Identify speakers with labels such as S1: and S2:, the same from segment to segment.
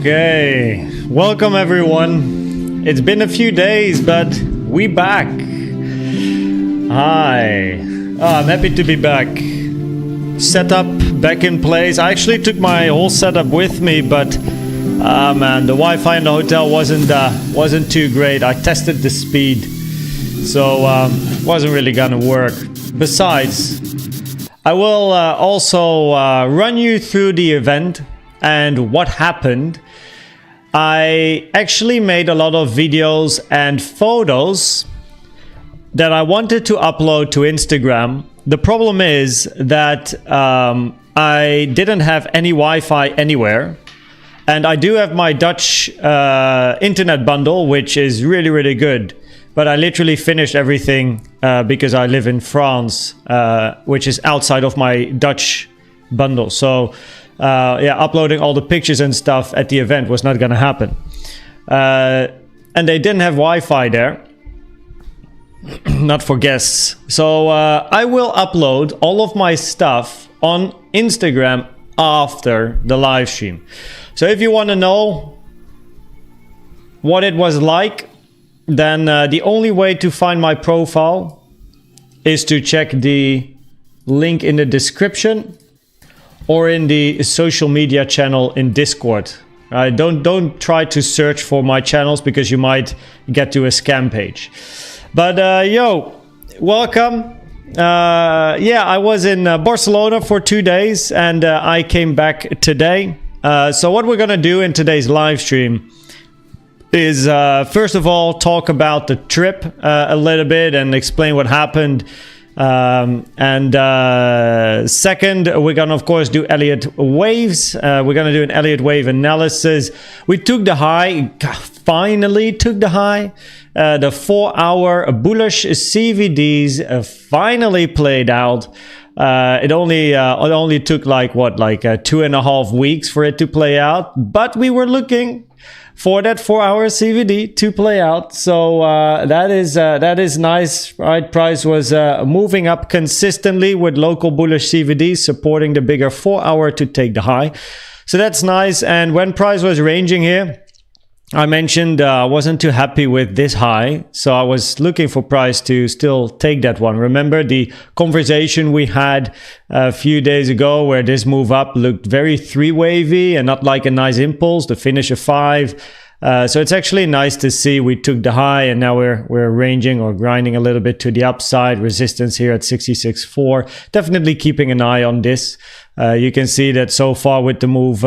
S1: Okay, welcome everyone. It's been a few days, but We back. Hi. I'm happy to be back. Setup back in place. I actually took my whole setup with me, but man, the Wi-Fi in the hotel wasn't too great. I tested the speed, so wasn't really gonna work. Besides, I will also run you through the event and what happened. I actually made a lot of videos and photos that I wanted to upload to Instagram. The problem is that I didn't have any Wi-Fi anywhere, and I do have my Dutch internet bundle, which is really good, but I literally finished everything because I live in France, which is outside of my Dutch bundle. So yeah, uploading all the pictures and stuff at the event was not gonna happen. And they didn't have Wi-Fi there, not for guests. So I will upload all of my stuff on Instagram after the live stream. So if you want to know what it was like, then the only way to find my profile is to check the link in the description or in the social media channel in Discord. Don't try to search for my channels because you might get to a scam page. But yo, welcome. Yeah, I was in Barcelona for 2 days and I came back today. So what we're gonna do in today's live stream is first of all talk about the trip a little bit and explain what happened. And second, we're gonna of course do Elliott waves. We're gonna do an Elliott wave analysis. We took the high, finally took the high. The 4-hour bullish CVDs finally played out. It only took like 2.5 weeks for it to play out, but we were looking for that 4-hour CVD to play out. So that is nice, right? Price was moving up consistently with local bullish CVDs supporting the bigger 4-hour to take the high. So that's nice. And when price was ranging here, I mentioned I wasn't too happy with this high, so I was looking for price to still take that one. Remember the conversation we had a few days ago where this move up looked very three-wavy and not like a nice impulse, the finish of 5. So it's actually nice to see we took the high and now we're ranging or grinding a little bit to the upside. Resistance here at 66.4. Definitely keeping an eye on this. You can see that so far with the move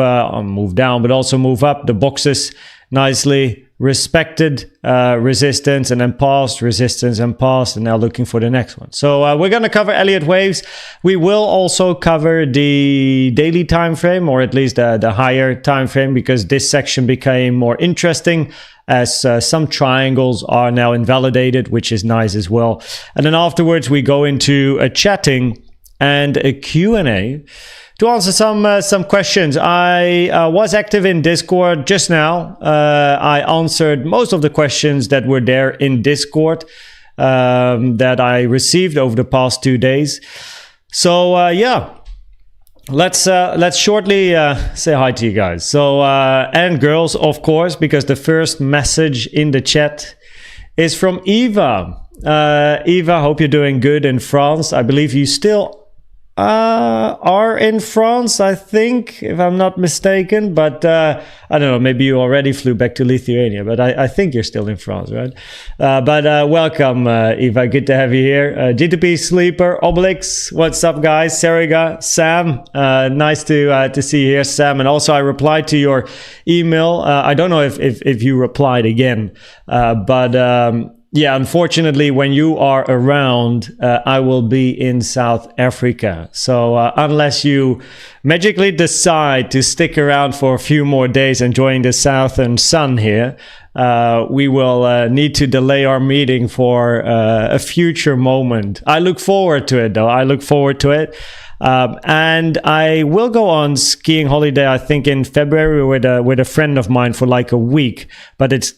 S1: down, but also move up, the boxes nicely respected resistance and then passed, resistance and passed, and now looking for the next one. So we're going to cover Elliott waves. We will also cover the daily time frame, or at least the higher time frame, because this section became more interesting as some triangles are now invalidated, which is nice as well. And then afterwards we go into a chatting and a Q&A to answer some questions. I was active in Discord just now. I answered most of the questions that were there in Discord that I received over the past 2 days. So yeah, let's shortly say hi to you guys. So and girls, of course, because the first message in the chat is from Eva. Eva, hope you're doing good in France. I believe you still are in France, I think, if I'm not mistaken, but I don't know, maybe you already flew back to Lithuania, but I think you're still in France, right? But welcome, Eva, good to have you here. GTP Sleeper, Obelix, what's up guys? Seriga, Sam, nice to see you here, Sam. And also I replied to your email. I don't know if you replied again, but yeah, unfortunately, when you are around, I will be in South Africa. So unless you magically decide to stick around for a few more days enjoying the southern sun here, we will need to delay our meeting for a future moment. I look forward to it, though. I look forward to it. And I will go on skiing holiday, I think, in February with a friend of mine for like a week. But it's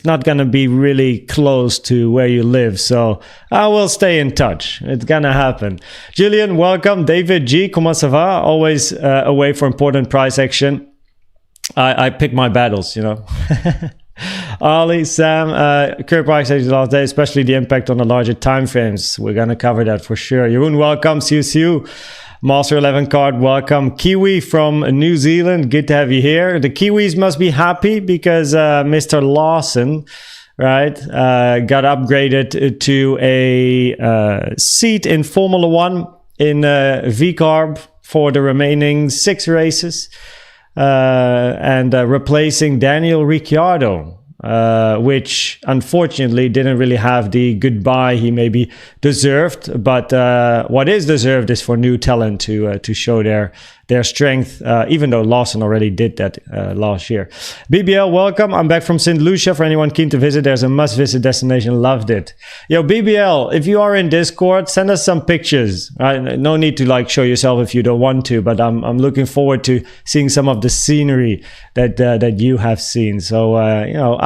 S1: not gonna be really close to where you live, so I will stay in touch. It's gonna happen. Julian, welcome. David G, comment ça va? Always away for important price action. I pick my battles, you know. Ollie, Sam, current price action last day, especially the impact on the larger time frames. We're going to cover that for sure. Jeroen, welcome. See you. Master 11 card, welcome. Kiwi from New Zealand, good to have you here. The Kiwis must be happy because Mr. Lawson, right, got upgraded to a seat in Formula One in V-Carb for the remaining 6 races, and replacing Daniel Ricciardo, which unfortunately didn't really have the goodbye he maybe deserved. But what is deserved is for new talent to show their strength, even though Lawson already did that last year. BBL, welcome. I'm back from St. Lucia. For anyone keen to visit, there's a must-visit destination. Loved it. Yo, BBL, if you are in Discord, send us some pictures. No need to like show yourself if you don't want to, but I'm looking forward to seeing some of the scenery that you have seen. So,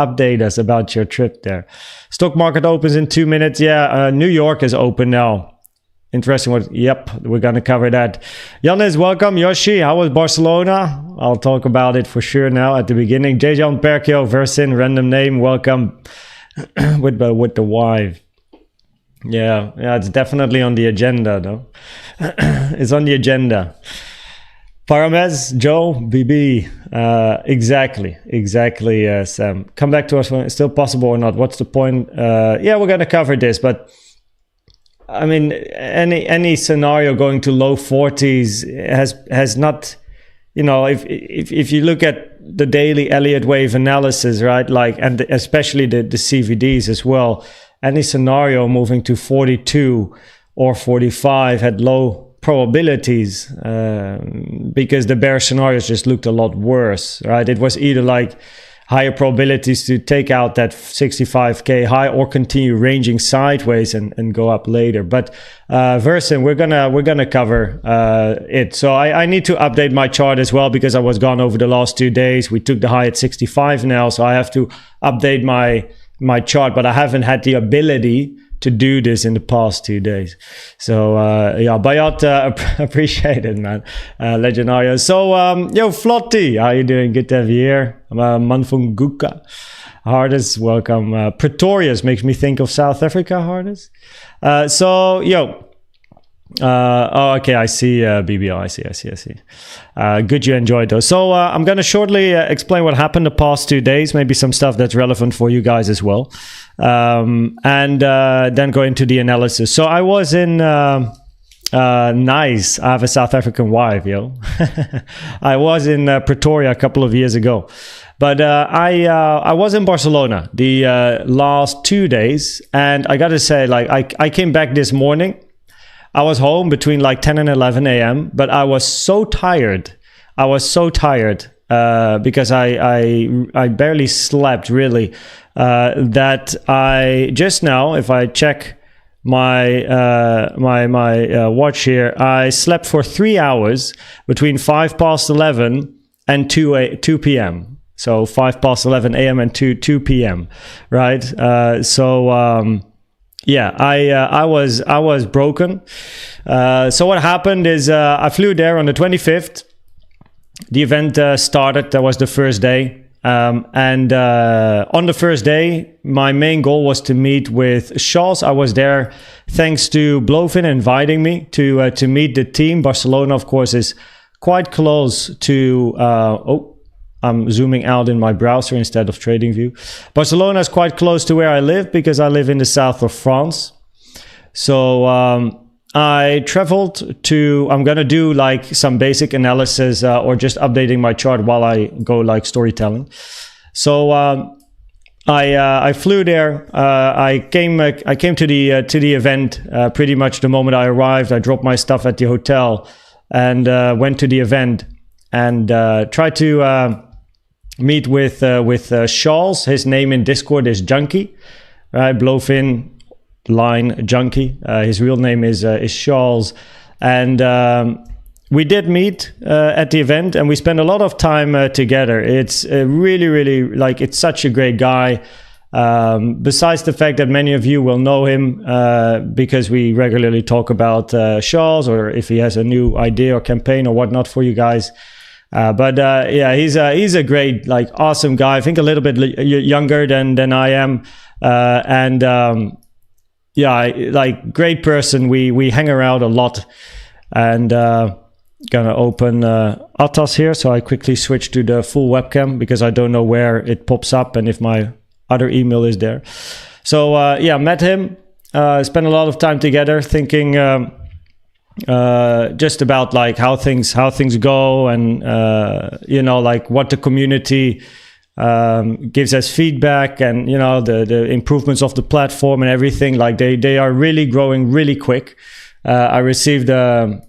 S1: update us about your trip there. Stock market opens in 2 minutes. Yeah, New York is open now. Interesting. Yep, we're going to cover that. Yannis, welcome. Yoshi, how was Barcelona? I'll talk about it for sure now at the beginning. J.John Perkio, Versin, random name, welcome. with the wife. Yeah, it's definitely on the agenda, though. It's on the agenda. Paramez, Joe, BB. Exactly, Sam. Come back to us when it's still possible or not. What's the point? Yeah, we're going to cover this, but I mean, any scenario going to low 40s has not, if you look at the daily Elliott wave analysis, right? Like, and especially the CVDs as well, any scenario moving to 42 or 45 had low probabilities because the bear scenarios just looked a lot worse, right? It was either like higher probabilities to take out that 65k high or continue ranging sideways and go up later. But Versin, we're gonna cover it. So I need to update my chart as well because I was gone over the last 2 days. We took the high at 65 now, so I have to update my chart, but I haven't had the ability to do this in the past 2 days. So Bayat, appreciate it, man. Legendario. So Flotty, how you doing? Good to have you here. Manfunguka. Hardest, welcome. Pretorius makes me think of South Africa, Hardest. Okay, I see, BBL, I see. Good you enjoyed those. So I'm going to shortly explain what happened the past 2 days, maybe some stuff that's relevant for you guys as well. And then go into the analysis. So I was in, nice, I have a South African wife, yo. I was in Pretoria a couple of years ago. But I was in Barcelona the last 2 days. And I got to say, like, I came back this morning. I was home between like 10 and 11 a.m. But I was so tired. Because I barely slept really. That I just now, if I check my watch here, I slept for 3 hours between 5 past 11 and 2 p.m. So 5 past 11 a.m. and 2 p.m. Right? Yeah, I was broken. So what happened is I flew there on the 25th. The event started. That was the first day. And on the first day, my main goal was to meet with Charles. I was there thanks to Blovin inviting me to meet the team. Barcelona, of course, is quite close to... I'm zooming out in my browser instead of TradingView. Barcelona is quite close to where I live because I live in the south of France. So I traveled to, I'm going to do like some basic analysis or just updating my chart while I go like storytelling. So I flew there. I came to the event pretty much the moment I arrived. I dropped my stuff at the hotel and went to the event and tried to meet with Charles. His name in Discord is Junkie, right? Blowfin line Junkie. His real name is Charles, and we did meet at the event, and we spent a lot of time together. It's really like it's such a great guy. Besides the fact that many of you will know him because we regularly talk about Charles, or if he has a new idea or campaign or whatnot for you guys. But yeah, he's a great, like, awesome guy. I think a little bit younger than I am, and yeah, like, great person. We hang around a lot, and gonna open Atas here. So I quickly switch to the full webcam because I don't know where it pops up and if my other email is there. So yeah, met him. Spent a lot of time together thinking. Just about, like, how things go, and you know, like, what the community gives us feedback, and you know, the improvements of the platform and everything. Like, they are really growing really quick. I received I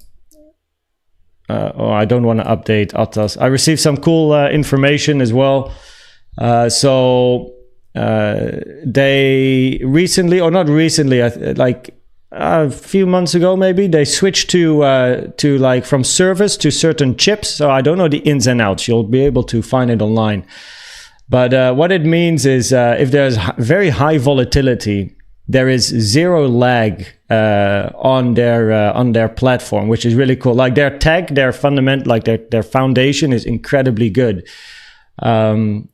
S1: don't want to update Atas. I received some cool information as well. So they recently, or not recently, like a few months ago maybe, they switched to like, from service to certain chips. So I don't know the ins and outs. You'll be able to find it online. But what it means is if there's very high volatility, there is zero lag on their platform, which is really cool. Like, their tech, their fundament, like their foundation is incredibly good. And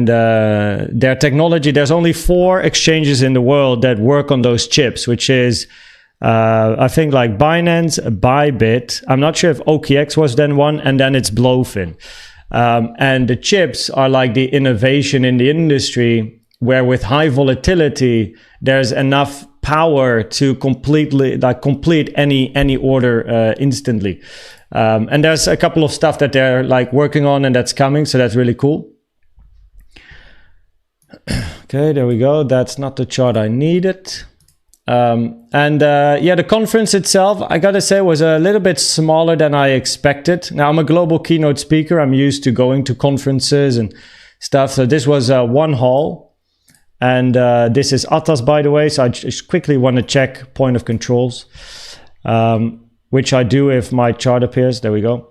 S1: their technology, there's only 4 exchanges in the world that work on those chips, which is I think, like, Binance, Bybit. I'm not sure if OKX was then one, and then it's Blowfin. And the chips are like the innovation in the industry, where with high volatility, there's enough power to completely, like, complete any order instantly. And there's a couple of stuff that they're, like, working on, and that's coming, so that's really cool. Okay, there we go. That's not the chart I needed. Yeah, the conference itself, I gotta say, was a little bit smaller than I expected. Now, I'm a global keynote speaker. I'm used to going to conferences and stuff. So this was one hall. And this is Atas, by the way. So I just quickly want to check point of controls, which I do if my chart appears. There we go.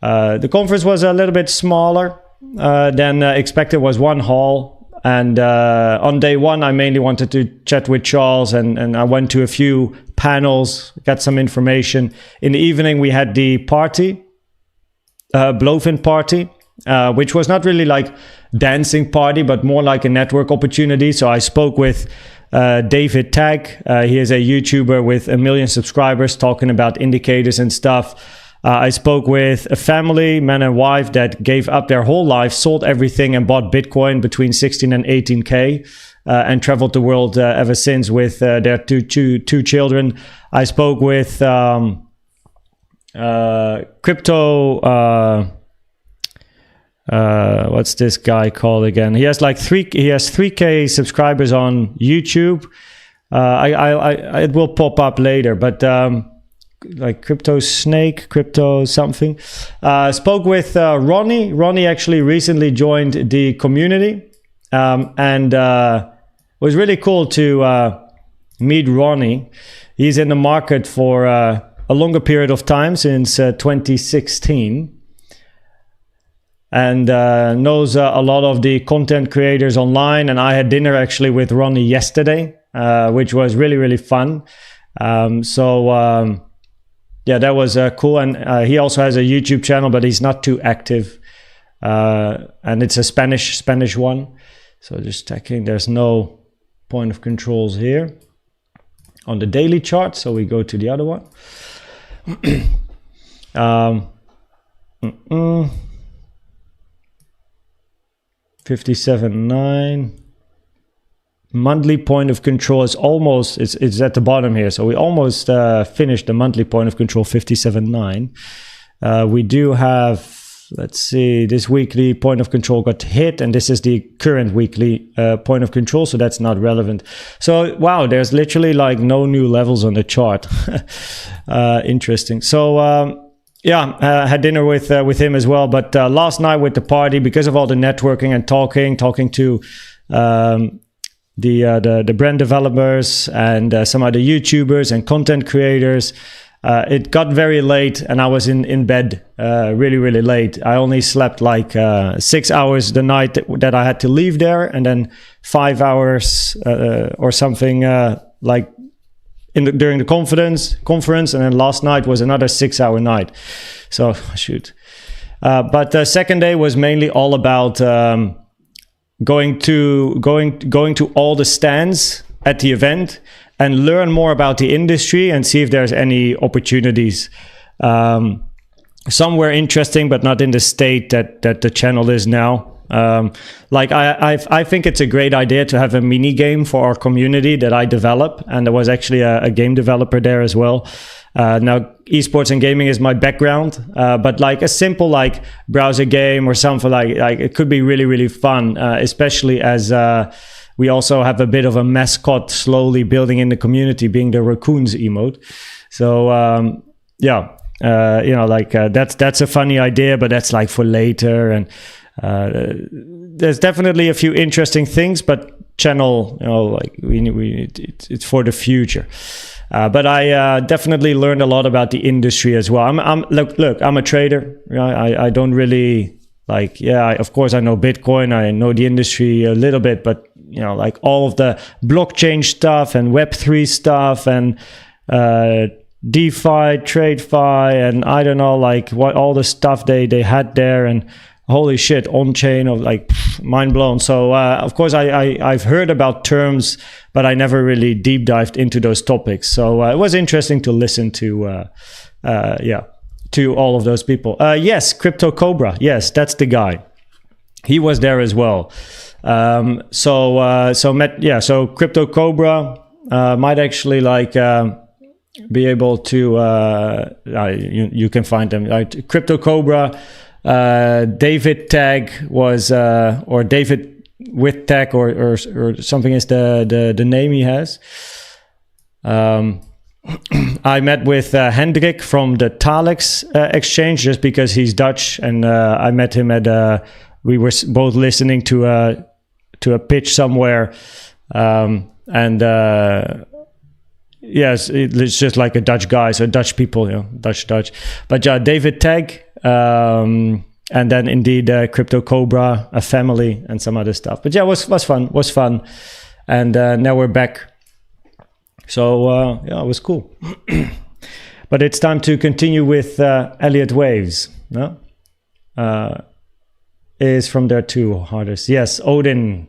S1: The conference was a little bit smaller than expected. It was one hall. And on day one, I mainly wanted to chat with Charles, and I went to a few panels, got some information. In the evening, we had the party, Blowfin party, which was not really like dancing party, but more like a network opportunity. So I spoke with David Tag. He is a YouTuber with 1 million subscribers, talking about indicators and stuff. I spoke with a family, man and wife, that gave up their whole life, sold everything, and bought Bitcoin between 16 and 18K, and traveled the world ever since with their two children. I spoke with crypto. What's this guy called again? He has like 3K subscribers on YouTube. It will pop up later, but like Crypto Snake, Crypto something. Spoke with Ronnie. Ronnie actually recently joined the community, and was really cool to meet Ronnie. He's in the market for a longer period of time, since 2016. And knows a lot of the content creators online. And I had dinner actually with Ronnie yesterday, which was really, really fun. Yeah, that was cool. And he also has a YouTube channel, but he's not too active. And it's a Spanish one. So just checking, there's no point of controls here on the daily chart. So we go to the other one. 57.9. Monthly point of control is almost, it's at the bottom here. So we almost finished the monthly point of control, 57.9. We do have, let's see, this weekly point of control got hit, and this is the current weekly point of control, so that's not relevant. So wow, there's literally like no new levels on the chart. Interesting. So yeah, had dinner with him as well. But last night with the party, because of all the networking and talking to the brand developers and some other YouTubers and content creators, it got very late, and I was in bed really, really late. I only slept like 6 hours the night that I had to leave there, and then 5 hours or something like during the conference, and then last night was another 6 hour night. So shoot. But the second day was mainly all about going to all the stands at the event and learn more about the industry and see if there's any opportunities. Some were interesting, but not in the state that the channel is now. Like I think it's a great idea to have a mini game for our community that I develop, and there was actually a game developer there as well. Now esports and gaming is my background, but like a simple like browser game or something like it could be really, really fun, especially as we also have a bit of a mascot slowly building in the community, being the raccoons emote. So yeah, you know, like that's a funny idea, but that's like for later. And there's definitely a few interesting things, but channel, you know, like it's for the future. But I definitely learned a lot about the industry as well. Look, I'm a trader. You know, I don't really like, of course I know Bitcoin, I know the industry a little bit, but you know, like all of the blockchain stuff and Web3 stuff and DeFi, TradeFi, and I don't know, like what all the stuff they had there, and holy shit, on chain, of like mind blown. So of course I've heard about terms, but I never really deep dived into those topics. So it was interesting to listen to to all of those people. Yes, Crypto Cobra. Yes, that's the guy. He was there as well. So Crypto Cobra might actually like be able to you can find them. Crypto Cobra, David Tag was or David with Tag or something is the name he has. I met with Hendrik from the Talex exchange just because he's Dutch, and I met him at we were both listening to a pitch somewhere, and yes, it's just like a Dutch guy, so Dutch people, you know, Dutch. But David Tag, and then indeed Crypto Cobra, a family, and some other stuff. But yeah, it was fun, and now we're back. So yeah, it was cool. But it's time to continue with Elliott Waves. No, is from there too. Hardest, yes, Odin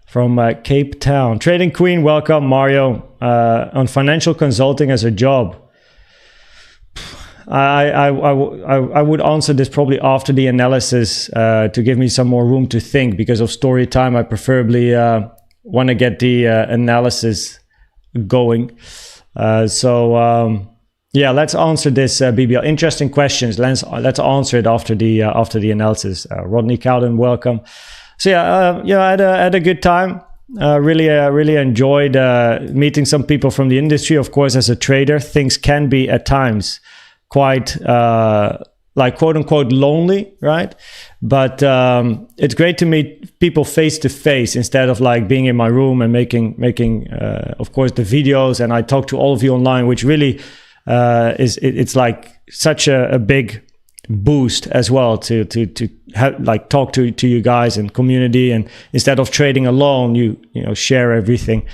S1: from Cape Town. Trading Queen, welcome. Mario, on financial consulting as a job. I would answer this probably after the analysis to give me some more room to think, because of story time. I preferably want to get the analysis going. Yeah, let's answer this, BBL. Interesting questions. Let's answer it after the analysis. Rodney Cowden, welcome. So yeah, I had a good time. Really enjoyed meeting some people from the industry. Of course, as a trader, things can be at times quite like quote unquote lonely, right? But it's great to meet people face to face instead of like being in my room and making of course the videos. And I talk to all of you online, which really it's like such a big boost as well to have, like talk to you guys and community, and instead of trading alone, you know, share everything.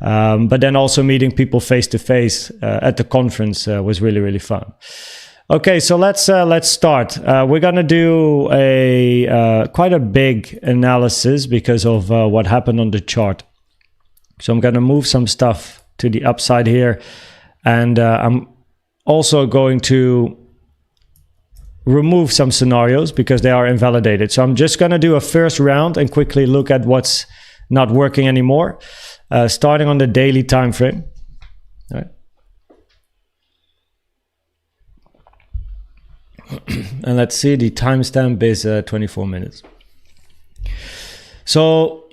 S1: But then also meeting people face to face at the conference was really fun. Okay, so let's start. We're gonna do quite a big analysis because of what happened on the chart. So I'm gonna move some stuff to the upside here, and I'm also going to remove some scenarios because they are invalidated. So I'm just gonna do a first round and quickly look at what's not working anymore, starting on the daily time frame. All right. And let's see, the timestamp is 24 minutes. So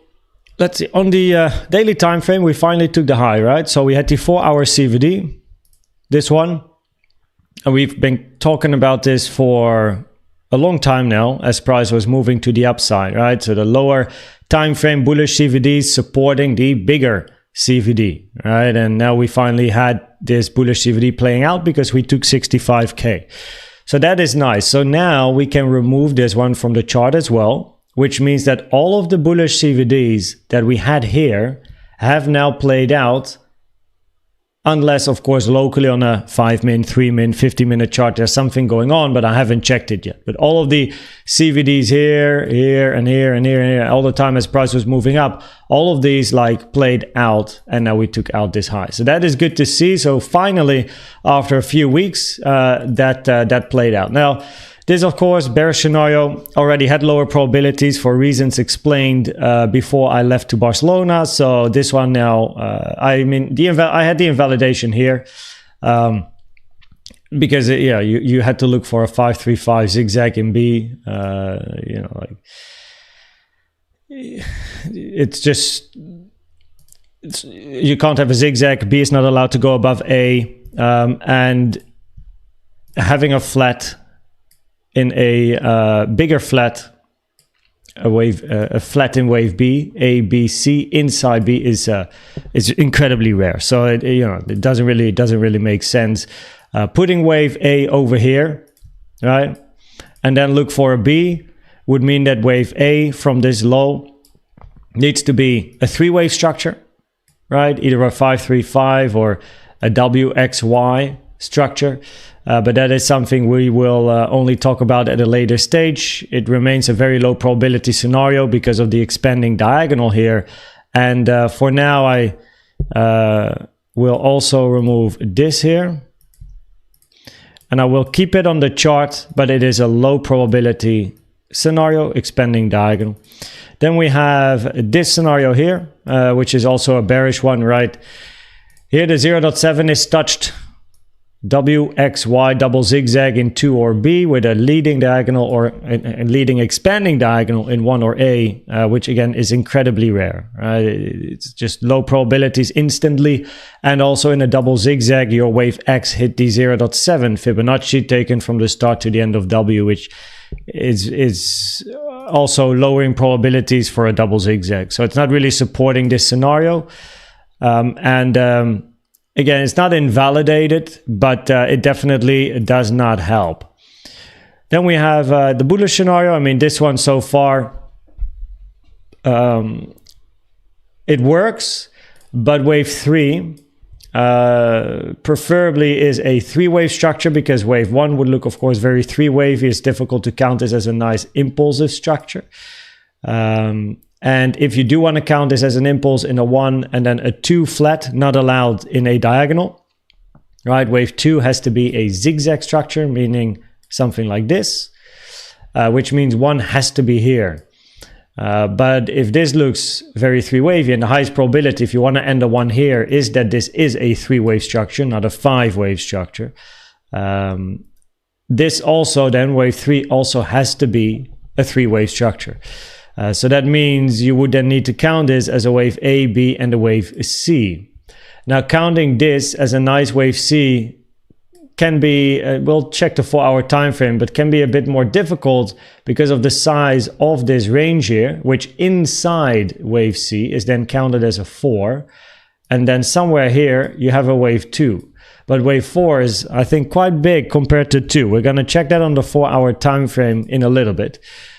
S1: let's see, on the daily time frame, we finally took the high, right? So we had the 4-hour CVD, this one, and we've been talking about this for a long time now as price was moving to the upside, right? So the lower time frame bullish CVD supporting the bigger CVD, right? And now we finally had this bullish CVD playing out because we took 65K. So that is nice. So now we can remove this one from the chart as well, which means that all of the bullish CVDs that we had here have now played out Unless, of course, locally on a 5-min, 3-min, 50-minute chart, there's something going on, but I haven't checked it yet. But all of the CVDs here, here, and here, and here, and here, all the time as price was moving up, all of these like played out, and now we took out this high. So that is good to see. So finally, after a few weeks, that played out. Now, this, of course, bearish scenario already had lower probabilities for reasons explained before I left to Barcelona. So this one now, I mean, I had the invalidation here because, yeah, you had to look for a 535 zigzag in B. You know, like it's just, you can't have a zigzag. B is not allowed to go above A, and having a flat in a bigger flat, a flat in wave B, A, B, C inside B is incredibly rare. So it doesn't really make sense. Putting wave A over here, right, and then look for a B would mean that wave A from this low needs to be a 3-wave structure, right? Either a 535 or a WXY structure. But that is something we will only talk about at a later stage. It remains a very low probability scenario because of the expanding diagonal here. And for now, I will also remove this here. And I will keep it on the chart, but it is a low probability scenario, expanding diagonal. Then we have this scenario here, which is also a bearish one, right? Here the 0.7 is touched. WXY double zigzag in 2 or B with a leading diagonal or a leading expanding diagonal in 1 or A, which again is incredibly rare. Right? It's just low probabilities instantly, and also in a double zigzag your wave X hit the 0.7 Fibonacci taken from the start to the end of W, which is also lowering probabilities for a double zigzag. So it's not really supporting this scenario, again, it's not invalidated, but it definitely does not help. Then we have the bullish scenario. I mean, this one so far, it works, but wave 3 preferably is a 3-wave structure, because wave 1 would look, of course, very 3-wavy. It's difficult to count this as a nice impulsive structure. And if you do want to count this as an impulse in a 1 and then a 2 flat, not allowed in a diagonal, right? Wave 2 has to be a zigzag structure, meaning something like this, which means 1 has to be here. But if this looks very 3-wavy, and the highest probability, if you want to end a 1 here, is that this is a 3-wave structure, not a 5-wave structure. This also then, wave 3 also has to be a 3-wave structure. So that means you would then need to count this as a wave A, B, and a wave C. Now, counting this as a nice wave C can be, we'll check the 4-hour time frame, but can be a bit more difficult because of the size of this range here, which inside wave C is then counted as a 4. And then somewhere here, you have a wave 2. But wave 4 is, I think, quite big compared to 2. We're going to check that on the 4-hour time frame in a little bit.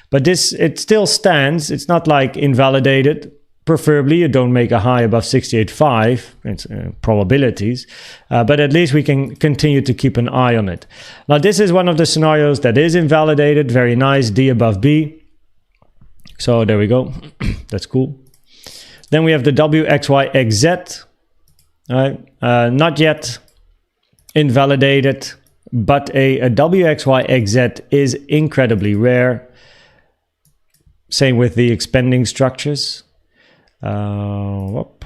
S1: But this, it still stands. It's not like invalidated. Preferably, you don't make a high above 68.5. It's probabilities. But at least we can continue to keep an eye on it. Now, this is one of the scenarios that is invalidated. Very nice. D above B. So there we go. That's cool. Then we have the WXYXZ. Right? Not yet invalidated. But a WXYXZ is incredibly rare. Same with the expanding structures. Whoop.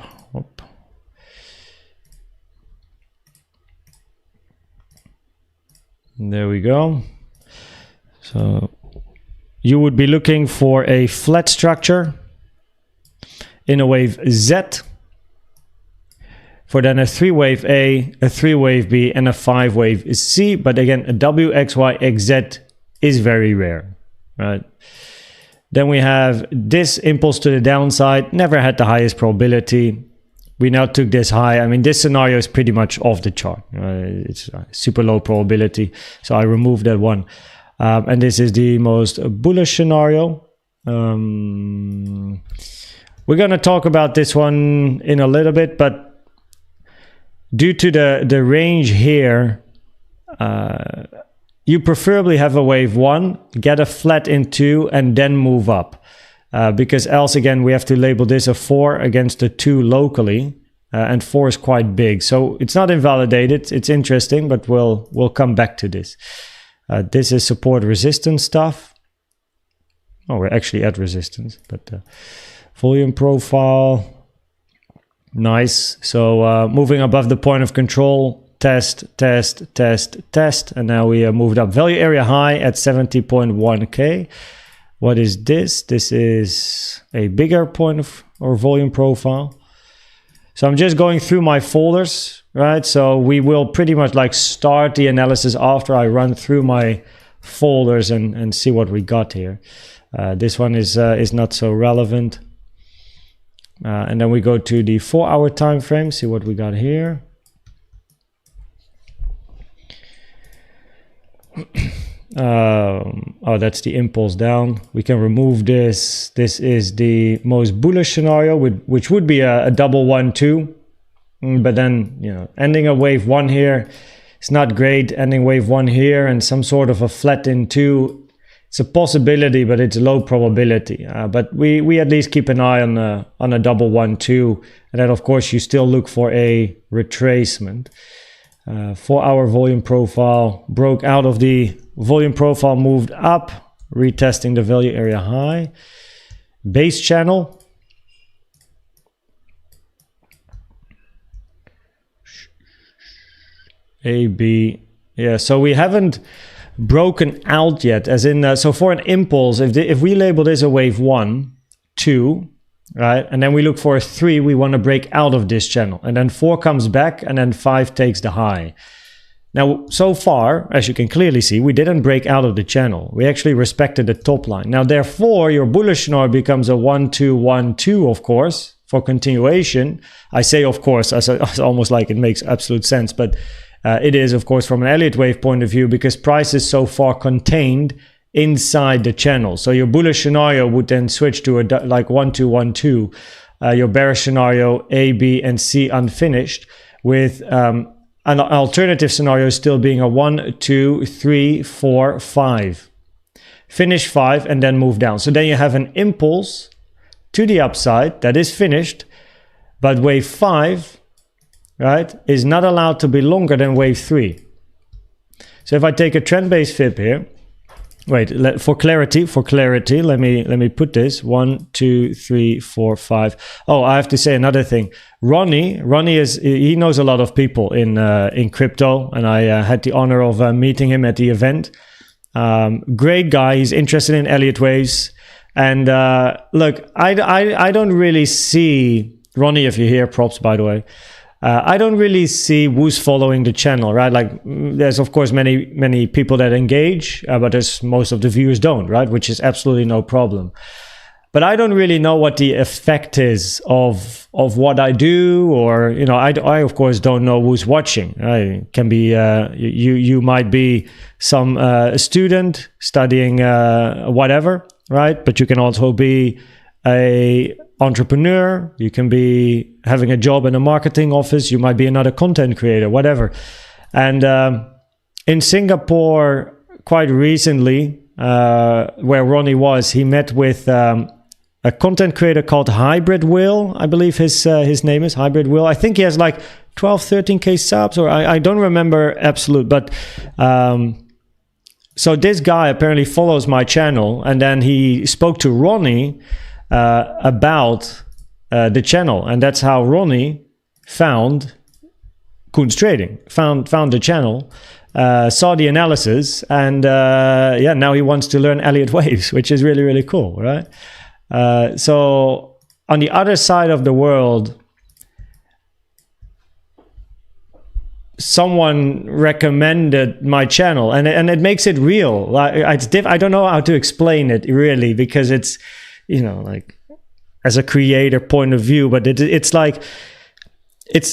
S1: There we go. So you would be looking for a flat structure in a wave Z, for then a 3-wave A, a 3-wave B, and a 5-wave C. But again, a WXYXZ is very rare, right? Then we have this impulse to the downside, never had the highest probability. We now took this high. I mean, this scenario is pretty much off the chart. It's super low probability, so I removed that one. And this is the most bullish scenario. We're going to talk about this one in a little bit, but due to the range here, you preferably have a wave 1, get a flat in 2, and then move up. Because else, again, we have to label this a 4 against a 2 locally. And 4 is quite big. So it's not invalidated. It's interesting, but we'll come back to this. This is support resistance stuff. Oh, we're actually at resistance. But volume profile. Nice. So moving above the point of control. Test, test, test, test. And now we moved up. Value area high at 70.1K. What is this? This is a bigger point of or volume profile. So I'm just going through my folders, right? So we will pretty much like start the analysis after I run through my folders and see what we got here. This one is not so relevant. And then we go to the 4-hour time frame, see what we got here. Oh, that's the impulse down. We can remove this. This is the most bullish scenario, which would be a double 1-2. But then, you know, ending a wave 1 here, it's not great. Ending wave 1 here and some sort of a flat in 2, it's a possibility, but it's low probability. But we at least keep an eye on a double 1-2, and then of course you still look for a retracement. 4-hour volume profile broke out of the volume profile, moved up, retesting the value area high. Base channel. A, B. Yeah, so we haven't broken out yet, as in, so for an impulse, if we label this a wave 1, 2, right, and then we look for a 3, we want to break out of this channel, and then 4 comes back, and then 5 takes the high. Now, so far, as you can clearly see, we didn't break out of the channel. We actually respected the top line. Now, therefore, your bullish scenario becomes a 1-2, 1-2, of course, for continuation. I say, of course, as almost like it makes absolute sense, but it is, of course, from an Elliott wave point of view, because price is so far contained inside the channel. So your bullish scenario would then switch to a like 1-2, 1-2. Your bearish scenario, A, B, and C unfinished, with an alternative scenario still being a 1, 2, 3, 4, 5. Finish 5 and then move down. So then you have an impulse to the upside that is finished, but wave 5, right, is not allowed to be longer than wave 3. So if I take a trend-based fib here, wait, for clarity, let me put this 1, 2, 3, 4, 5. Oh, I have to say another thing. Ronnie he knows a lot of people in crypto, and I had the honor of meeting him at the event. Great guy. He's interested in Elliott waves, and look, I don't really see Ronnie. If you hear, props by the way. I don't really see who's following the channel, right? Like, there's of course many people that engage, but there's most of the viewers don't, right? Which is absolutely no problem. But I don't really know what the effect is of what I do, or, you know, I of course don't know who's watching. It can be you might be some student studying whatever, right? But you can also be a entrepreneur, you can be having a job in a marketing office, you might be another content creator, whatever. And in Singapore, quite recently, where Ronnie was, he met with a content creator called Hybrid Will. I believe his name is Hybrid Will. I think he has like 12, 13K subs, or I don't remember absolute, but so this guy apparently follows my channel, and then he spoke to Ronnie about the channel, and that's how Ronnie found koenztrading, found the channel, saw the analysis, and yeah, now he wants to learn Elliott waves, which is really, really cool, right? So on the other side of the world, someone recommended my channel, and it makes it real. I don't know how to explain it really, because it's, you know, like, as a creator point of view, but it's like,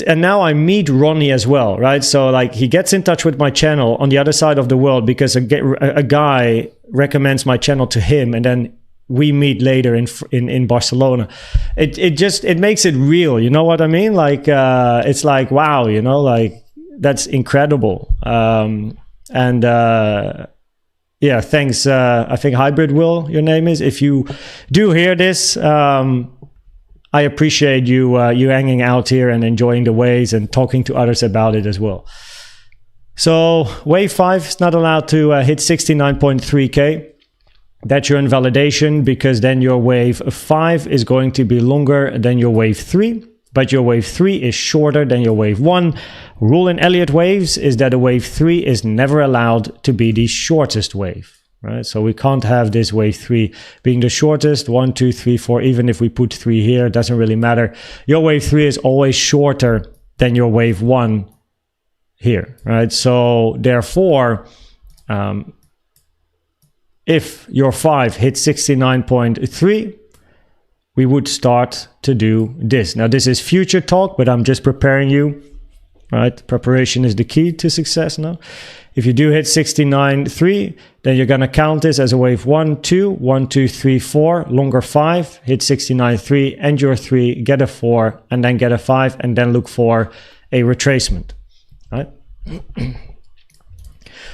S1: and now I meet Ronnie as well, right? So like, he gets in touch with my channel on the other side of the world because a guy recommends my channel to him, and then we meet later in Barcelona. It makes it real. You know what I mean? Like it's like, wow, you know, like that's incredible. Yeah, thanks. I think Hybrid Will, your name is. If you do hear this, I appreciate you hanging out here and enjoying the waves and talking to others about it as well. So wave 5 is not allowed to hit 69.3K. That's your invalidation, because then your wave 5 is going to be longer than your wave 3. But your wave 3 is shorter than your wave 1. Rule in Elliott waves is that a wave 3 is never allowed to be the shortest wave. Right? So we can't have this wave 3 being the shortest. 1, 2, 3, 4. Even if we put 3 here, it doesn't really matter. Your wave 3 is always shorter than your wave 1 here. Right? So therefore, if your 5 hits 69.3, we would start to do this. Now, this is future talk, but I'm just preparing you. Right? Preparation is the key to success now. If you do hit 69.3, then you're going to count this as a wave 1, 2, 1, 2, 3, 4, longer 5, hit 69.3, end your 3, get a 4, and then get a 5, and then look for a retracement. Right?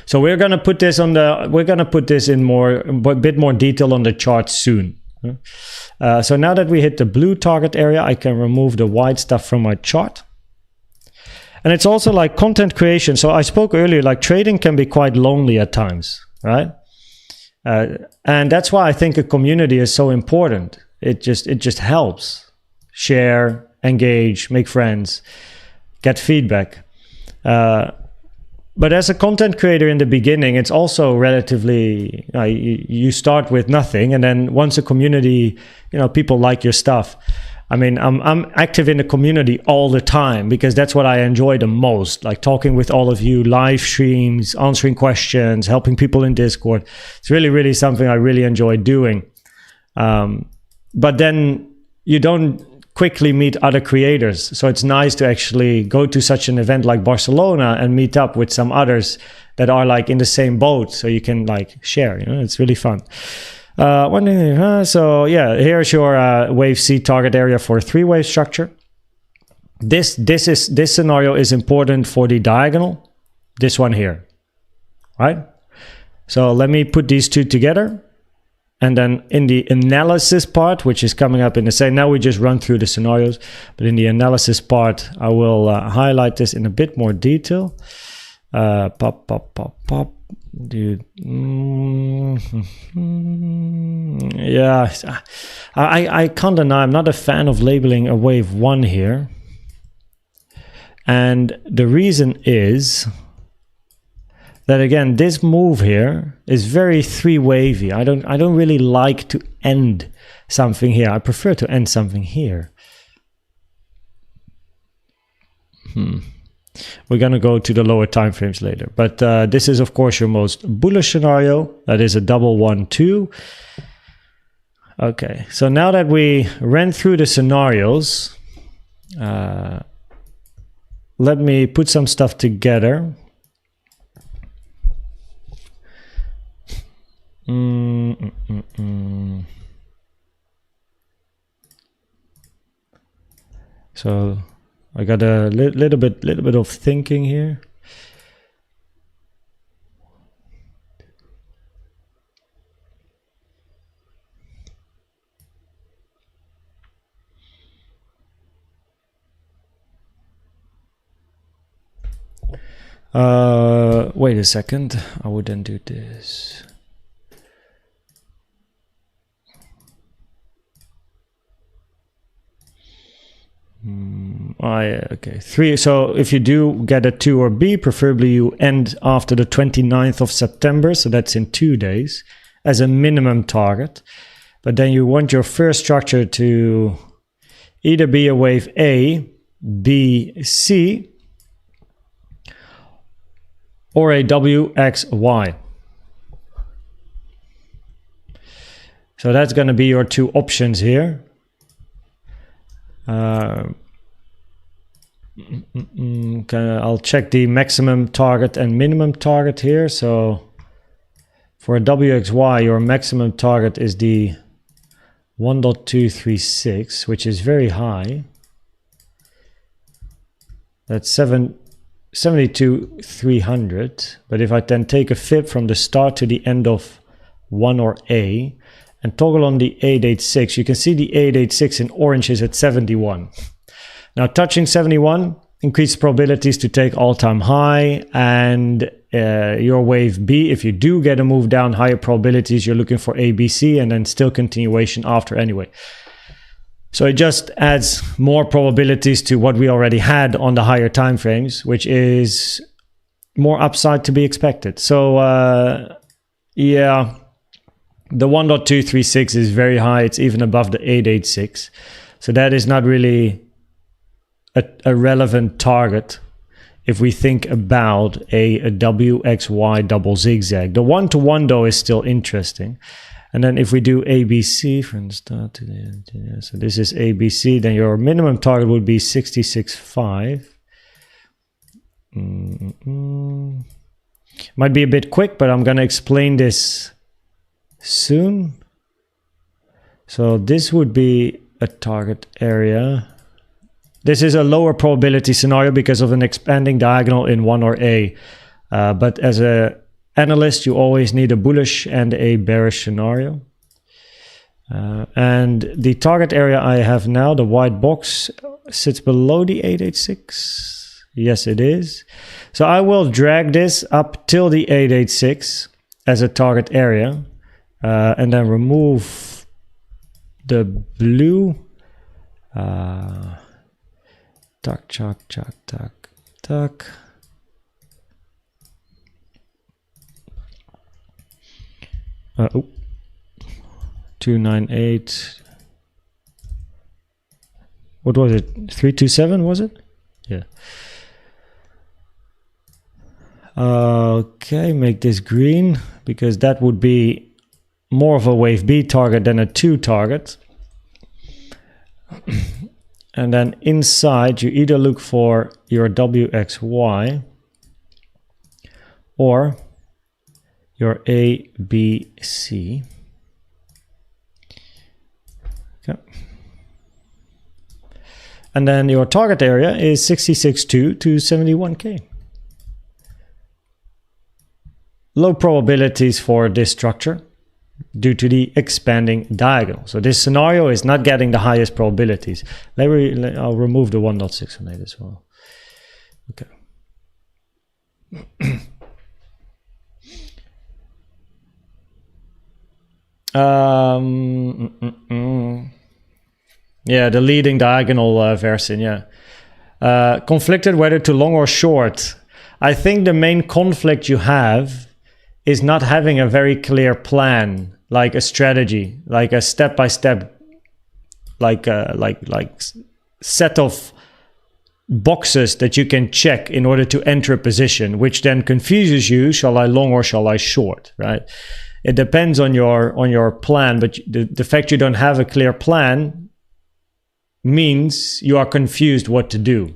S1: So we're going to put this on the, we're going to put this in a bit more detail on the chart soon. So now that we hit the blue target area, I can remove the white stuff from my chart. And it's also like content creation. So I spoke earlier, like trading can be quite lonely at times, right? And that's why I think a community is so important. It just helps. Share, engage, make friends, get feedback. But as a content creator in the beginning, it's also relatively, you start with nothing. And then once a community, you know, people like your stuff. I mean, I'm active in the community all the time because that's what I enjoy the most, like talking with all of you, live streams, answering questions, helping people in Discord. It's really, really something I really enjoy doing. But then you don't quickly meet other creators. So it's nice to actually go to such an event like Barcelona and meet up with some others that are like in the same boat. So you can like share, you know, it's really fun. So yeah, here's your wave C target area for a 3-wave structure. This scenario is important for the diagonal, this one here, right? So let me put these two together. And then in the analysis part, which is coming up in the same, now we just run through the scenarios, but in the analysis part, I will highlight this in a bit more detail. Dude, yeah, I can't deny I'm not a fan of labeling a wave 1 here, and the reason is that again this move here is very 3-wavy. I don't really like to end something here. I prefer to end something here. We're going to go to the lower time frames later. But this is, of course, your most bullish scenario. That is a double 1, 2. Okay, so now that we ran through the scenarios, let me put some stuff together. So I got a little bit of thinking here. Wait a second. I would then do this. Okay, 3. So if you do get a 2 or B, preferably you end after the 29th of September. So that's in 2 days as a minimum target. But then you want your first structure to either be a wave A, B, C, or a WXY. So that's going to be your 2 options here. I'll check the maximum target and minimum target here. So for a WXY, your maximum target is the 1.236, which is very high. That's 72,300. But if I then take a fib from the start to the end of 1 or A and toggle on the 886, you can see the 886 in orange is at 71. Now touching 71 increases probabilities to take all-time high, and your wave B, if you do get a move down, higher probabilities, you're looking for ABC and then still continuation after anyway. So it just adds more probabilities to what we already had on the higher time frames, which is more upside to be expected. So yeah, the 1.236 is very high. It's even above the 886. So that is not really a relevant target if we think about a WXY double zigzag. The 1-to-1 though is still interesting. And then if we do ABC from the start to the end, yeah, so this is ABC, then your minimum target would be 66.5. Might be a bit quick, but I'm going to explain this soon. So this would be a target area. This is a lower probability scenario because of an expanding diagonal in 1 or A. But as an analyst, you always need a bullish and a bearish scenario. And the target area I have now, the white box, sits below the 886. Yes, it is. So I will drag this up till the 886 as a target area. And then remove the blue. Tuck, chuck, chuck, tuck, tuck. Oh, 298. What was it? 327 was it? Yeah. Okay, make this green because that would be more of a wave B target than a 2 target. And then inside you either look for your WXY or your ABC. Okay. And then your target area is 66.2 to 71K. Low probabilities for this structure due to the expanding diagonal. So this scenario is not getting the highest probabilities. I'll remove the 1.618 as well. Okay. Yeah, the leading diagonal version, yeah. Conflicted whether to long or short. I think the main conflict you have is not having a very clear plan, like a strategy, like a step-by-step, like set of boxes that you can check in order to enter a position, which then confuses you. Shall I long or shall I short, right? It depends on your plan, but the fact you don't have a clear plan means you are confused what to do.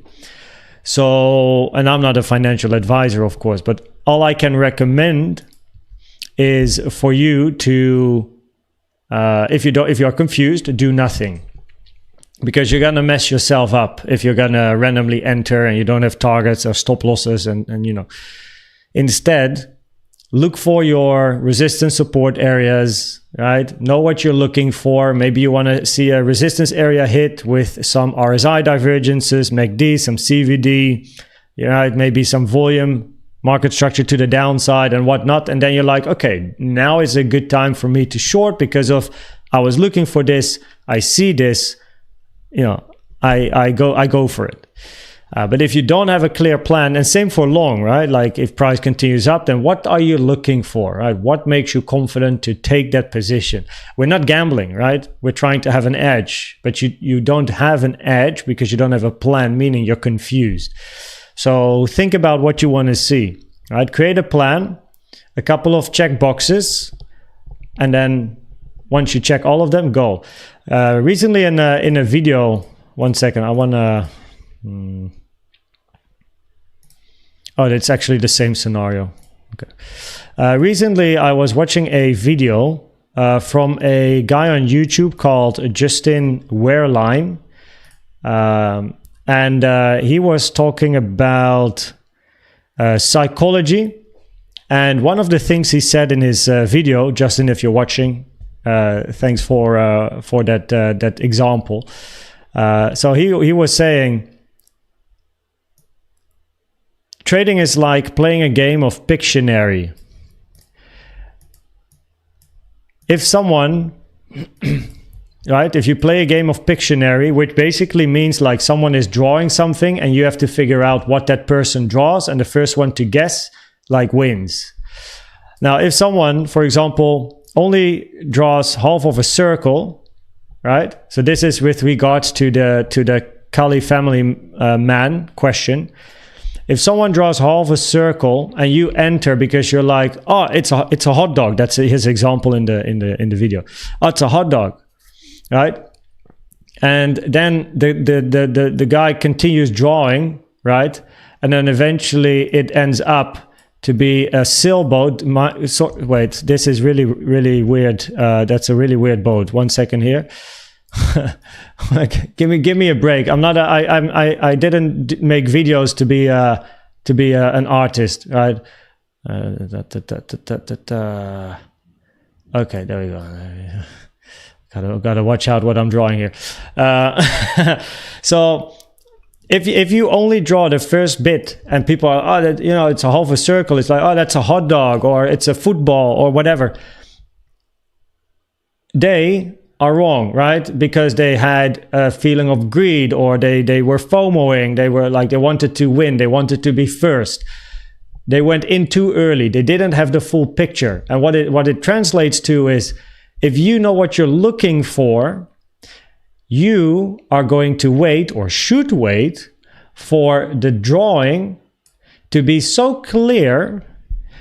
S1: So, and I'm not a financial advisor, of course, but all I can recommend is for you to, if you're confused, do nothing, because you're gonna mess yourself up if you're gonna randomly enter and you don't have targets or stop losses, and you know. Instead, look for your resistance support areas, right? Know what you're looking for. Maybe you want to see a resistance area hit with some RSI divergences, MACD, some CVD, right? Maybe some volume, market structure to the downside and whatnot. And then you're like, okay, now is a good time for me to short because of I was looking for this, I see this, you know, I go for it. But if you don't have a clear plan, and same for long, right? Like if price continues up, then what are you looking for, right? What makes you confident to take that position? We're not gambling, right? We're trying to have an edge, but you don't have an edge because you don't have a plan, meaning you're confused. So think about what you want to see, right? Create a plan, a couple of check boxes, and then once you check all of them, go. Recently in a video, one second, I want to... Oh, it's actually the same scenario. Okay. Recently, I was watching a video from a guy on YouTube called Justin Wehrlein. And he was talking about psychology. And one of the things he said in his video, Justin, if you're watching, thanks for that example. So he was saying, trading is like playing a game of Pictionary. If someone, right, if you play a game of Pictionary, which basically means like someone is drawing something and you have to figure out what that person draws, and the first one to guess like wins. Now, if someone, for example, only draws half of a circle, right? So this is with regards to the Kali family man question. If someone draws half a circle and you enter because you're like, oh, it's a hot dog. That's his example in the video. Oh, it's a hot dog, right? And then the guy continues drawing, right? And then eventually it ends up to be a sailboat. Wait, this is really weird. That's a really weird boat. 1 second here. give me a break. I didn't make videos to be an artist, right? Okay, there we go. Gotta watch out what I'm drawing here. So if you only draw the first bit and people are, oh, it's a half a circle, it's like, oh, that's a hot dog, or it's a football, or whatever. They are wrong, right? Because they had a feeling of greed, or they were FOMOing. They were like, they wanted to win. They wanted to be first. They went in too early. They didn't have the full picture. And what it translates to is, if you know what you're looking for, you are going to wait, or should wait, for the drawing to be so clear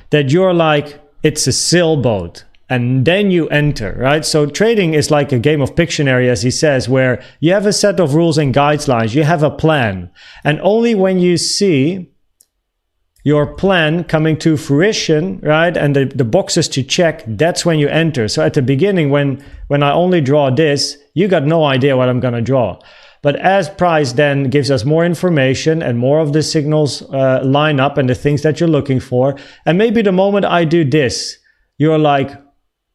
S1: that you're like, it's a sailboat. And then you enter, right? So trading is like a game of Pictionary, as he says, where you have a set of rules and guidelines, you have a plan. And only when you see your plan coming to fruition, right, and the boxes to check, that's when you enter. So at the beginning, when I only draw this, you got no idea what I'm gonna draw. But as price then gives us more information and more of the signals line up and the things that you're looking for, and maybe the moment I do this, you're like,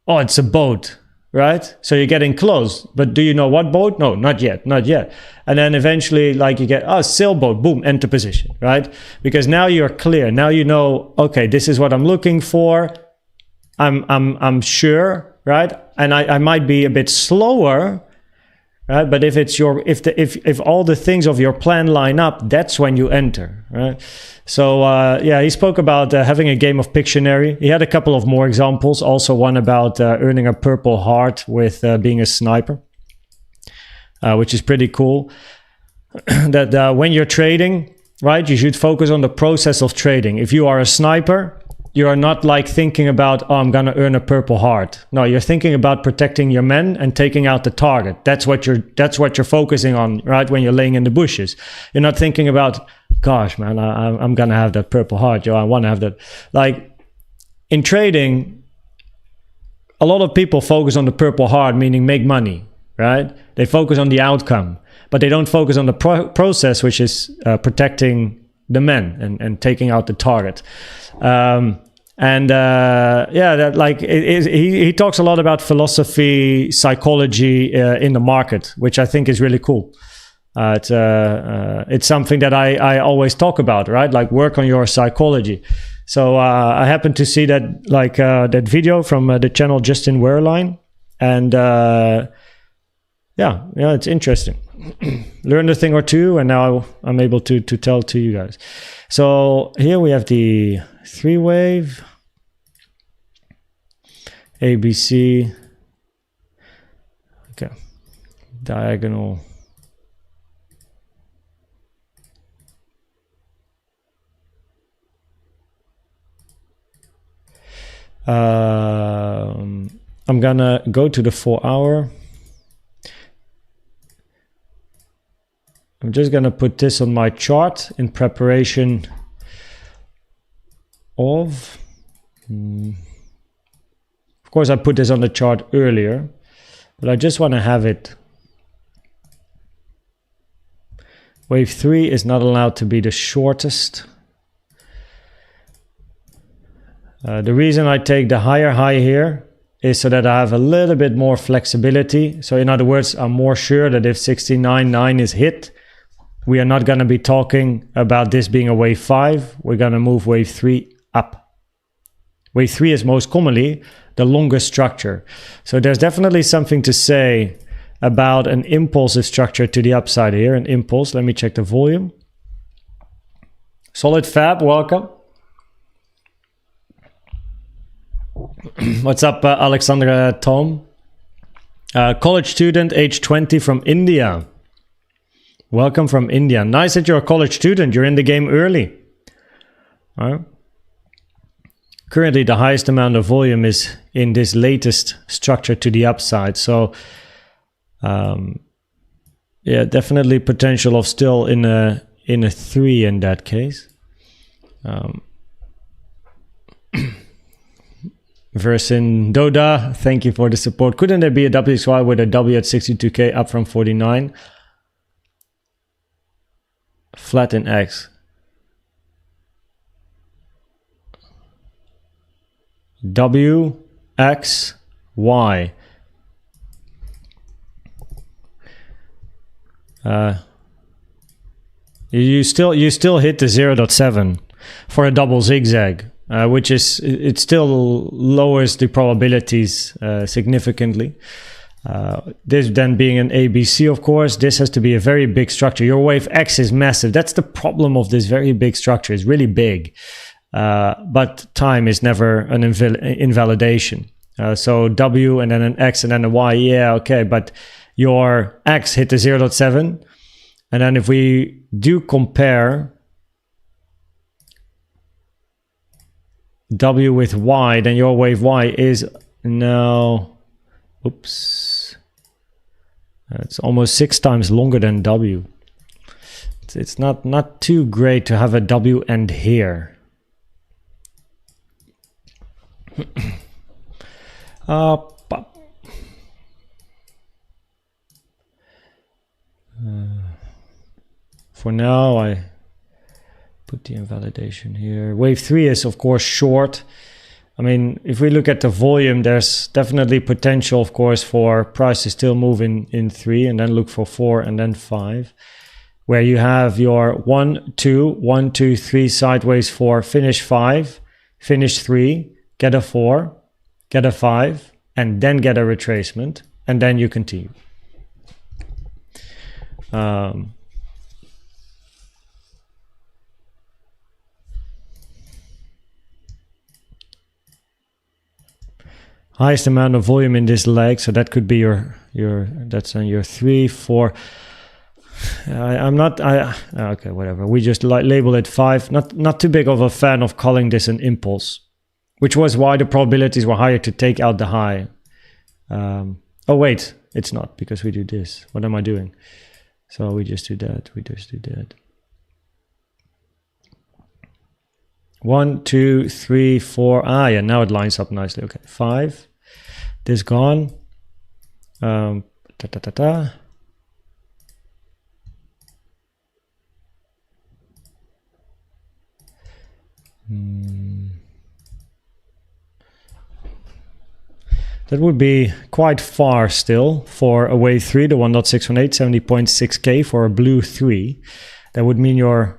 S1: oh, it's a boat, right? So you're getting close, but do you know what boat? No, not yet. And then eventually, like, you get, oh, sailboat, boom, enter position, right? Because now you're clear. Now you know, okay, this is what I'm looking for. I'm sure, right? And I might be a bit slower, right? But if all the things of your plan line up, that's when you enter, right? So yeah, he spoke about having a game of Pictionary. He had a couple of more examples. Also one about earning a purple heart with being a sniper, which is pretty cool. That when you're trading, right, you should focus on the process of trading. If you are a sniper, you are not like thinking about, oh, I'm gonna earn a purple heart. No, you're thinking about protecting your men and taking out the target. That's what you're focusing on, right? When you're laying in the bushes, you're not thinking about, gosh, man, I'm gonna have that purple heart. I want to have that. Like in trading, a lot of people focus on the purple heart, meaning make money, right? They focus on the outcome, but they don't focus on the process, which is protecting the men and taking out the target. Yeah, that like he talks a lot about philosophy, psychology in the market, which I think is really cool. It's something that I always talk about, right? Like work on your psychology. So I happened to see that like that video from the channel Justin Wehrlein, and yeah, it's interesting. Learned a thing or two, and now I'm able to tell to you guys. So here we have the 3-wave, ABC, okay, diagonal. I'm gonna go to the 4-hour. I'm just gonna put this on my chart in preparation of course, I put this on the chart earlier, but I just want to have it. Wave 3 is not allowed to be the shortest. The reason I take the higher high here is so that I have a little bit more flexibility. So in other words, I'm more sure that if 69.9 is hit, we are not going to be talking about this being a wave 5. We're going to move wave 3 up. Wave 3 is most commonly the longest structure. So there's definitely something to say about an impulsive structure to the upside here. An impulse. Let me check the volume. Solid Fab, welcome. What's up, Alexandra Tom? College student, age 20 from India. Welcome from India. Nice that you're a college student. You're in the game early. All right. Currently, the highest amount of volume is in this latest structure to the upside. So, yeah, definitely potential of still in a 3 in that case. Versin Doda, thank you for the support. Couldn't there be a WXY with a W at 62K up from 49? Flat in X. W, X, Y. You still hit the 0.7 for a double zigzag. Which is, it still lowers the probabilities significantly. This then being an ABC, of course, this has to be a very big structure. Your wave X is massive. That's the problem of this very big structure. It's really big, but time is never an invalidation. So W and then an X and then a Y, yeah, okay, but your X hit the 0.7. And then if we do compare W with Y, then your wave Y is now, oops, it's almost 6 times longer than W. It's not too great to have a W end here. For now, I put the invalidation here. Wave 3 is of course short. I mean, if we look at the volume, there's definitely potential, of course, for price to still move in 3 and then look for 4 and then 5, where you have your 1, 2, 1, 2, 3 sideways 4, finish 5, finish 3, get a 4, get a 5, and then get a retracement, and then you continue. Highest amount of volume in this leg, so that could be your that's on your 3, 4. Okay, whatever. We just label it 5. Not too big of a fan of calling this an impulse, which was why the probabilities were higher to take out the high. Oh wait, it's not, because we do this. What am I doing? So we just do that. We just do that. 1, 2, 3, 4. Ah, yeah, now it lines up nicely. Okay, 5. This gone. That would be quite far still for a wave 3, the 1.618, 70.6K for a blue 3. That would mean your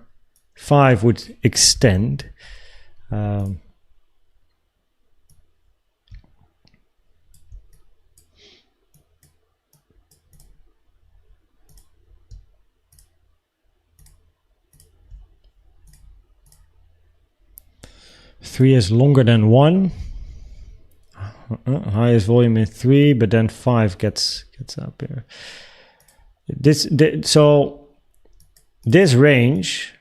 S1: 5 would extend. Three is longer than 1. Highest volume in 3, but then 5 gets up here. So this range,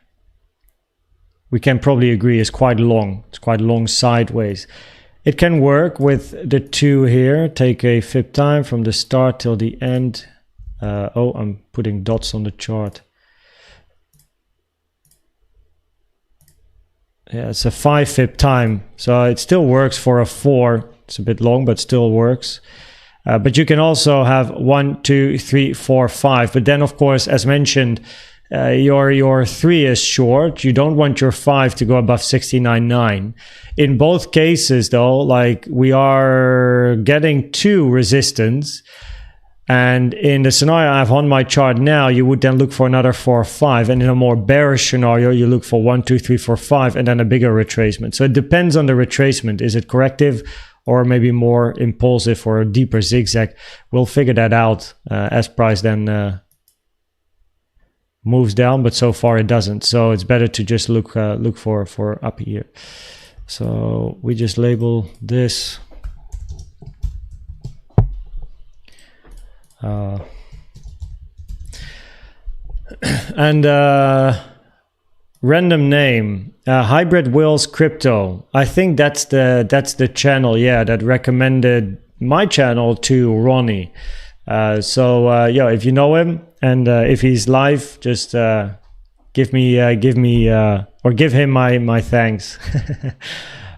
S1: we can probably agree, is quite long. It's quite long sideways. It can work with the 2 here. Take a fib time from the start till the end. Oh, I'm putting dots on the chart. Yeah, it's a 5 fib time, so it still works for a 4. It's a bit long, but still works. But you can also have 1, 2, 3, 4, 5. But then, of course, as mentioned, your 3 is short. You don't want your 5 to go above 69.9. In both cases, though, like we are getting 2 resistance. And in the scenario I have on my chart now, you would then look for another 4 or 5. And in a more bearish scenario, you look for 1, 2, 3, 4, 5, and then a bigger retracement. So it depends on the retracement. Is it corrective or maybe more impulsive or a deeper zigzag? We'll figure that out as price then moves down, but so far it doesn't. So it's better to just look for up here. So we just label this. And random name, Hybrid Wills Crypto. I think that's the channel, yeah, that recommended my channel to Ronnie. So yeah, if you know him and if he's live, just give him my thanks.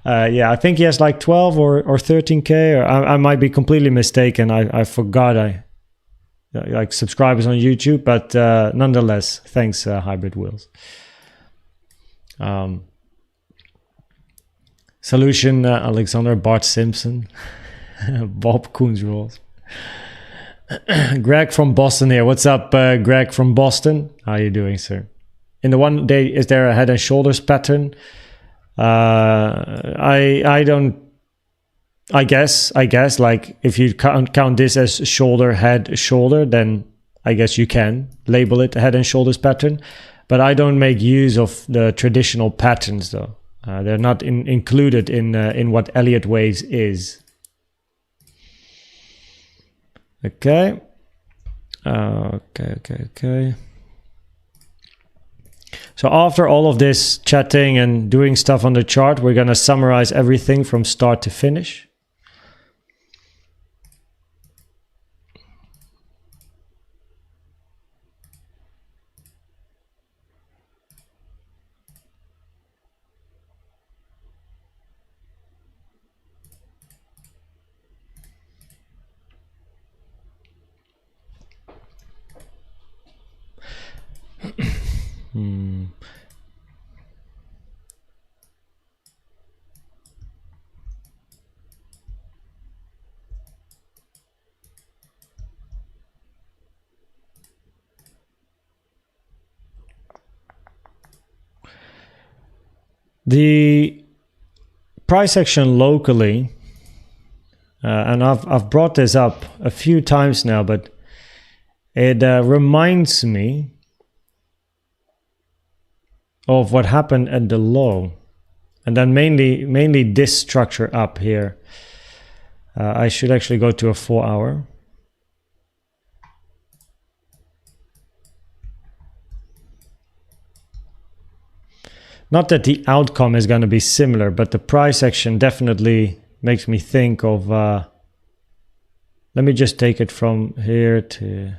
S1: Yeah, I think he has like 12 or 13K, or I might be completely mistaken. I forgot like subscribers on YouTube, but nonetheless, thanks, Hybrid Wheels. Solution, Alexander, Bart Simpson, Bob Koensrolls. Greg from Boston here. What's up, Greg from Boston? How are you doing, sir? In the one day, is there a head and shoulders pattern? I guess like if you count this as shoulder, head, shoulder, then I guess you can label it a head and shoulders pattern. But I don't make use of the traditional patterns though. They're not included in what Elliott waves is. Okay. Okay. So after all of this chatting and doing stuff on the chart, we're going to summarize everything from start to finish. The price action locally, and I've brought this up a few times now, but it reminds me of what happened at the low, and then mainly this structure up here. I should actually go to a 4-hour. Not that the outcome is going to be similar, but the price action definitely makes me think of... let me just take it from here to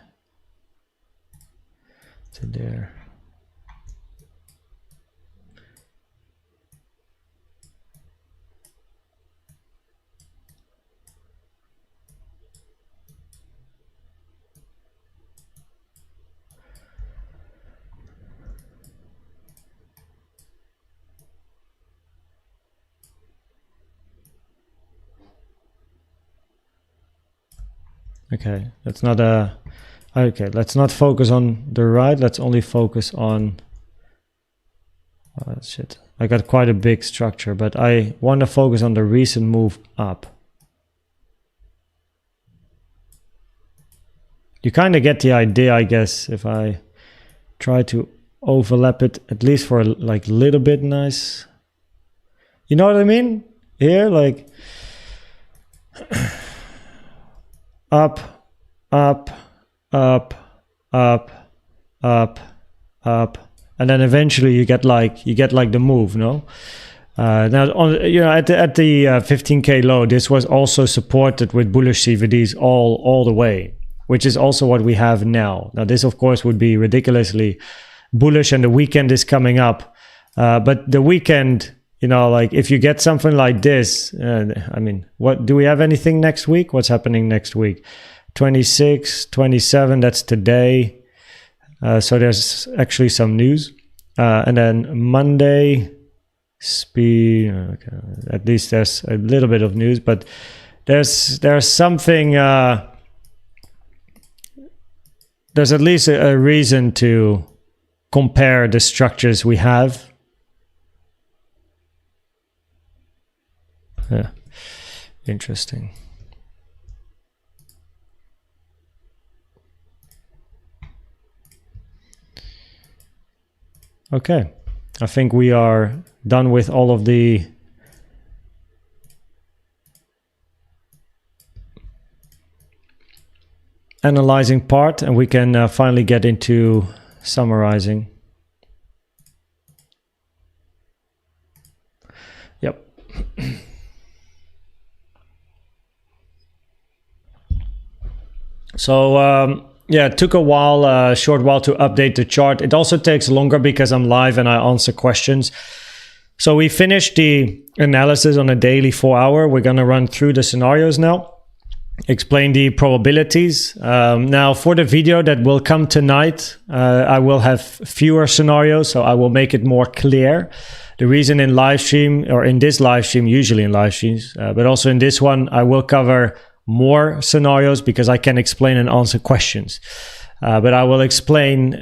S1: there. Okay, that's not a... Okay, let's not focus on the right. Let's only focus on... Oh, shit. I got quite a big structure, but I want to focus on the recent move up. You kind of get the idea, I guess, if I try to overlap it, at least for like a little bit nice. You know what I mean? Here, like... up, up, up, up, up, up, and then eventually you get like the move, no? Now, on, you know, at the 15K low, this was also supported with bullish CVDs all the way, which is also what we have now. Now, this of course would be ridiculously bullish, and the weekend is coming up, but the weekend you know, like if you get something like this, I mean, what do we have anything next week? What's happening next week? 26, 27, that's today. So there's actually some news. And then Monday, speed. Okay, at least there's a little bit of news, but there's something. There's at least a reason to compare the structures we have. Yeah, interesting. Okay, I think we are done with all of the analyzing part, and we can finally get into summarizing. Yep. So yeah, it took a short while to update the chart. It also takes longer because I'm live and I answer questions. So we finished the analysis on a daily 4-hour. We're going to run through the scenarios now, explain the probabilities. Now for the video that will come tonight, I will have fewer scenarios, so I will make it more clear. The reason in live stream, or in this live stream, usually in live streams, but also in this one, I will cover more scenarios because I can explain and answer questions. But I will explain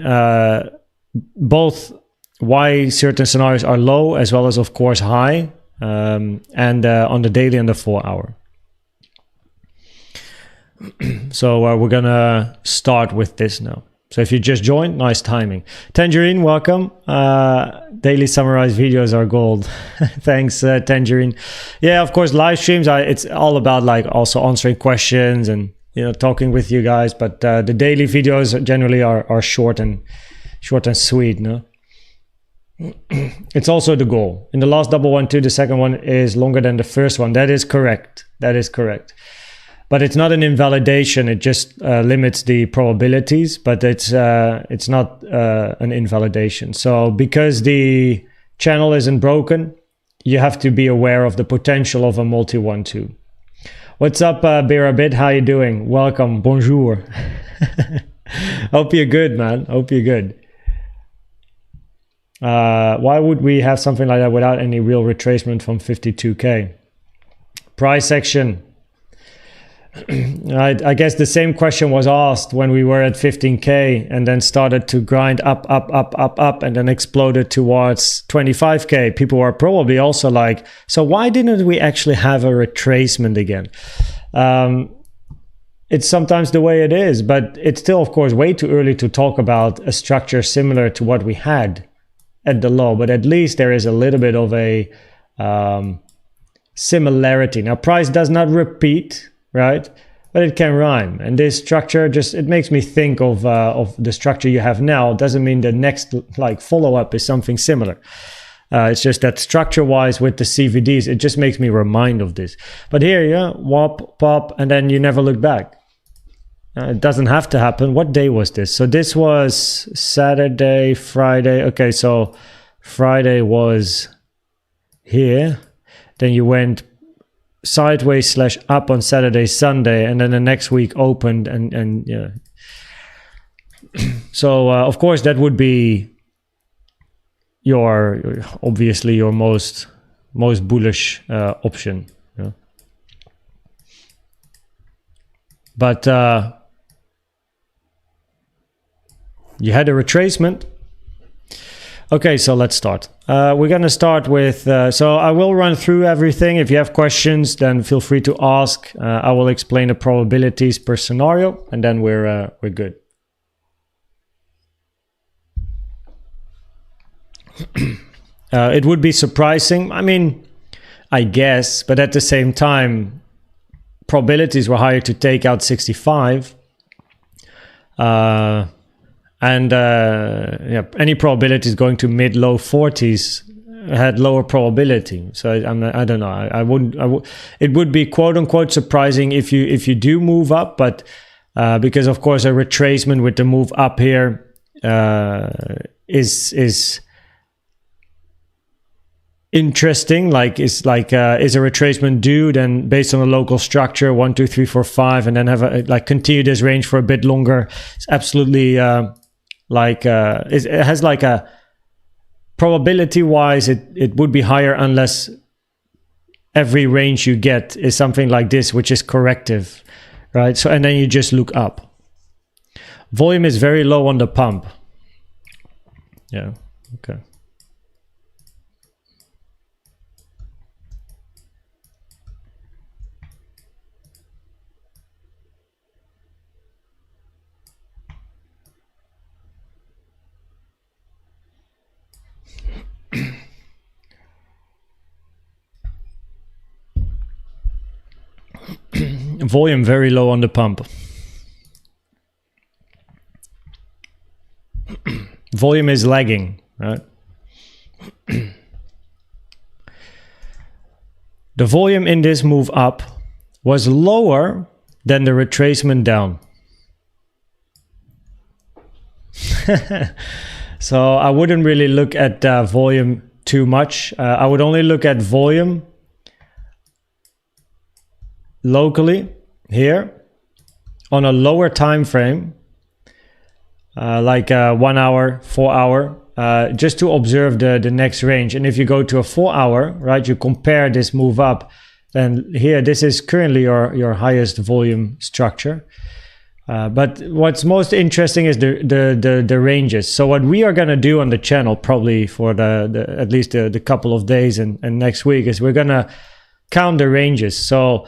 S1: both why certain scenarios are low as well as, of course, high, and on the daily and the 4-hour. So we're gonna start with this now. So if you just joined, nice timing. Tangerine, welcome. Daily summarized videos are gold. Thanks, Tangerine. Yeah, of course, live streams, it's all about like also answering questions and, you know, talking with you guys. But the daily videos generally are short and sweet, no? It's also the goal. In the last double 1-2, the second one is longer than the first one. That is correct. That is correct. But it's not an invalidation. It just limits the probabilities, but it's not an invalidation. So because the channel isn't broken, you have to be aware of the potential of a multi 1-2. What's up, Birabit? How you doing? Welcome. Bonjour. Hope you're good, man. Hope you're good. Why would we have something like that without any real retracement from 52K? Price action. I guess the same question was asked when we were at 15K and then started to grind up, and then exploded towards 25K. People were probably also like, so why didn't we actually have a retracement again? It's sometimes the way it is, but it's still, of course, way too early to talk about a structure similar to what we had at the low, but at least there is a little bit of a similarity. Now, price does not repeat, right? But it can rhyme. And this structure just, it makes me think of the structure you have now. Doesn't mean the next like follow-up is something similar. It's just that structure-wise with the CVDs, it just makes me remind of this. But here, yeah, whop, pop, and then you never look back. It doesn't have to happen. What day was this? So this was Saturday, Friday. Okay, so Friday was here. Then you went sideways / up on Saturday, Sunday, and then the next week opened and yeah. So of course that would be obviously your most bullish option. Yeah. But you had a retracement. Okay, so let's start. We're going to start with, so I will run through everything. If you have questions, then feel free to ask. I will explain the probabilities per scenario, and then we're good. It would be surprising. I mean, I guess, but at the same time, probabilities were higher to take out 65. Yeah, any probabilities going to mid-low 40s had lower probability. So I don't know. It would be quote unquote surprising if you do move up, but because of course a retracement with the move up here is interesting, like is a retracement due, then based on a local structure 1, 2, 3, 4, 5, and then have like continue this range for a bit longer. It's absolutely it has like a probability wise it would be higher unless every range you get is something like this, which is corrective, right? So and then you just look up. Volume is very low on the pump. Yeah, okay. Volume very low on the pump. Volume is lagging, right? The volume in this move up was lower than the retracement down. So I wouldn't really look at volume too much. I would only look at volume locally here on a lower time frame, like 1 hour, 4 hour, just to observe the next range. And if you go to a 4 hour, right, you compare this move up, then here this is currently your highest volume structure. But what's most interesting is the ranges. So what we are going to do on the channel probably for at least the couple of days and next week is we're going to count the ranges. So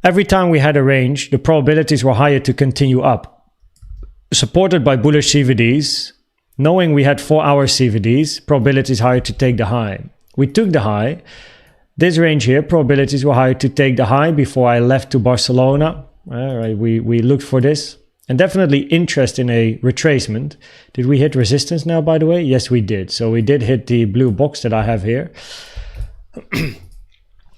S1: every time we had a range, the probabilities were higher to continue up. Supported by bullish CVDs, knowing we had 4 hour CVDs, probabilities higher to take the high. We took the high. This range here, probabilities were higher to take the high before I left to Barcelona. All right, we looked for this. And definitely interest in a retracement. Did we hit resistance now, by the way? Yes, we did. So we did hit the blue box that I have here.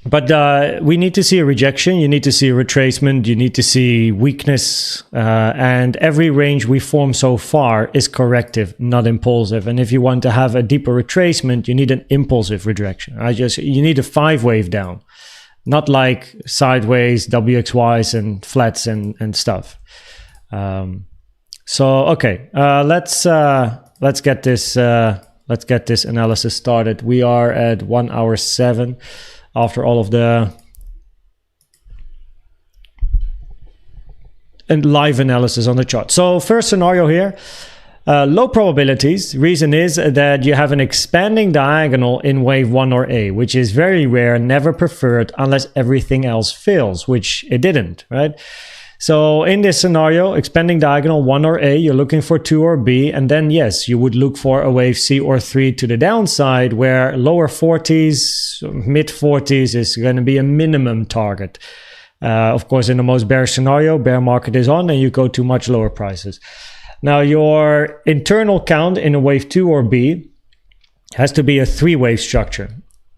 S1: But we need to see a rejection. You need to see a retracement. You need to see weakness. And every range we form so far is corrective, not impulsive. And if you want to have a deeper retracement, you need an impulsive rejection. You need a 5 wave down, not like sideways, WXYs and flats and stuff. So okay, let's get this analysis started. We are at 1 hour 7 after all of the live analysis on the chart. So first scenario here, low probabilities. Reason is that you have an expanding diagonal in wave 1 or A, which is very rare, never preferred unless everything else fails, which it didn't, right? So in this scenario, expanding diagonal 1 or A, you're looking for 2 or B, and then yes, you would look for a wave C or 3 to the downside, where lower 40s, mid 40s is going to be a minimum target. Of course, in the most bearish scenario, bear market is on and you go to much lower prices. Now your internal count in a wave 2 or B has to be a 3-wave structure.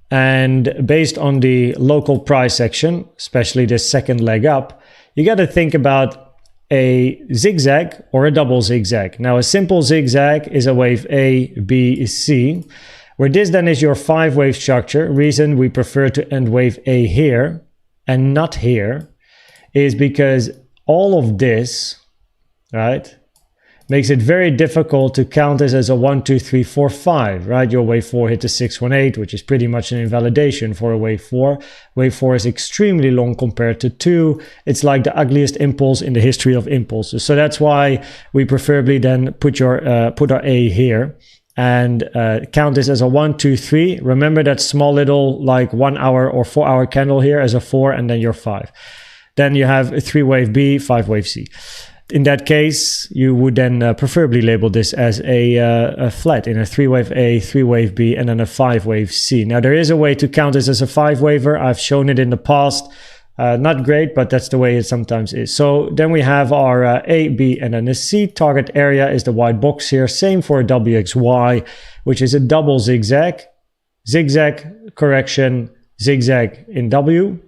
S1: And based on the local price action, especially the second leg up, you got to think about a zigzag or a double zigzag. Now, a simple zigzag is a wave A, B, C, where this then is your 5-wave structure. Reason we prefer to end wave A here and not here is because all of this, right, makes it very difficult to count this as a 1, 2, 3, 4, 5, right? Your wave 4 hit the 618, which is pretty much an invalidation for a wave 4. Wave 4 is extremely long compared to 2. It's like the ugliest impulse in the history of impulses. So that's why we preferably then put our A here and count this as a 1, 2, 3. Remember that small little like 1 hour or 4 hour candle here as a 4 and then your 5. Then you have a 3-wave B, 5-wave C. In that case, you would then preferably label this as a flat in a 3-wave A, 3-wave B, and then a 5-wave C. Now, there is a way to count this as a 5-waver. I've shown it in the past. Not great, but that's the way it sometimes is. So then we have our A, B, and then a C. Target area is the white box here. Same for a WXY, which is a double zigzag. Zigzag, correction, zigzag in W.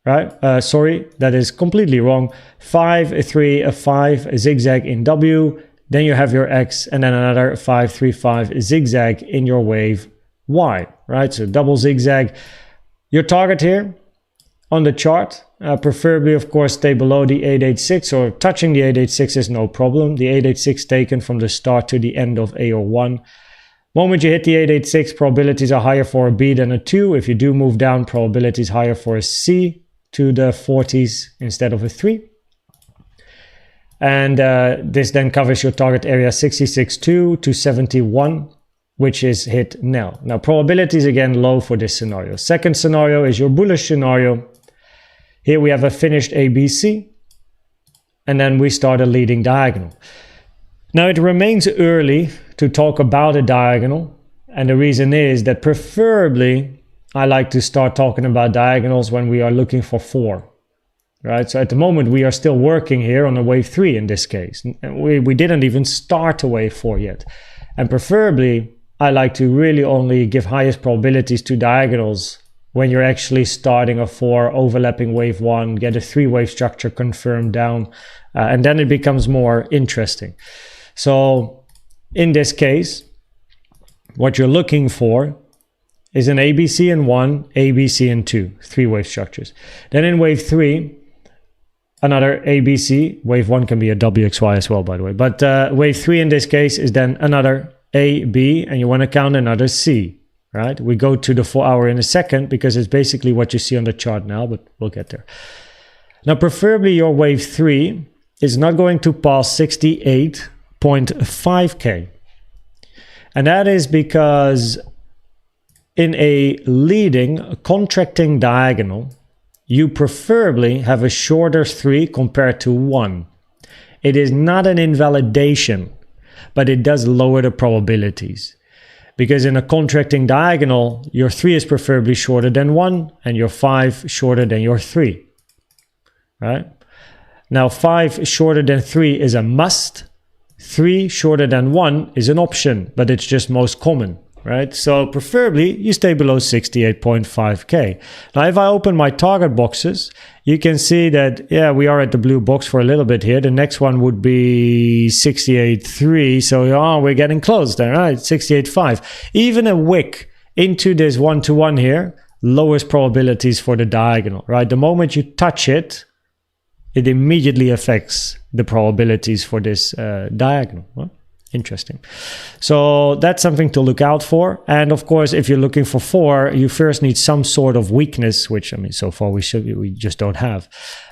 S1: Right? Sorry, that is completely wrong. 5, 3, a 5, a zigzag in W. Then you have your X and then another 5, 3, 5 zigzag in your wave Y. right? So double zigzag. Your target here on the chart, preferably, of course, stay below the 886 or touching the 886 is no problem. The 886 taken from the start to the end of A or 1. Moment you hit the 886, probabilities are higher for a B than a 2. If you do move down, probabilities higher for a C to the 40s instead of a 3. And this then covers your target area 66.2 to 71, which is hit now. Now, probabilities again low for this scenario. Second scenario is your bullish scenario. Here we have a finished ABC, and then we start a leading diagonal. Now, it remains early to talk about a diagonal, and the reason is that preferably I like to start talking about diagonals when we are looking for 4. Right? So at the moment we are still working here on a wave 3 in this case. We didn't even start a wave 4 yet. And preferably I like to really only give highest probabilities to diagonals when you're actually starting a 4, overlapping wave 1, get a 3-wave structure confirmed down, and then it becomes more interesting. So in this case, what you're looking for is an ABC in 1, ABC in 2, 3-wave structures. Then in wave 3, another ABC. Wave 1 can be a WXY as well, by the way. But wave 3 in this case is then another A, B, and you want to count another C, right? We go to the 4-hour in a second because it's basically what you see on the chart now, but we'll get there. Now, preferably your wave 3 is not going to pass 68.5K. And that is because in a leading contracting diagonal, you preferably have a shorter 3 compared to 1. It is not an invalidation, but it does lower the probabilities. Because in a contracting diagonal, your 3 is preferably shorter than 1 and your 5 shorter than your 3. Right? Now 5 shorter than 3 is a must. 3 shorter than 1 is an option, but it's just most common. Right? So preferably you stay below 68.5K. Now, if I open my target boxes, you can see that, yeah, we are at the blue box for a little bit here. The next one would be 68.3. So we're getting close there, right? 68.5. Even a wick into this 1-to-1 here lowers probabilities for the diagonal, right? The moment you touch it, it immediately affects the probabilities for this diagonal. Well, interesting. So that's something to look out for. And of course, if you're looking for 4, you first need some sort of weakness, which I mean, so far we just don't have.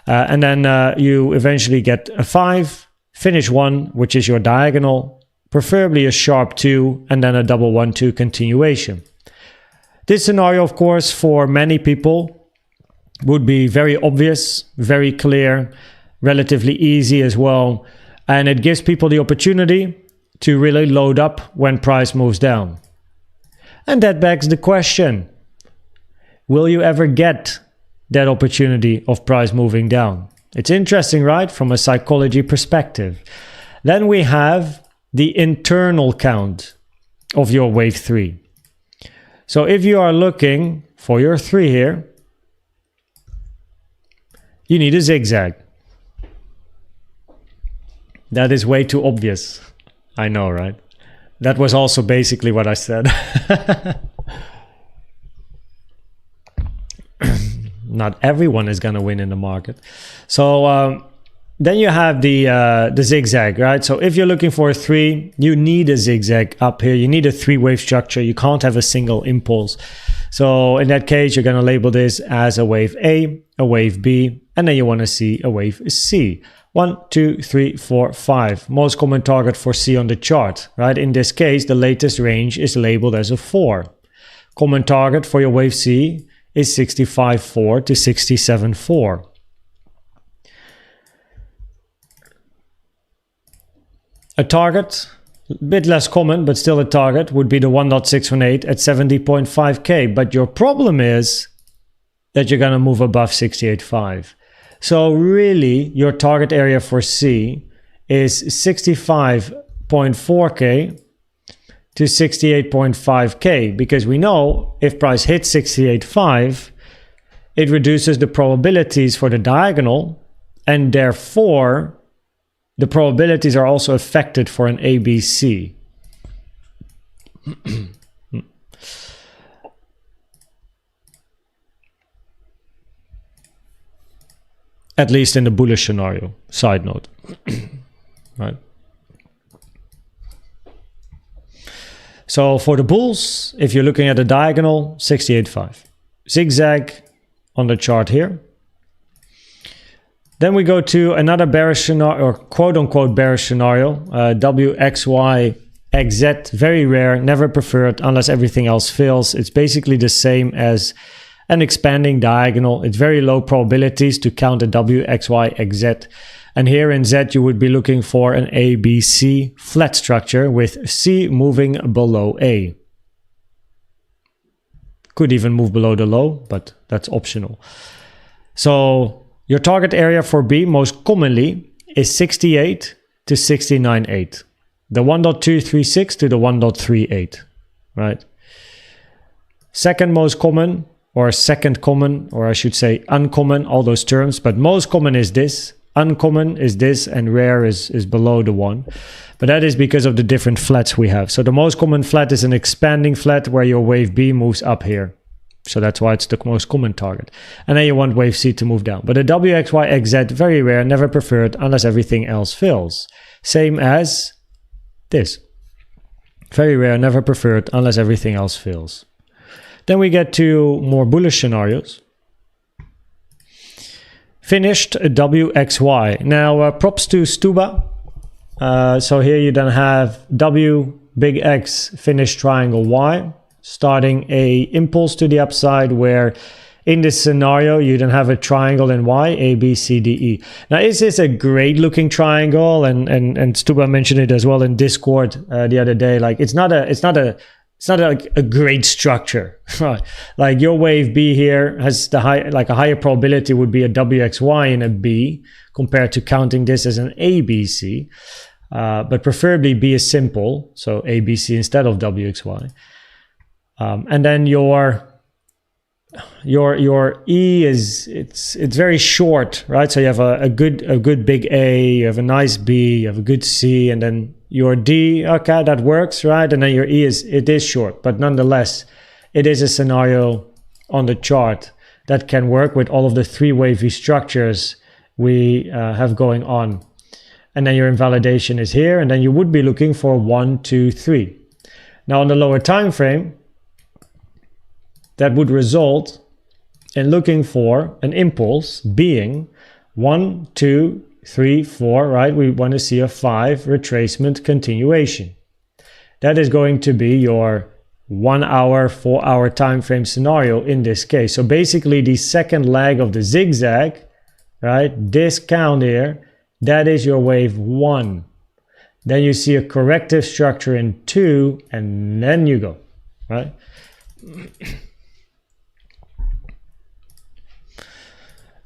S1: And then you eventually get a 5, finish 1, which is your diagonal, preferably a sharp 2, and then a double 1-2 continuation. This scenario, of course, for many people would be very obvious, very clear, relatively easy as well. And it gives people the opportunity to really load up when price moves down. And that begs the question, will you ever get that opportunity of price moving down? It's interesting, right? From a psychology perspective. Then we have the internal count of your wave 3. So if you are looking for your 3 here, you need a zigzag. That is way too obvious. I know, right? That was also basically what I said. Not everyone is going to win in the market. So then you have the zigzag, right? So if you're looking for a 3, you need a zigzag up here. You need a 3-wave structure. You can't have a single impulse. So in that case, you're going to label this as a wave A, a wave B, and then you want to see a wave C. 1, 2, 3, 4, 5. Most common target for C on the chart, right? In this case, the latest range is labeled as a 4. Common target for your wave C is 65.4 to 67.4. A target, a bit less common, but still a target, would be the 1.618 at 70.5K. But your problem is that you're going to move above 68.5. So really, your target area for C is 65.4K to 68.5K, because we know if price hits 68.5, it reduces the probabilities for the diagonal, and therefore the probabilities are also affected for an ABC. at least in the bullish scenario. Side note, right? So for the bulls, if you're looking at a diagonal, 68.5. Zigzag on the chart here. Then we go to another bearish scenario, or quote-unquote bearish scenario, WXY XZ, very rare, never preferred unless everything else fails. It's basically the same as an expanding diagonal. It's very low probabilities to count a WXY XZ. And here in Z, you would be looking for an ABC flat structure with C moving below A. Could even move below the low, but that's optional. So your target area for B most commonly is 68 to 69.8. The 1.236 to the 1.38, right? Second most common, or second common, or I should say uncommon, all those terms, but most common is this. Uncommon is this, and rare is below the 1. But that is because of the different flats we have. So the most common flat is an expanding flat where your wave B moves up here. So that's why it's the most common target. And then you want wave C to move down. But the WXY XZ, very rare, never preferred unless everything else fails. Same as this. Very rare, never preferred unless everything else fails. Then we get to more bullish scenarios. Finished WXY. Now, props to Stuba. So here you then have W, big X, finished triangle Y, starting a impulse to the upside where in this scenario, you then have a triangle in Y, A, B, C, D, E. Now, is this a great looking triangle? And Stuba mentioned it as well in Discord the other day. Like, it's not like a great structure. Like your wave B here has a higher probability would be a WXY in a B compared to counting this as an ABC. But preferably B is simple, so ABC instead of WXY. And then your E is it's very short, right? So you have a good big A, you have a nice B, you have a good C, and then your D, okay, that works, right? And then your E is short, but nonetheless, it is a scenario on the chart that can work with all of the three wavy structures we have going on. And then your invalidation is here, and then you would be looking for 1, 2, 3. Now on the lower time frame, that would result in looking for an impulse being 1, 2, 3, 4, right? We want to see a 5 retracement continuation. That is going to be your 1 hour, 4 hour time frame scenario in this case. So basically the second leg of the zigzag, right? This count here, that is your wave 1. Then you see a corrective structure in 2, and then you go, right?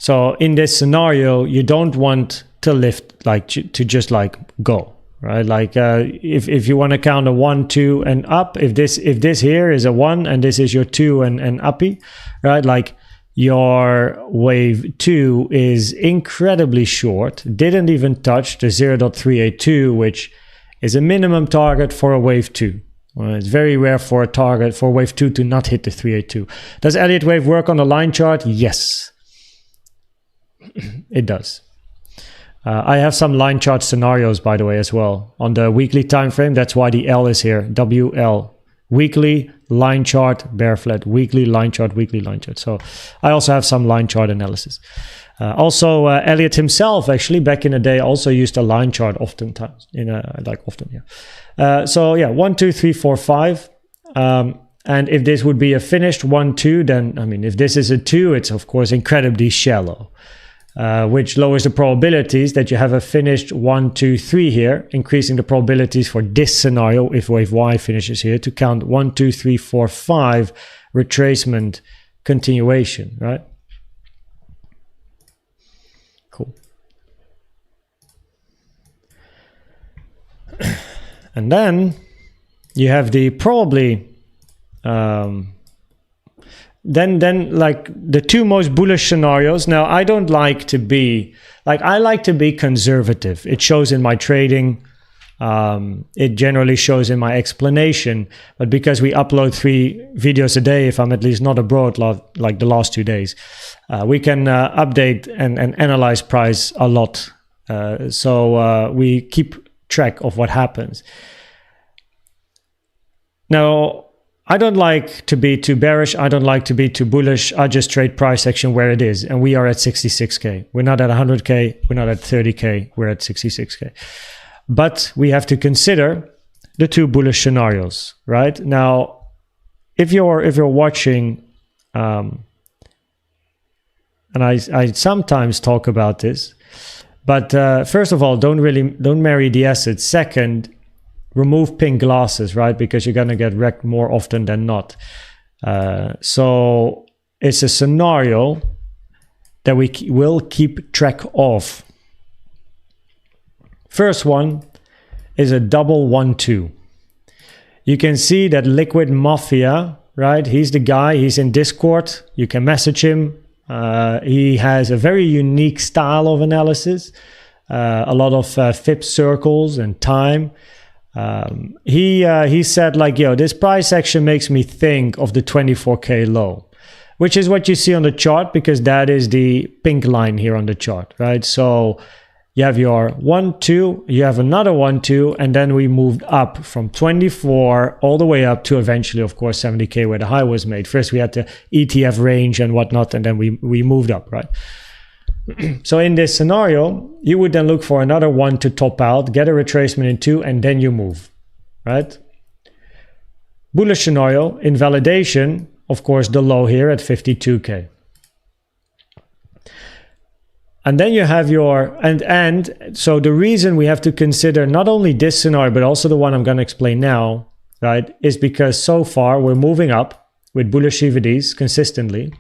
S1: So in this scenario, you don't want to lift, like to just like go, right? Like if you want to count a 1, 2 and up, if this here is a 1 and this is your 2 and uppy, right? Like your wave 2 is incredibly short, didn't even touch the 0.382, which is a minimum target for a wave 2. Well, it's very rare for a target for wave 2 to not hit the 382. Does Elliott wave work on the line chart? Yes, it does. I have some line chart scenarios, by the way, as well on the weekly time frame. That's why the L is here. WL, weekly line chart, bear flat, weekly line chart, weekly line chart. So I also have some line chart analysis. Also, Elliott himself, actually, back in the day, also used a line chart oftentimes. So yeah, 1, 2, 3, 4, 5. And if this would be a finished 1, 2, then, I mean, if this is a 2, it's of course incredibly shallow. Which lowers the probabilities that you have a finished 1, 2, 3 here, increasing the probabilities for this scenario, if wave Y finishes here, to count 1, 2, 3, 4, 5 retracement continuation, right? Cool. And then you have the probably then like the two most bullish scenarios. Now I don't like to be I like to be conservative. It shows in my trading. It generally shows in my explanation, but because we upload 3 videos a day, if I'm at least not abroad like the last 2 days, we can update and analyze price a lot. So we keep track of what happens. Now, I don't like to be too bearish. I don't like to be too bullish. I just trade price action where it is. And we are at 66K. We're not at 100K. We're not at 30K. We're at 66K. But we have to consider the 2 bullish scenarios, right? Now, if you're watching, and I sometimes talk about this, but first of all, don't marry the asset. Second, remove pink glasses, right? Because you're going to get wrecked more often than not. So it's a scenario that we will keep track of. First one is a double 1-2. You can see that Liquid Mafia, right? He's the guy. He's in Discord. You can message him. He has a very unique style of analysis. A lot of FIB circles and time. He said like, yo, this price action makes me think of the 24K low, which is what you see on the chart, because that is the pink line here on the chart, right? So you have your 1-2, you have another 1-2, and then we moved up from 24 all the way up to eventually, of course, 70K where the high was made. First we had the ETF range and whatnot, and then we moved up, right? So in this scenario, you would then look for another 1 to top out, get a retracement in 2, and then you move, right? Bullish scenario, invalidation, of course, the low here at 52K. And then you have your, and so the reason we have to consider not only this scenario, but also the one I'm going to explain now, right, is because so far we're moving up with bullish CVDs consistently.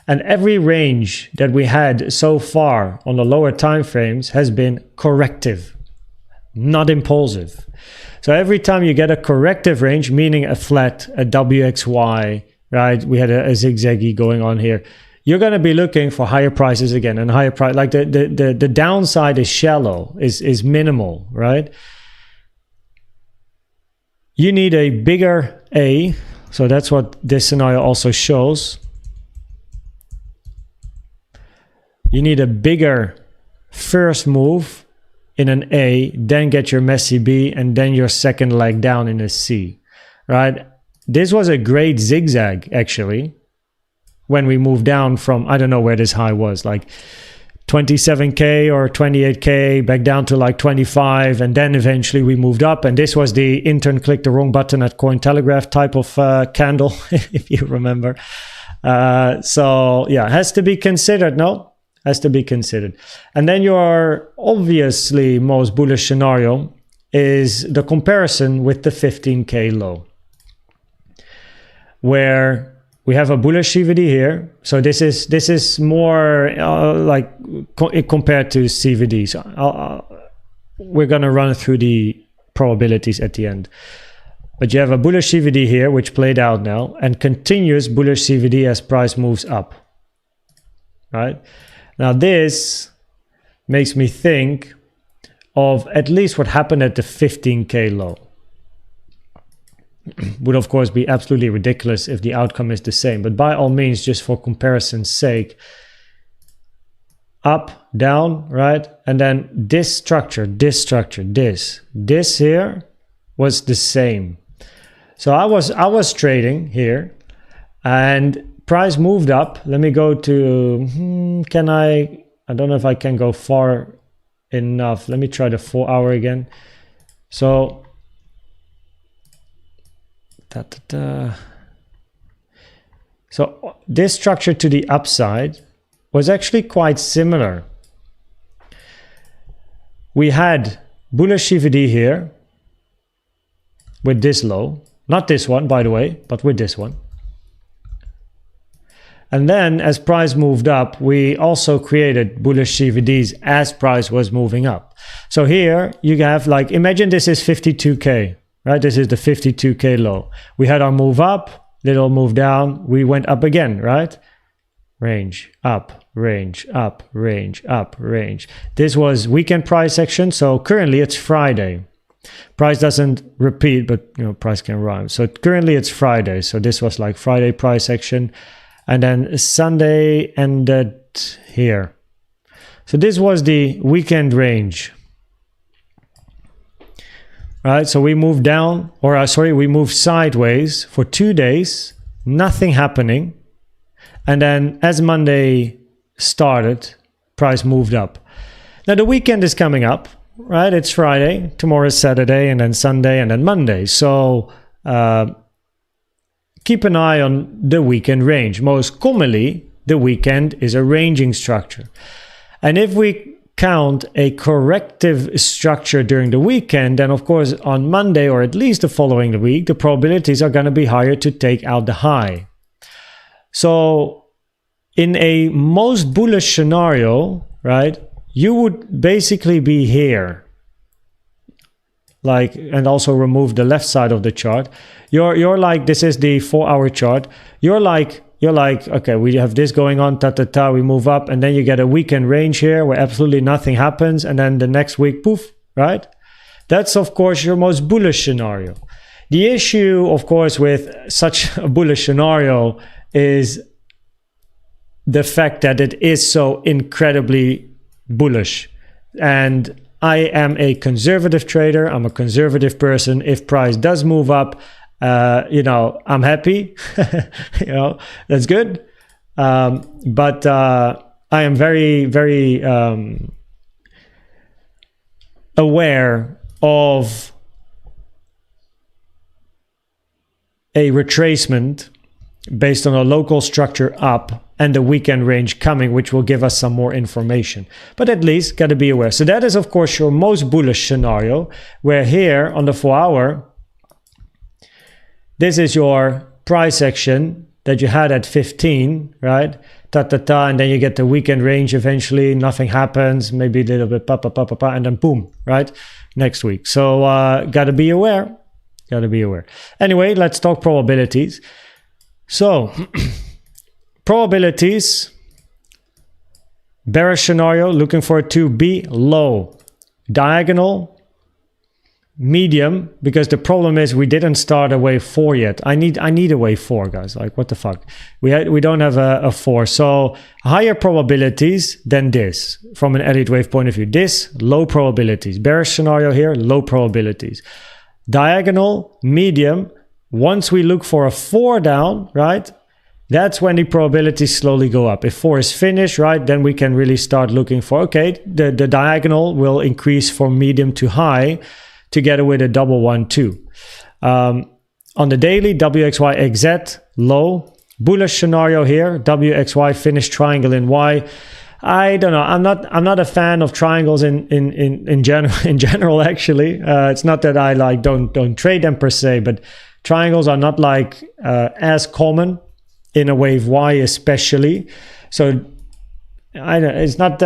S1: And every range that we had so far on the lower time frames has been corrective, not impulsive. So every time you get a corrective range, meaning a flat, a WXY, right? We had a zigzaggy going on here. You're going to be looking for higher prices again, and higher price. Like the downside is shallow, is minimal, right? You need a bigger A. So that's what this scenario also shows. You need a bigger first move in an A, then get your messy B, and then your second leg down in a C, right? This was a great zigzag, actually, when we moved down from, I don't know where this high was, like 27K or 28K, back down to like 25, and then eventually we moved up, and this was the intern clicked the wrong button at Cointelegraph type of candle, if you remember. So yeah, has to be considered, no? Has to be considered. And then your obviously most bullish scenario is the comparison with the 15K low, where we have a bullish CVD here. So this is more compared to CVD. So we're going to run through the probabilities at the end. But you have a bullish CVD here, which played out now, and continuous bullish CVD as price moves up, right? Now this makes me think of at least what happened at the 15K low. Would of course be absolutely ridiculous if the outcome is the same, but by all means, just for comparison's sake, up, down, right? And then this structure, this here was the same. So I was trading here, and price moved up. Let me go to, I don't know if I can go far enough. Let me try the 4 hour again. So, so this structure to the upside was actually quite similar. We had bullish CVD here with this low, not this one, by the way, but with this one. And then as price moved up, we also created bullish CVDs as price was moving up. So here you have, like, imagine this is 52K, right? This is the 52K low. We had our move up, little move down. We went up again, right? Range, up, range, up, range, up, range. This was weekend price action. So currently it's Friday. Price doesn't repeat, but price can rhyme. So currently it's Friday. So this was like Friday price action. And then Sunday ended here. So this was the weekend range. Right, so we moved down, or we moved sideways for 2 days, nothing happening. And then as Monday started, price moved up. Now the weekend is coming up, right? It's Friday, tomorrow is Saturday, and then Sunday, and then Monday. So keep an eye on the weekend range. Most commonly, the weekend is a ranging structure. And if we count a corrective structure during the weekend, then of course on Monday or at least the following week, the probabilities are going to be higher to take out the high. So in a most bullish scenario, right, you would basically be here, like, and also remove the left side of the chart. You're like, this is the 4-hour chart. You're like, okay, we have this going on, we move up, and then you get a weekend range here where absolutely nothing happens, and then the next week, poof, right? That's, of course, your most bullish scenario. The issue, of course, with such a bullish scenario is the fact that it is so incredibly bullish. And I am a conservative trader. I'm a conservative person. If price does move up, I'm happy, that's good. But I am very, very aware of a retracement based on a local structure up and the weekend range coming, which will give us some more information. But at least got to be aware. So that is, of course, your most bullish scenario, where here on the 4-hour, this is your price action that you had at 15, right? And then you get the weekend range eventually, nothing happens, maybe a little bit, and then boom, right? Next week. So got to be aware. Got to be aware. Anyway, let's talk probabilities. So, probabilities, bearish scenario, looking for it to be low. Diagonal, medium, because the problem is we didn't start a wave 4 yet. I need a wave 4, guys. Like, what the fuck? We don't have a 4. So higher probabilities than this from an Elliott wave point of view. This, low probabilities. Bearish scenario here, low probabilities. Diagonal, medium. Once we look for a 4 down, right? That's when the probabilities slowly go up. If 4 is finished, right, then we can really start looking for, okay, the diagonal will increase from medium to high, together with a double 1-2. On the daily, WXY XZ, low. Bullish scenario here, WXY finished triangle in Y. I don't know. I'm not a fan of triangles in general actually. It's not that I like don't trade them per se, but triangles are not like as common in a wave Y especially. So it's not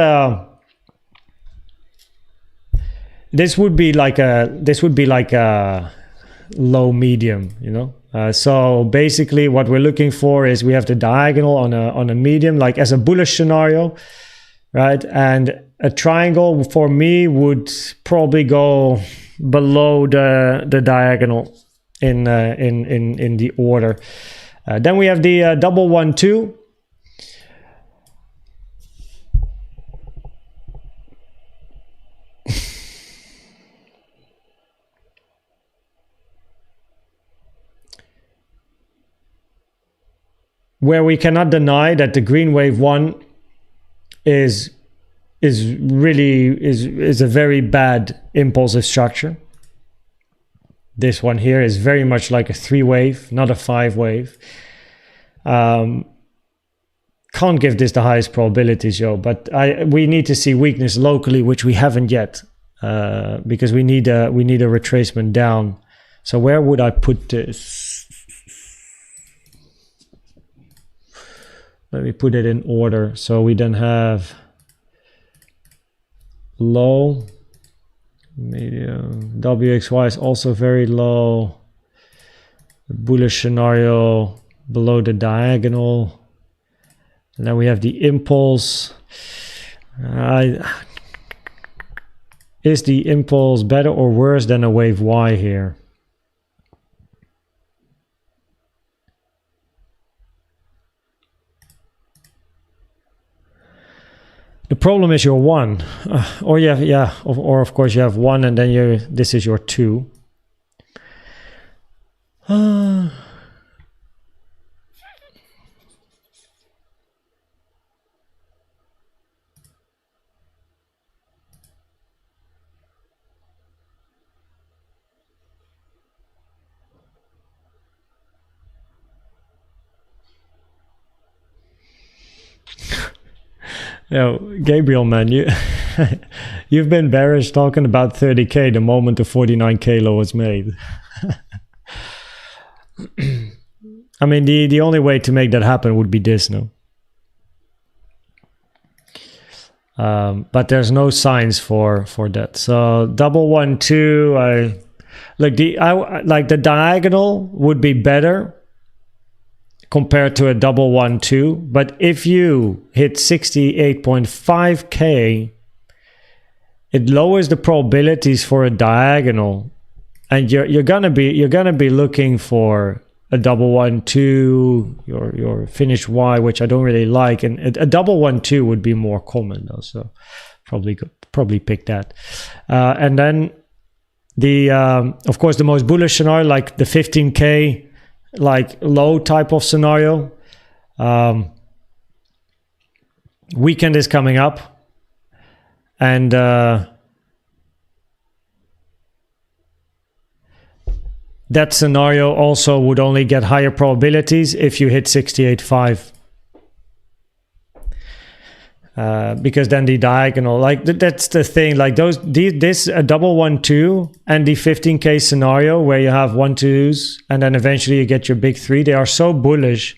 S1: this would be like a low medium, so basically what we're looking for is we have the diagonal on a medium, like as a bullish scenario, right? And a triangle for me would probably go below the diagonal in the order. Then we have the double 1-2. Where we cannot deny that the green wave 1 is a very bad impulsive structure. This one here is very much like a 3 wave, not a 5 wave. Can't give this the highest probabilities, but we need to see weakness locally, which we haven't yet, because we need a retracement down. So where would I put this? Let me put it in order. So we then have low, medium. WXY is also very low. The bullish scenario below the diagonal. And then we have the impulse. Is the impulse better or worse than a wave Y here? The problem is your 1. Or you have, yeah, or of course you have 1 and then this is your 2. Gabriel, man, you've been bearish talking about 30k the moment the 49k low was made. I mean, the only way to make that happen would be this, no? But there's no signs for that. So double 1 2, like the diagonal would be better compared to a double 1 2, but if you hit 68.5k, it lowers the probabilities for a diagonal, and you're gonna be looking for a double 1 2, your finish Y, which I don't really like, and a double 1 2 would be more common though, so probably pick that. And then the of course the most bullish scenario, like the 15k like low type of scenario. Weekend is coming up, and that scenario also would only get higher probabilities if you hit 68.5. Because then the diagonal, like that's the thing, like this a double 1 2 and the 15k scenario where you have 1 2s and then eventually you get your big 3, they are so bullish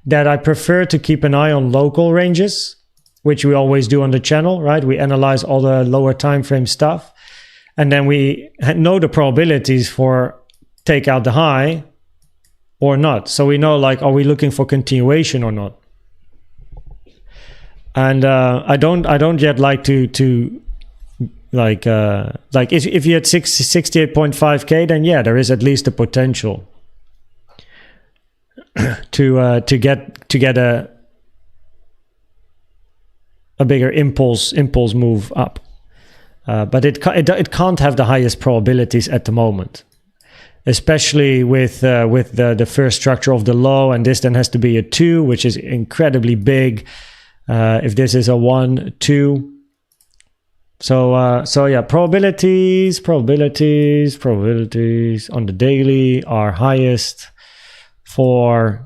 S1: that I prefer to keep an eye on local ranges, which we always do on the channel, right? We analyze all the lower time frame stuff, and then we know the probabilities for take out the high or not, so we know, like, are we looking for continuation or not. And I don't yet like to like if you had 68.5k, then yeah, there is at least a potential to get a bigger impulse move up, but it can't have the highest probabilities at the moment, especially with the first structure of the low, and this then has to be a 2, which is incredibly big. If this is a 1 2, so yeah, probabilities on the daily are highest for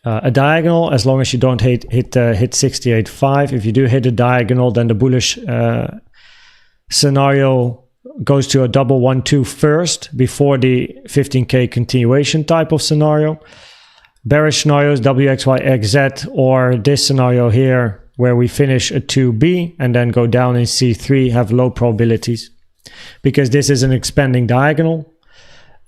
S1: a diagonal, as long as you don't hit 68.5. If you do hit a diagonal, then the bullish scenario goes to a double 1 2 first before the 15k continuation type of scenario. Bearish scenarios, WXYXZ, or this scenario here where we finish a 2B and then go down in C3, have low probabilities because this is an expanding diagonal,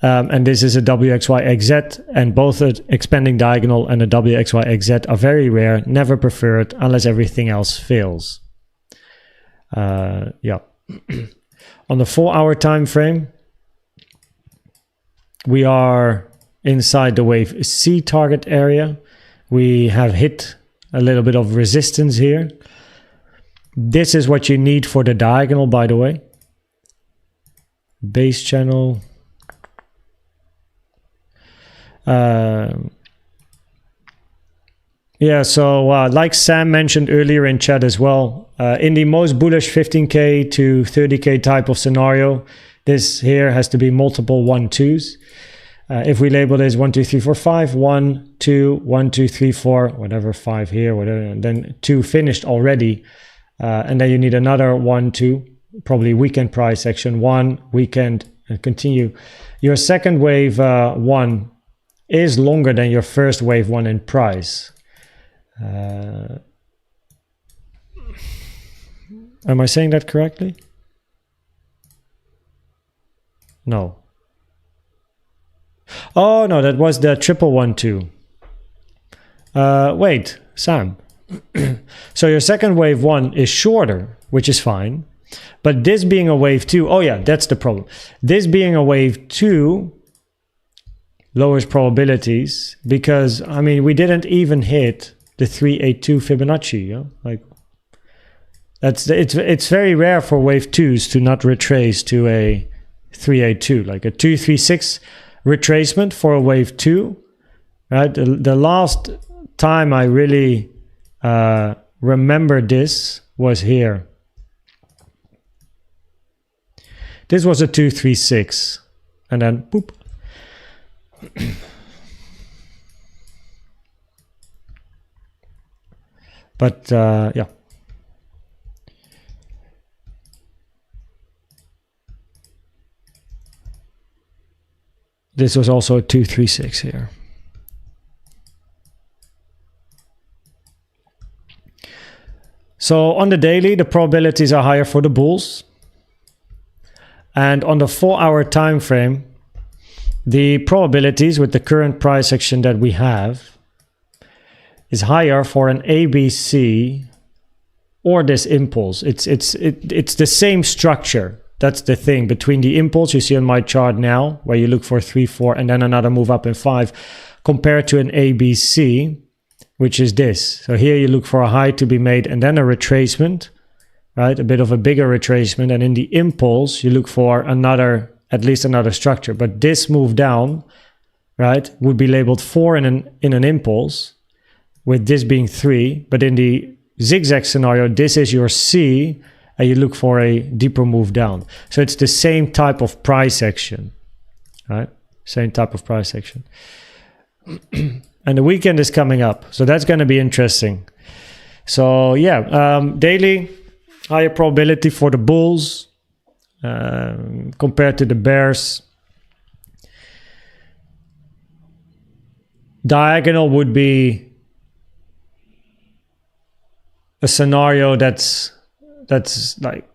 S1: and this is a WXYXZ, and both an expanding diagonal and a WXYXZ are very rare, never preferred unless everything else fails. Yeah. On the 4-hour time frame, we are inside the wave C target area. We have hit a little bit of resistance here. This is what you need for the diagonal, by the way. Base channel. Yeah, so like Sam mentioned earlier in chat as well, in the most bullish 15k to 30k type of scenario, this here has to be multiple 1 2s. If we label this 1 2 3 4 5, 1 2 1 2 3 4, whatever, 5 here, whatever, and then 2 finished already, and then you need another 1 2, probably weekend price action, 1 weekend, and continue. Your second wave 1 is longer than your first wave 1 in price. Am I saying that correctly? No. Oh no, that was the triple 1 2. Wait, Sam. So your second wave 1 is shorter, which is fine, But this being a wave 2, oh yeah, that's the problem. This being a wave 2 lowers probabilities because, I mean, we didn't even hit the 382 Fibonacci. You know? Like, it's very rare for wave 2s to not retrace to a 382, like a 236 retracement for a wave 2, right? The last time I really remember this was here. This was a 236 and then boop. But yeah. This was also a 236 here. So on the daily, the probabilities are higher for the bulls. And on the 4-hour time frame, the probabilities with the current price action that we have is higher for an ABC or this impulse. It's the same structure. That's the thing between the impulse you see on my chart now, where you look for 3, 4, and then another move up in 5, compared to an ABC, which is this. So here you look for a high to be made and then a retracement, right? A bit of a bigger retracement. And in the impulse, you look for another, at least another structure. But this move down, right, would be labeled 4 in an impulse, with this being 3. But in the zigzag scenario, this is your C, and you look for a deeper move down. So it's the same type of price action, right? Same type of price action. And the weekend is coming up, so that's going to be interesting. So yeah, daily, higher probability for the bulls compared to the bears. Diagonal would be a scenario that's like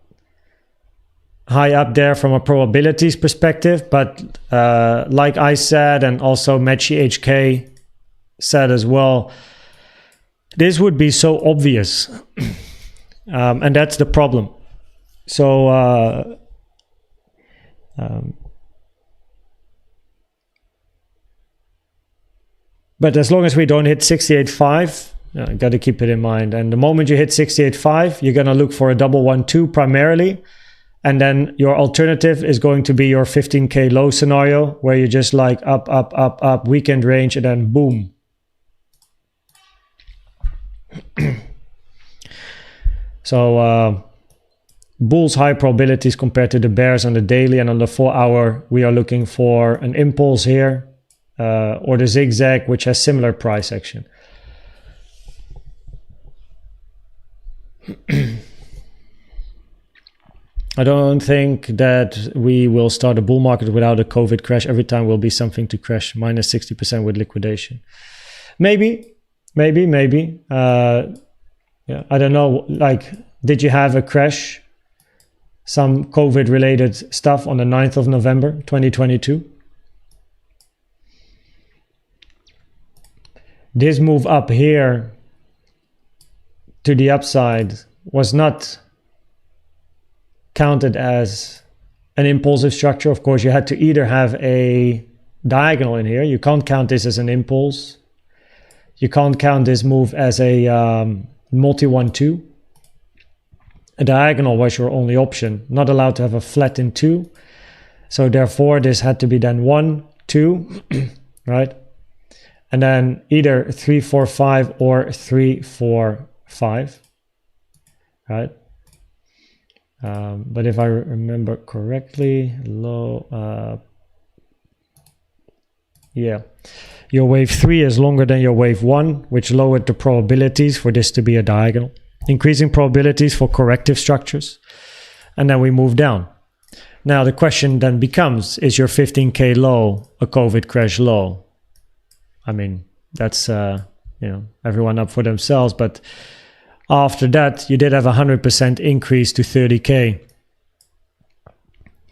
S1: high up there from a probabilities perspective, but like I said, and also Matchy HK said as well, this would be so obvious, and that's the problem. So but as long as we don't hit 68.5, got to keep it in mind. And the moment you hit 68.5, you're going to look for a double 1-2 primarily. And then your alternative is going to be your 15K low scenario, where you just like up, up, up, up, weekend range, and then boom. So bulls high probabilities compared to the bears on the daily, and on the 4-hour, we are looking for an impulse here, or the zigzag, which has similar price action. I don't think that we will start a bull market without a COVID crash. Every time will be something to crash, minus 60% with liquidation. Maybe. Yeah, I don't know. Like, did you have a crash? Some COVID related stuff on the 9th of November, 2022. This move up here to the upside was not counted as an impulsive structure. Of course, you had to either have a diagonal in here. You can't count this as an impulse. You can't count this move as a multi 1-2. A diagonal was your only option. Not allowed to have a flat in 2. So therefore, this had to be then 1, 2, right? And then either 3, 4, 5 or 3, 4, 5, right? But if I remember correctly, low, yeah, your wave 3 is longer than your wave 1, which lowered the probabilities for this to be a diagonal, increasing probabilities for corrective structures. And then we move down. Now the question then becomes, is your 15K low a COVID crash low? I mean, that's, everyone up for themselves, but after that, you did have 100% increase to 30K.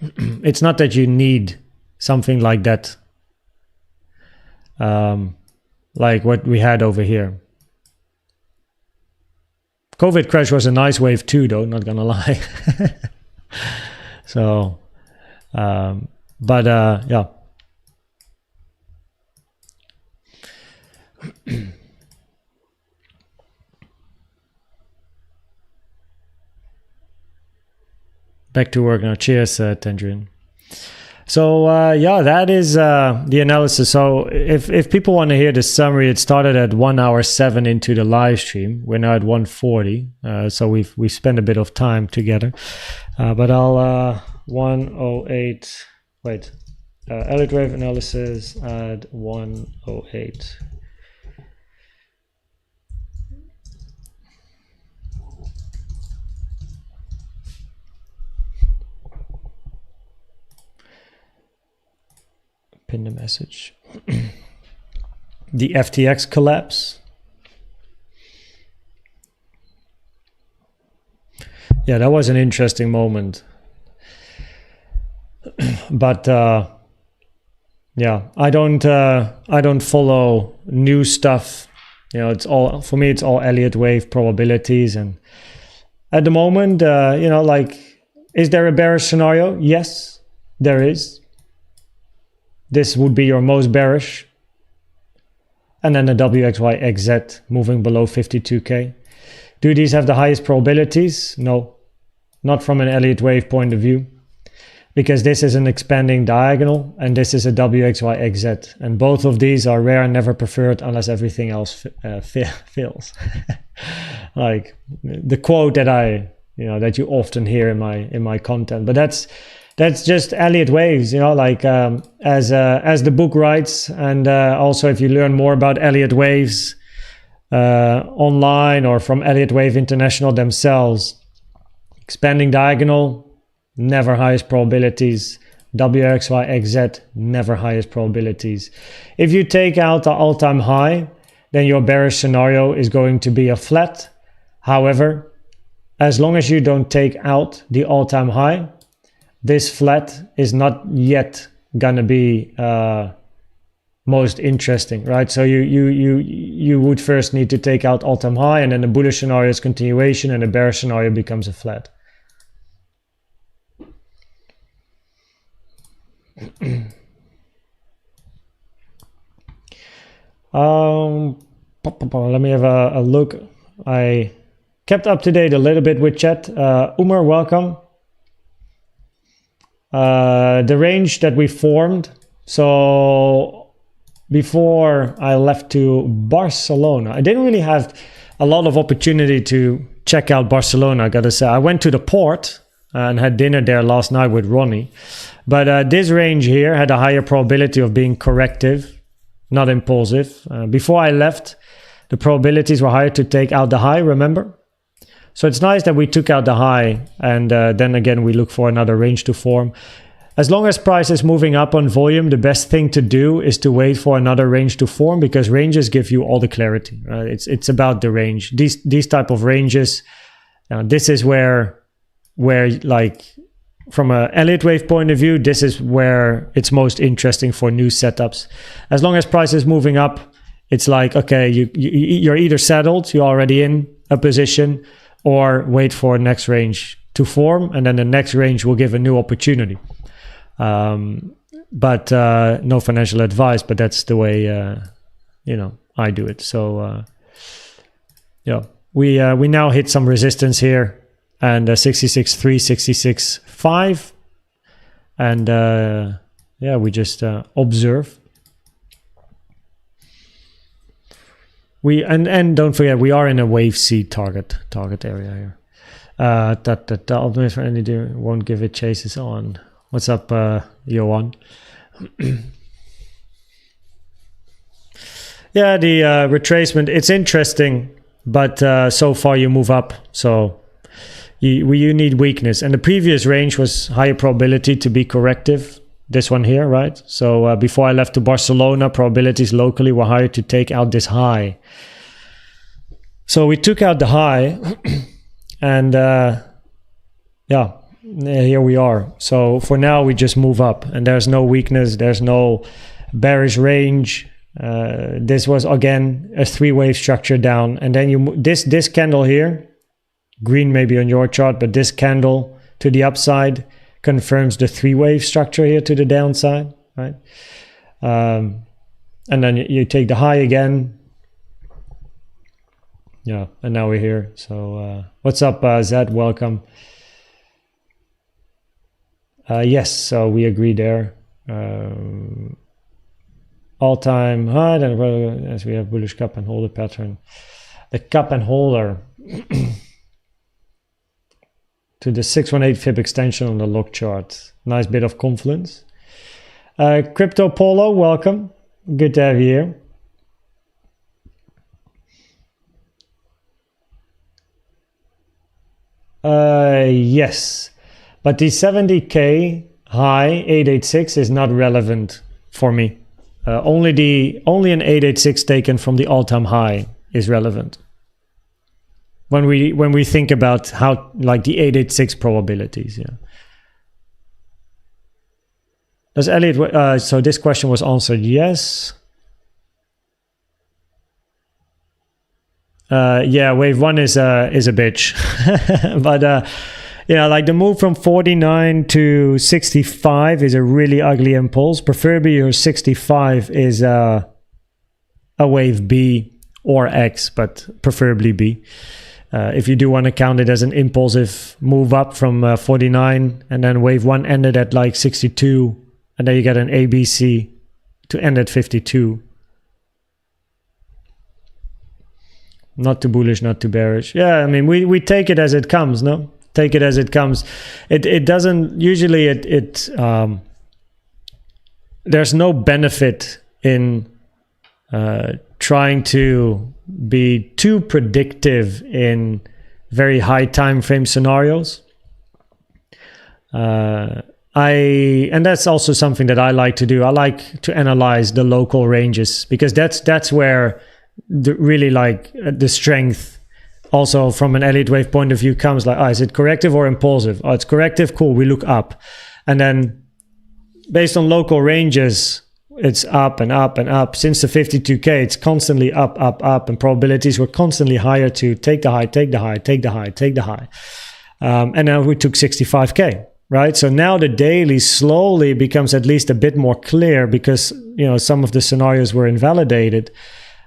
S1: It's not that you need something like that, like what we had over here. COVID crash was a nice wave too, though, not gonna lie. So, but yeah. Back to work now. Cheers, Tangerine. So yeah, that is the analysis. So if people want to hear the summary, it started at 1 hour 7 into the live stream. We're now at 1:40. So we've spent a bit of time together. But I'll 108. Wait, Elliott wave analysis at 108. Pin the message. The FTX collapse. Yeah, that was an interesting moment. But yeah, I don't follow new stuff. You know, it's all, for me, it's all Elliott wave probabilities. And at the moment, you know, like, is there a bearish scenario? Yes, there is. This would be your most bearish. And then the WXY-XZ moving below 52K. Do these have the highest probabilities? No, not from an Elliott wave point of view. Because this is an expanding diagonal and this is a WXY-XZ. And both of these are rare and never preferred unless everything else fails. Like the quote that that you often hear in my content. But that's just Elliott waves, you know, like as the book writes, and also if you learn more about Elliott waves online or from Elliott Wave International themselves, expanding diagonal, never highest probabilities. WXY-XZ, never highest probabilities. If you take out the all-time high, then your bearish scenario is going to be a flat. However, as long as you don't take out the all-time high, this flat is not yet gonna be most interesting, right? So you would first need to take out all-time high, and then the bullish scenario is continuation, and the bearish scenario becomes a flat. Let me have a look. I kept up to date a little bit with chat. Umar, welcome. The range that we formed, so before I left to Barcelona, I didn't really have a lot of opportunity to check out Barcelona, I gotta say. I went to the port and had dinner there last night with Ronnie, but this range here had a higher probability of being corrective, not impulsive. Before I left, the probabilities were higher to take out the high, remember? So it's nice that we took out the high, and then again we look for another range to form. As long as price is moving up on volume, the best thing to do is to wait for another range to form, because ranges give you all the clarity. Right? It's about the range. These type of ranges, this is where like from a Elliott wave point of view, this is where it's most interesting for new setups. As long as price is moving up, it's like, okay, you're either settled, you're already in a position, or wait for next range to form, and then the next range will give a new opportunity. But no financial advice, but that's the way I do it. So yeah, we now hit some resistance here, and 66.3, 66.5, and yeah, we just observe. And don't forget, we are in a wave C target area here. That optimist for any won't give it chases on. What's up, Johan? Yeah, the retracement, it's interesting, but so far you move up, so you need weakness. And the previous range was higher probability to be corrective. This one here, right? So before I left to Barcelona, probabilities locally were higher to take out this high. So we took out the high, and yeah, here we are. So for now, we just move up, and there's no weakness. There's no bearish range. This was again a three-wave structure down, and then this candle here, green maybe on your chart, but this candle to the upside confirms the 3-wave structure here to the downside, right? And then you take the high again. Yeah, and now we're here. So what's up, Zed? Welcome. Yes, so we agree there. All-time high, then as we have bullish cup and holder pattern. The cup and holder to the 618 fib extension on the log chart. Nice bit of confluence. Crypto Polo, welcome. Good to have you here. Yes, but the 70k high 886 is not relevant for me. Only an 886 taken from the all-time high is relevant when we think about how, like, the 886 probabilities. Yeah. Does Elliott? So this question was answered yes. Yeah, wave 1 is a bitch, but like the move from 49 to 65 is a really ugly impulse. Preferably your 65 is a wave B or X, but preferably B. If you do want to count it as an impulsive move up from 49, and then wave 1 ended at like 62, and then you get an ABC to end at 52. Not too bullish, not too bearish. Yeah, I mean, we take it as it comes, no? Take it as it comes. It doesn't, usually there's no benefit in trying to be too predictive in very high time frame scenarios. And that's also something that I like to do. I like to analyze the local ranges, because that's where the strength also from an Elliott wave point of view comes. Like, is it corrective or impulsive? It's corrective, cool, we look up. And then based on local ranges, it's up and up and up. Since the 52k, it's constantly up, up, up, and probabilities were constantly higher to take the high, take the high, take the high, take the high. And now we took 65k, right? So now the daily slowly becomes at least a bit more clear, because some of the scenarios were invalidated.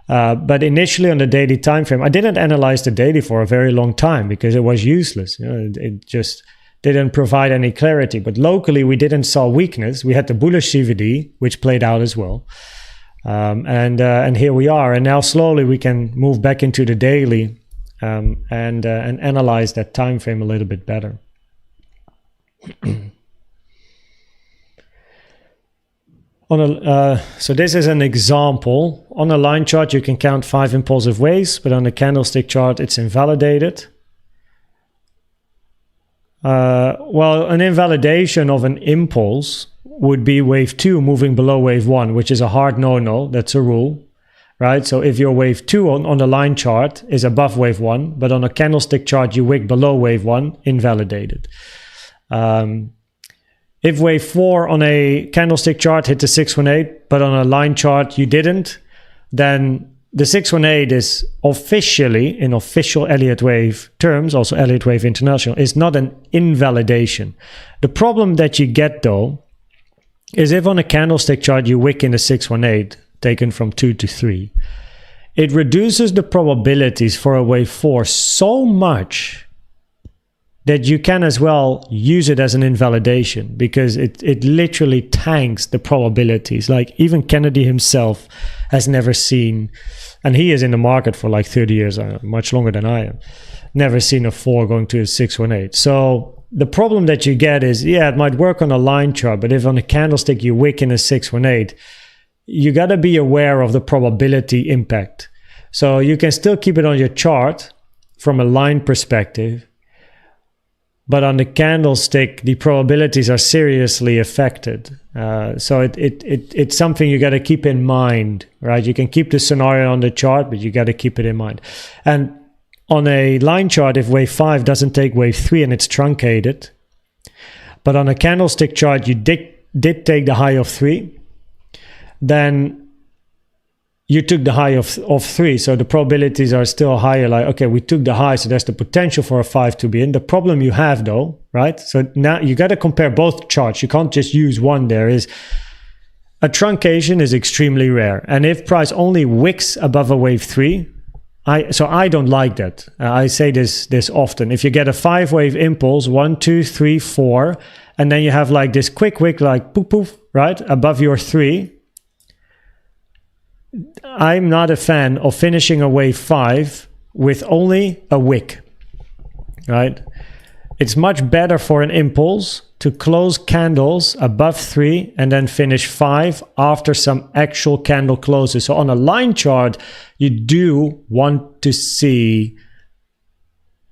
S1: But initially on the daily time frame, I didn't analyze the daily for a very long time because it was useless. It just didn't provide any clarity. But locally, we didn't saw weakness. We had the bullish CVD, which played out as well. And here we are. And now slowly we can move back into the daily and analyze that time frame a little bit better. So this is an example. On a line chart, you can count 5 impulsive waves, but on a candlestick chart, it's invalidated. Well, an invalidation of an impulse would be wave 2 moving below wave 1, which is a hard no-no. That's a rule, right? So if your wave 2 on the line chart is above wave 1, but on a candlestick chart, you wick below wave 1, invalidated. If wave 4 on a candlestick chart hit the 618, but on a line chart you didn't, then the 618 is officially, in official Elliott wave terms, also Elliott wave international, is not an invalidation. The problem that you get, though, is if on a candlestick chart you wick in the 618, taken from 2 to 3, it reduces the probabilities for a wave 4 so much that you can as well use it as an invalidation, because it literally tanks the probabilities. Like, even Kennedy himself has never seen, and he is in the market for like 30 years, much longer than I am, never seen a 4 going to a 618. So the problem that you get is, yeah, it might work on a line chart, but if on a candlestick you wick in a 618, you got to be aware of the probability impact. So you can still keep it on your chart from a line perspective, but on the candlestick, the probabilities are seriously affected. So it's something you got to keep in mind, right? You can keep the scenario on the chart, but you got to keep it in mind. And on a line chart, if wave 5 doesn't take wave 3 and it's truncated, but on a candlestick chart, you did take the high of 3, then you took the high of 3, so the probabilities are still higher. Like, okay, we took the high, so there's the potential for a 5 to be in. The problem you have though, right? So now you got to compare both charts. You can't just use one. There is a truncation is extremely rare. And if price only wicks above a wave 3, I don't like that. I say this often. If you get a 5-wave impulse, 1, 2, 3, 4, and then you have like this quick wick, like poof, poof, right? Above your 3, I'm not a fan of finishing a wave 5 with only a wick, right? It's much better for an impulse to close candles above 3 and then finish 5 after some actual candle closes. So on a line chart, you do want to see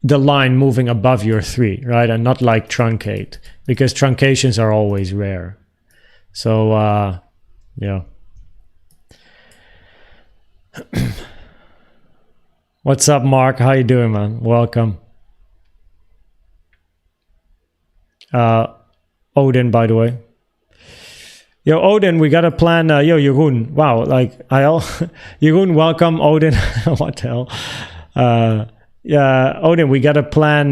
S1: the line moving above your 3, right? And not like truncate, because truncations are always rare. So, yeah. What's up, Mark? How you doing, man? Welcome. Odin, by the way. Yo, Odin, we got a plan. Yo, Jeroen. Wow, like Jeroen, welcome, Odin. What the hell? Yeah, Odin, we got a plan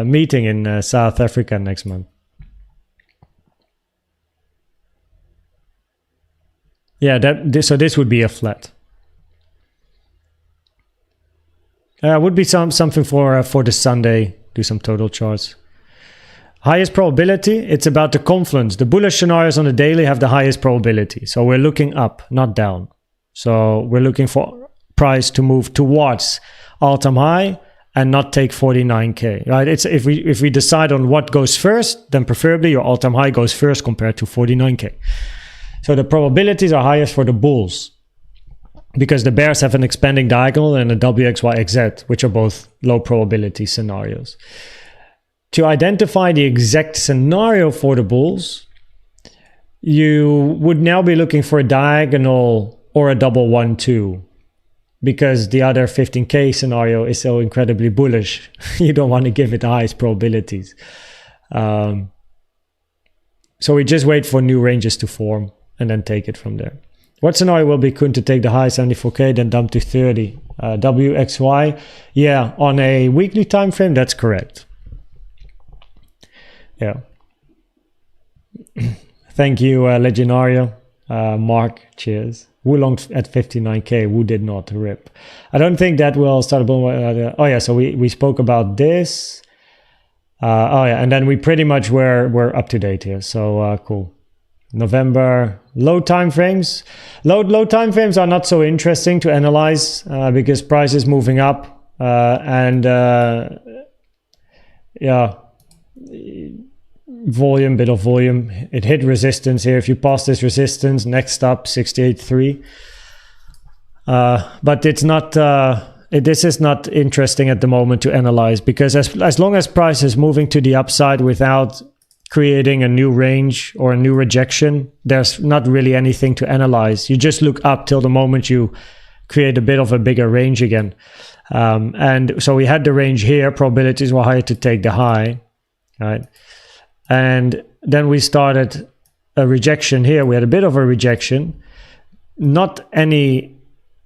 S1: meeting in South Africa next month. Yeah, so this would be a flat. Would be something for the Sunday. Do some total charts. Highest probability, it's about the confluence. The bullish scenarios on the daily have the highest probability. So we're looking up, not down. So we're looking for price to move towards all-time high and not take 49K, right? It's if we decide on what goes first, then preferably your all-time high goes first compared to 49K. So the probabilities are highest for the bulls because the bears have an expanding diagonal and a WXYXZ, which are both low probability scenarios. To identify the exact scenario for the bulls, you would now be looking for a diagonal or a double 1-2 because the other 15K scenario is so incredibly bullish. You don't want to give it the highest probabilities. So we just wait for new ranges to form and then take it from there. What scenario will be good to take the high 74K, then dump to 30? WXY, yeah, on a weekly time frame, that's correct. Yeah. Thank you, Legionario. Mark, cheers. Wu long at 59K. Wu did not rip. I don't think that will start a boom. Oh yeah, so we spoke about this. Oh yeah, and then we pretty much we're up to date here. So cool. November low time frames. Low time frames are not so interesting to analyze because price is moving up and yeah. Bit of volume. It hit resistance here. If you pass this resistance, next up 68.3. But it's not. This is not interesting at the moment to analyze because as long as price is moving to the upside without creating a new range or a new rejection, there's not really anything to analyze. You just look up till the moment you create a bit of a bigger range again. And so we had the range here. Probabilities were higher to take the high, right? And then we started a rejection here. We had a bit of a rejection, not any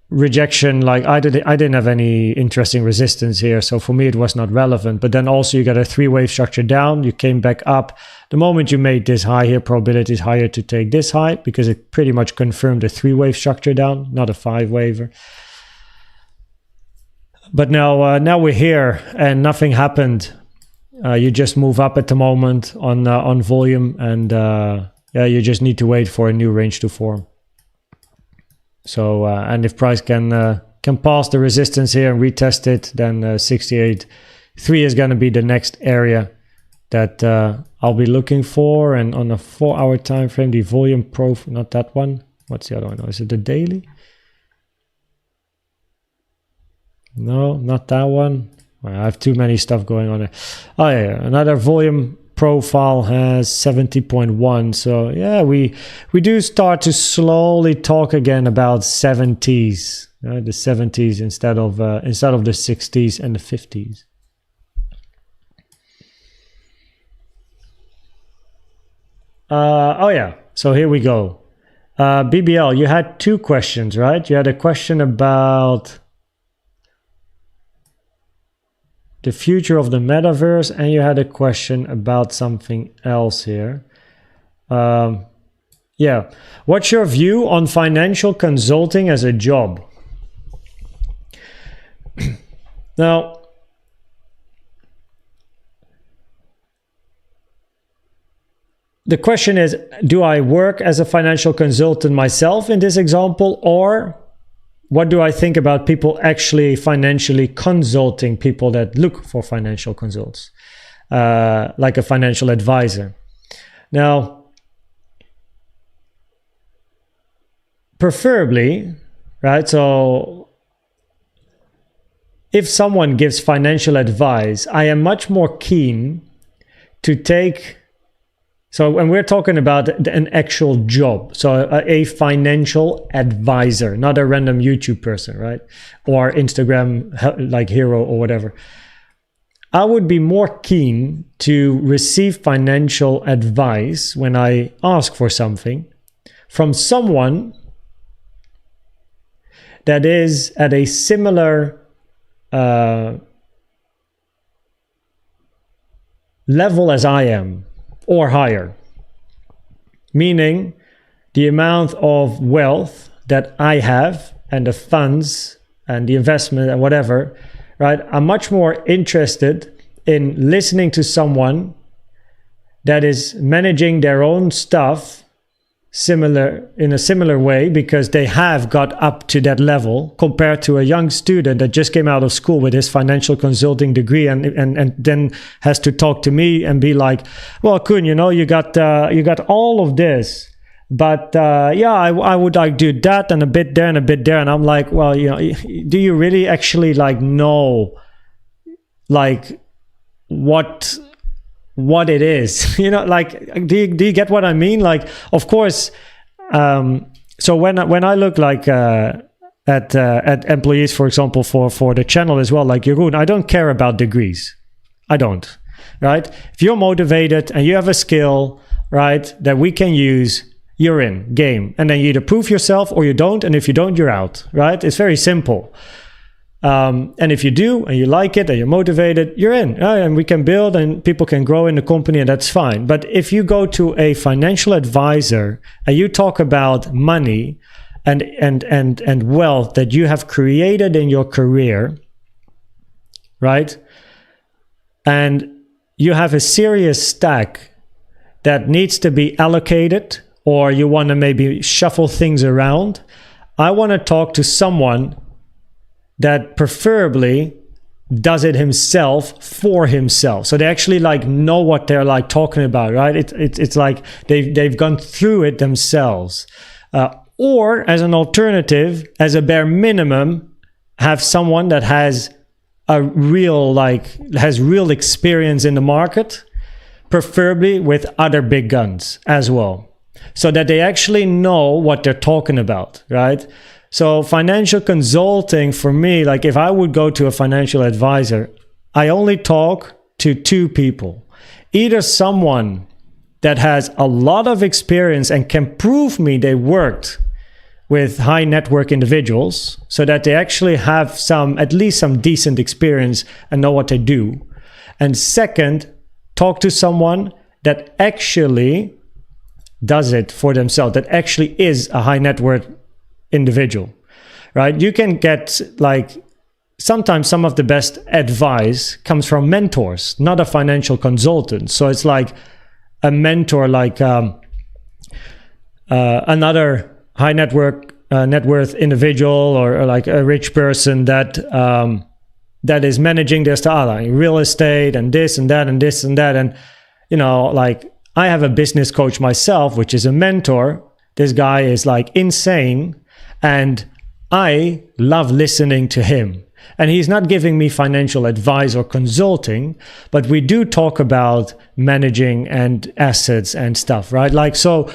S1: rejection. Like I didn't have any interesting resistance here. So for me, it was not relevant. But then also you got a 3-wave structure down. You came back up. The moment you made this high here, probability is higher to take this high because it pretty much confirmed a 3-wave structure down, not a 5-waver. But now we're here and nothing happened. You just move up at the moment on volume, and yeah, you just need to wait for a new range to form. So and if price can pass the resistance here and retest it, then 68.3 is going to be the next area that I'll be looking for. And on a 4-hour time frame, the volume profile, not that one. What's the other one? Is it the daily? No, not that one. I have too many stuff going on there. Oh yeah, another volume profile has 70.1. So yeah, we do start to slowly talk again about 70s, right? The 70s instead of the 60s and the 50s. Oh yeah, so here we go. BBL, you had two questions, right? You had a question about the future of the metaverse, and you had a question about something else here. Yeah. What's your view on financial consulting as a job? Now, the question is, do I work as a financial consultant myself in this example, or what do I think about people actually financially consulting people that look for financial consults, like a financial advisor? Now, preferably, right? So if someone gives financial advice, I am much more keen to take. So when we're talking about an actual job, so a financial advisor, not a random YouTube person, right? Or Instagram like hero or whatever. I would be more keen to receive financial advice when I ask for something from someone that is at a similar level as I am, or higher. Meaning the amount of wealth that I have and the funds and the investment and whatever, right? I'm much more interested in listening to someone that is managing their own stuff in a similar way, because they have got up to that level, compared to a young student that just came out of school with his financial consulting degree and then has to talk to me and be like, well, Koen, you know, you got all of this, but yeah, I would like do that and a bit there and a bit there. And I'm like, well, you know, do you really actually like know like what it is? You know, like, do you get what I mean? Like, of course, so when I look like at employees, for example, for the channel as well, like Jeroen, I don't care about degrees. I don't, right? If you're motivated and you have a skill, right, that we can use, you're in game. And then you either prove yourself or you don't. And if you don't, you're out, right? It's very simple. And if you do and you like it and you're motivated, you're in, and we can build and people can grow in the company, and that's fine. But if you go to a financial advisor and you talk about money and wealth that you have created in your career, right? And you have a serious stack that needs to be allocated, or you want to maybe shuffle things around, I want to talk to someone that preferably does it himself for himself. So they actually like know what they're like talking about, right? It's like they've gone through it themselves. Or as an alternative, as a bare minimum, have someone that has real experience in the market, preferably with other big guns as well, so that they actually know what they're talking about, right? So financial consulting for me, like if I would go to a financial advisor, I only talk to two people. Either someone that has a lot of experience and can prove me they worked with high net worth individuals, so that they actually have at least some decent experience and know what they do. And second, talk to someone that actually does it for themselves, that actually is a high net worth individual, right? You can get like, sometimes some of the best advice comes from mentors, not a financial consultant. So it's like a mentor, like another high net worth individual, or like a rich person that is managing their style, like real estate and this and that and this and that. And you know, like I have a business coach myself, which is a mentor. This guy is like insane, and I love listening to him. And he's not giving me financial advice or consulting, but we do talk about managing and assets and stuff, right? Like, so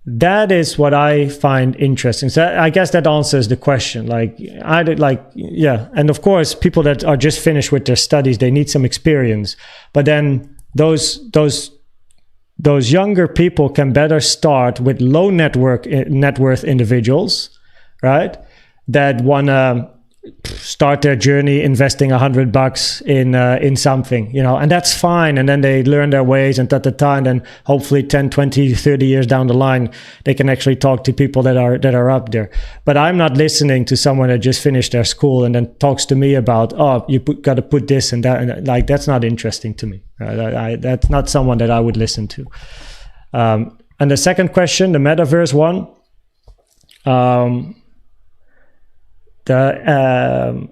S1: that is what I find interesting. So I guess that answers the question. Yeah. And of course, people that are just finished with their studies, they need some experience. But then those those younger people can better start with low net worth individuals, right? That want to start their journey investing $100 in something, and that's fine. And then they learn their ways and and then hopefully 10, 20, 30 years down the line, they can actually talk to people that are up there. But I'm not listening to someone that just finished their school and then talks to me about, got to put this and that. And like, that's not interesting to me. Right? That's not someone that I would listen to. And the second question, the metaverse one, the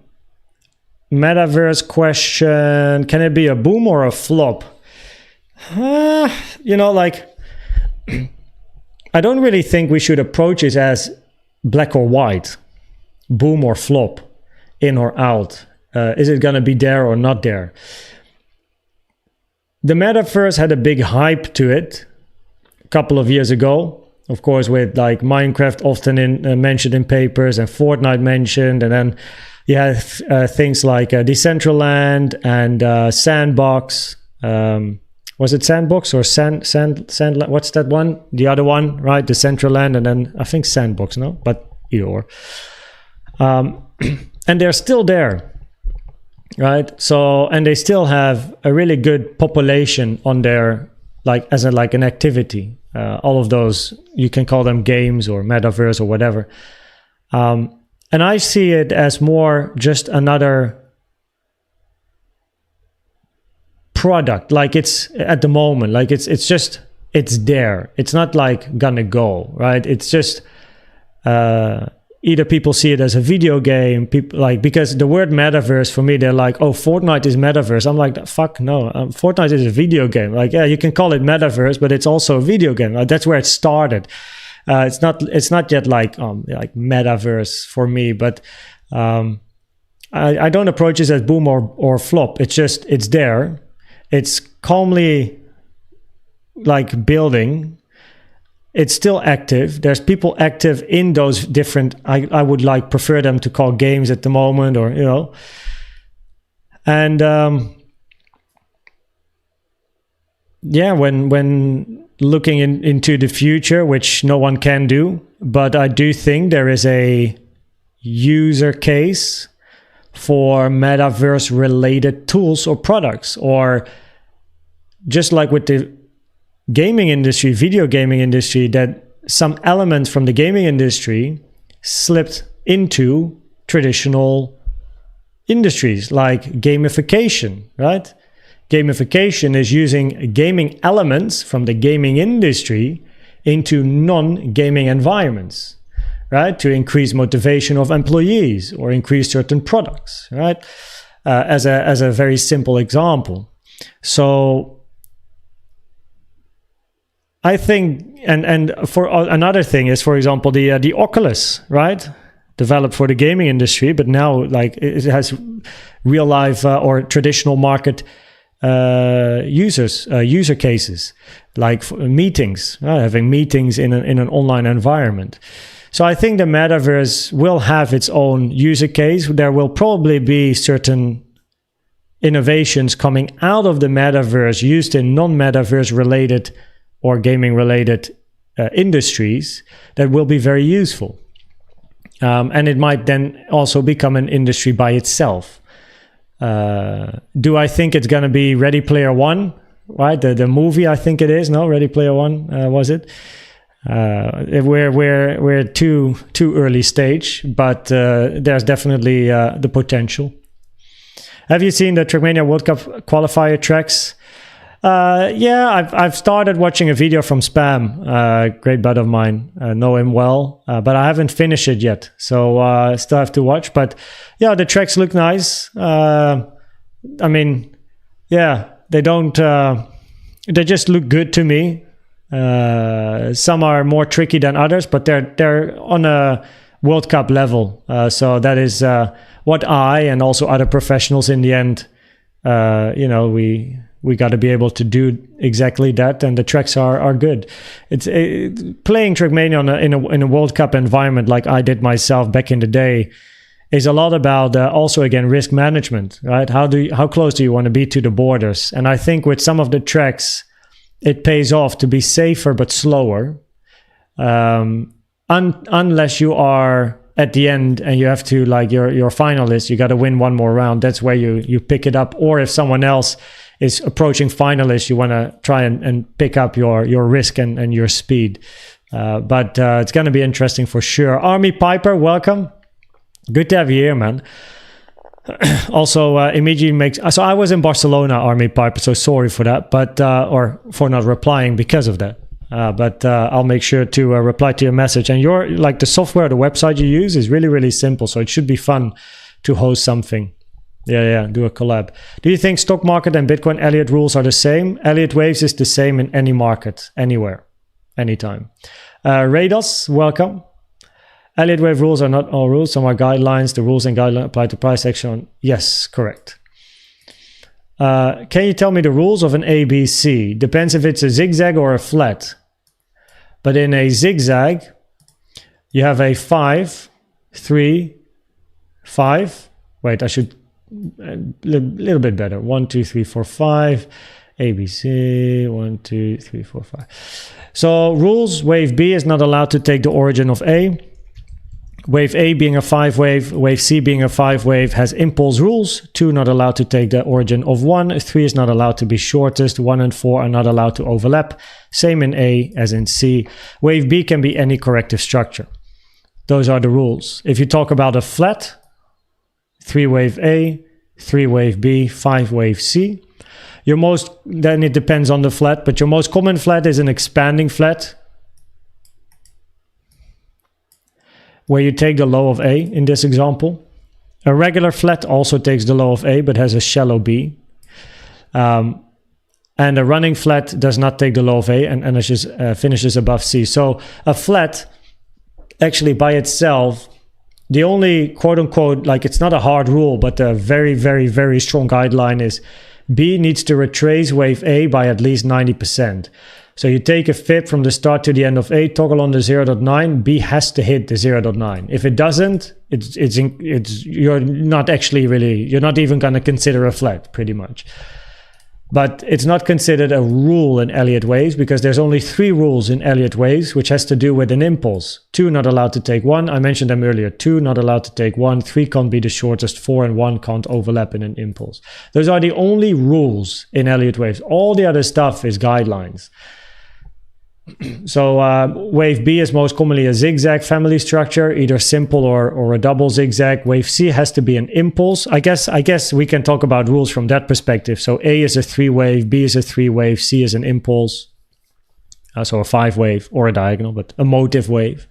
S1: metaverse question, can it be a boom or a flop? I don't really think we should approach it as black or white, boom or flop, in or out. Is it going to be there or not there? The metaverse had a big hype to it a couple of years ago. Of course, with like Minecraft often mentioned in papers and Fortnite mentioned. And then you have things like Decentraland and Sandbox. Was it Sandbox or Sand? What's that one? The other one, right? Decentraland and then I think Sandbox, no? But either or. And they're still there, right? So, and they still have a really good population on their, as an activity. All of those, you can call them games or metaverse or whatever. And I see it as more just another product. Like it's at the moment, like it's there. It's not like gonna go, right? It's just either people see it as a video game, because the word metaverse for me, they're like, oh, Fortnite is metaverse. I'm like, fuck no, Fortnite is a video game. Like, yeah, you can call it metaverse, but it's also a video game. That's where it started. It's not yet like metaverse for me, but I don't approach it as boom or flop. It's there. It's calmly like building. It's still active. There's people active in those different, I would prefer them to call games at the moment, or, and when looking into the future, which no one can do, but I do think there is a user case for metaverse related tools or products, or just like with the gaming industry, video gaming industry, that some elements from the gaming industry slipped into traditional industries like gamification, right? Gamification is using gaming elements from the gaming industry into non-gaming environments, right? To increase motivation of employees or increase certain products, right? As a very simple example. So I think, and for another thing is, for example, the Oculus, right? Developed for the gaming industry, but now it has real life or traditional market user cases, like meetings, having meetings in an online environment. So I think the metaverse will have its own user case. There will probably be certain innovations coming out of the metaverse used in non-metaverse related or gaming related industries that will be very useful. And it might then also become an industry by itself. Do I think it's going to be Ready Player One, right? The movie, I think it is. No, Ready Player One, was it? We're too early stage, but there's definitely the potential. Have you seen the Trackmania World Cup qualifier tracks? Yeah, I've started watching a video from Spam, great bud of mine, know him well, but I haven't finished it yet, so still have to watch. But yeah, the tracks look nice. I mean, yeah, they don't, they just look good to me. Some are more tricky than others, but they're on a World Cup level. So that is what I and also other professionals in the end, we got to be able to do exactly that, and the tracks are good. It's playing Trackmania in a World Cup environment like I did myself back in the day is a lot about also again risk management, right? How close do you want to be to the borders? And I think with some of the tracks it pays off to be safer but slower, unless you are at the end and you have to, like, your finalist, you got to win one more round. That's where you pick it up. Or if someone else is approaching finalists, you want to try and pick up your risk and your speed. But it's going to be interesting for sure. Army Piper, welcome. Good to have you here, man. Also, immediately makes... So I was in Barcelona, Army Piper, so sorry for that, but or for not replying because of that. But I'll make sure to reply to your message. And the software, the website you use is really, really simple. So it should be fun to host something. Yeah, do a collab. Do you think stock market and Bitcoin Elliott rules are the same? Elliott Waves is the same in any market, anywhere, anytime. Rados, welcome. Elliott Wave rules are not all rules. Some are guidelines. The rules and guidelines apply to price action. Yes, correct. Can you tell me the rules of an ABC? Depends if it's a zigzag or a flat. But in a zigzag, you have a 5, 3, 5. Wait, I should a little bit better. 1, 2, 3, 4, 5. ABC, 1, 2, 3, 4, 5. So rules, wave B is not allowed to take the origin of A. Wave A being a 5 wave, wave C being a 5 wave has impulse rules. 2 not allowed to take the origin of 1. 3 is not allowed to be shortest. 1 and 4 are not allowed to overlap. Same in A as in C. Wave B can be any corrective structure. Those are the rules. If you talk about a flat, 3 wave A, 3 wave B, 5 wave C. Then it depends on the flat, but your most common flat is an expanding flat, where you take the low of A in this example. A regular flat also takes the low of A, but has a shallow B. And a running flat does not take the low of A and finishes above C. So a flat, actually by itself, the only quote-unquote, like, it's not a hard rule, but a very, very, very strong guideline is B needs to retrace wave A by at least 90%. So you take a fib from the start to the end of A, toggle on the 0.9, B has to hit the 0.9. If it doesn't, you're not even going to consider a flat, pretty much. But it's not considered a rule in Elliott Waves because there's only 3 rules in Elliott Waves, which has to do with an impulse. 2 not allowed to take 1. I mentioned them earlier. 2 not allowed to take 1. 3 can't be the shortest. 4 and 1 can't overlap in an impulse. Those are the only rules in Elliott Waves. All the other stuff is guidelines. So wave B is most commonly a zigzag family structure, either simple or a double zigzag. Wave C has to be an impulse. I guess we can talk about rules from that perspective. So A is a 3 wave, B is a 3 wave, C is an impulse. So a 5 wave or a diagonal, but a motive wave.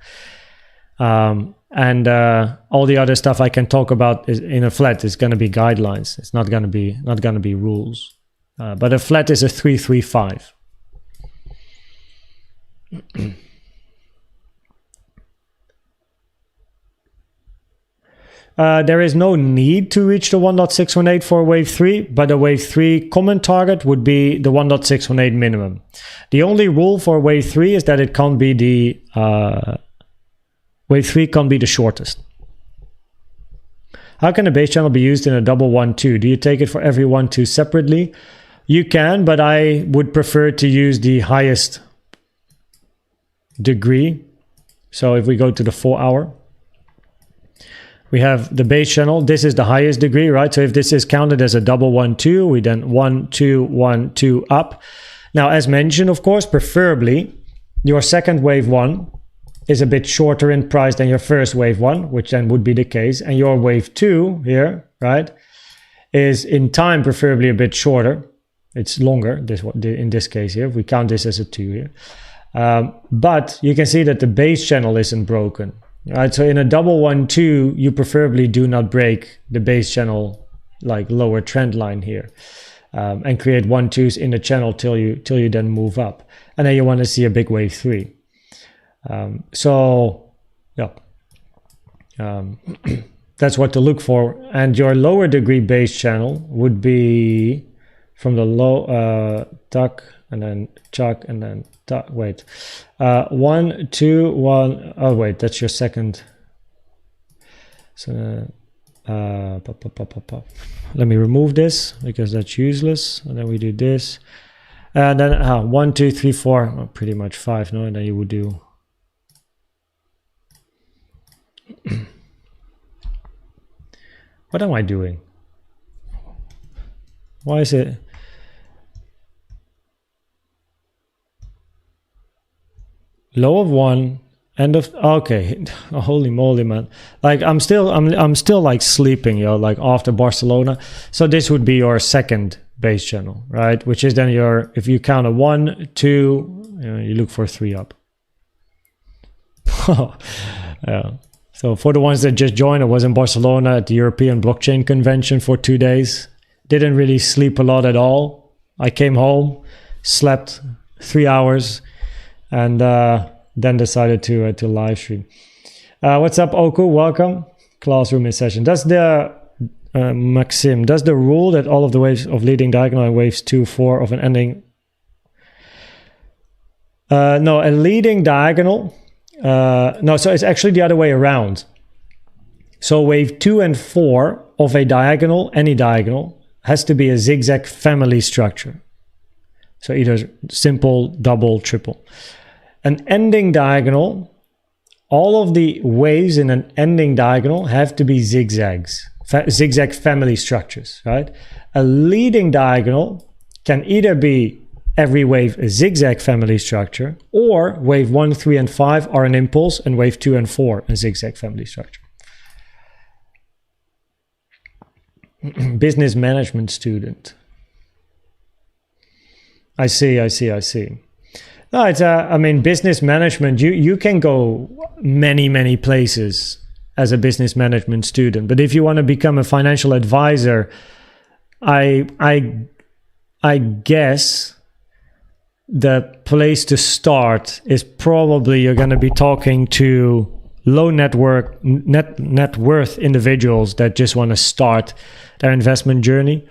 S1: And all the other stuff I can talk about is in a flat is going to be guidelines. It's not going to be rules. But a flat is a 3-3-5. There is no need to reach the 1.618 for wave 3, but a wave 3 common target would be the 1.618 minimum. The only rule for wave 3 is that it can't be wave 3 can't be the shortest. How can a base channel be used in a double 1-2? Do you take it for every 1-2 separately? You can, but I would prefer to use the highest degree. So if we go to the 4 hour, we have the base channel. This is the highest degree, right? So if this is counted as a double 1-2, we then 1-2, 1-2 up. Now, as mentioned, of course, preferably your second wave 1 is a bit shorter in price than your first wave 1, which then would be the case. And your wave 2 here, right, is in time preferably a bit shorter. It's longer, in this case here, if we count this as a 2 here. But you can see that the base channel isn't broken, right? So in a double 1-2, you preferably do not break the base channel, like lower trend line here, and create 1-2s in the channel till you then move up, and then you want to see a big wave 3. So yeah, that's what to look for. And your lower degree base channel would be from the low tuck and then chuck and then tuck. Wait, 1, 2, 1. Oh wait, that's your second. So let me remove this because that's useless. And then we do this. And then 1, 2, 3, 4, well, pretty much 5. No, and then you would do. What am I doing? Why is it? Low of 1, end of. Okay, holy moly, man! Like I'm still like sleeping, like after Barcelona. So this would be your second base channel, right? Which is then your, if you count a 1, 2, you look for 3 up. Yeah. So for the ones that just joined, I was in Barcelona at the European Blockchain Convention for 2 days. Didn't really sleep a lot at all. I came home, slept 3 hours, and then decided to live stream. What's up, Oku? Welcome. Classroom in session. Does the Maxim, does the rule that all of the waves of leading diagonal and waves 2, 4 of an ending? No, a leading diagonal. No, so it's actually the other way around. So wave 2 and 4 of a diagonal, any diagonal, has to be a zigzag family structure. So either simple, double, triple. An ending diagonal, all of the waves in an ending diagonal have to be zigzags, zigzag family structures, right? A leading diagonal can either be every wave a zigzag family structure, or wave 1, 3, and 5 are an impulse, and wave 2 and 4 a zigzag family structure. Business management student. I see. No, it's I mean, business management, you can go many places as a business management student. But if you want to become a financial advisor, I guess the place to start is probably you're going to be talking to low net worth individuals that just want to start their investment journey.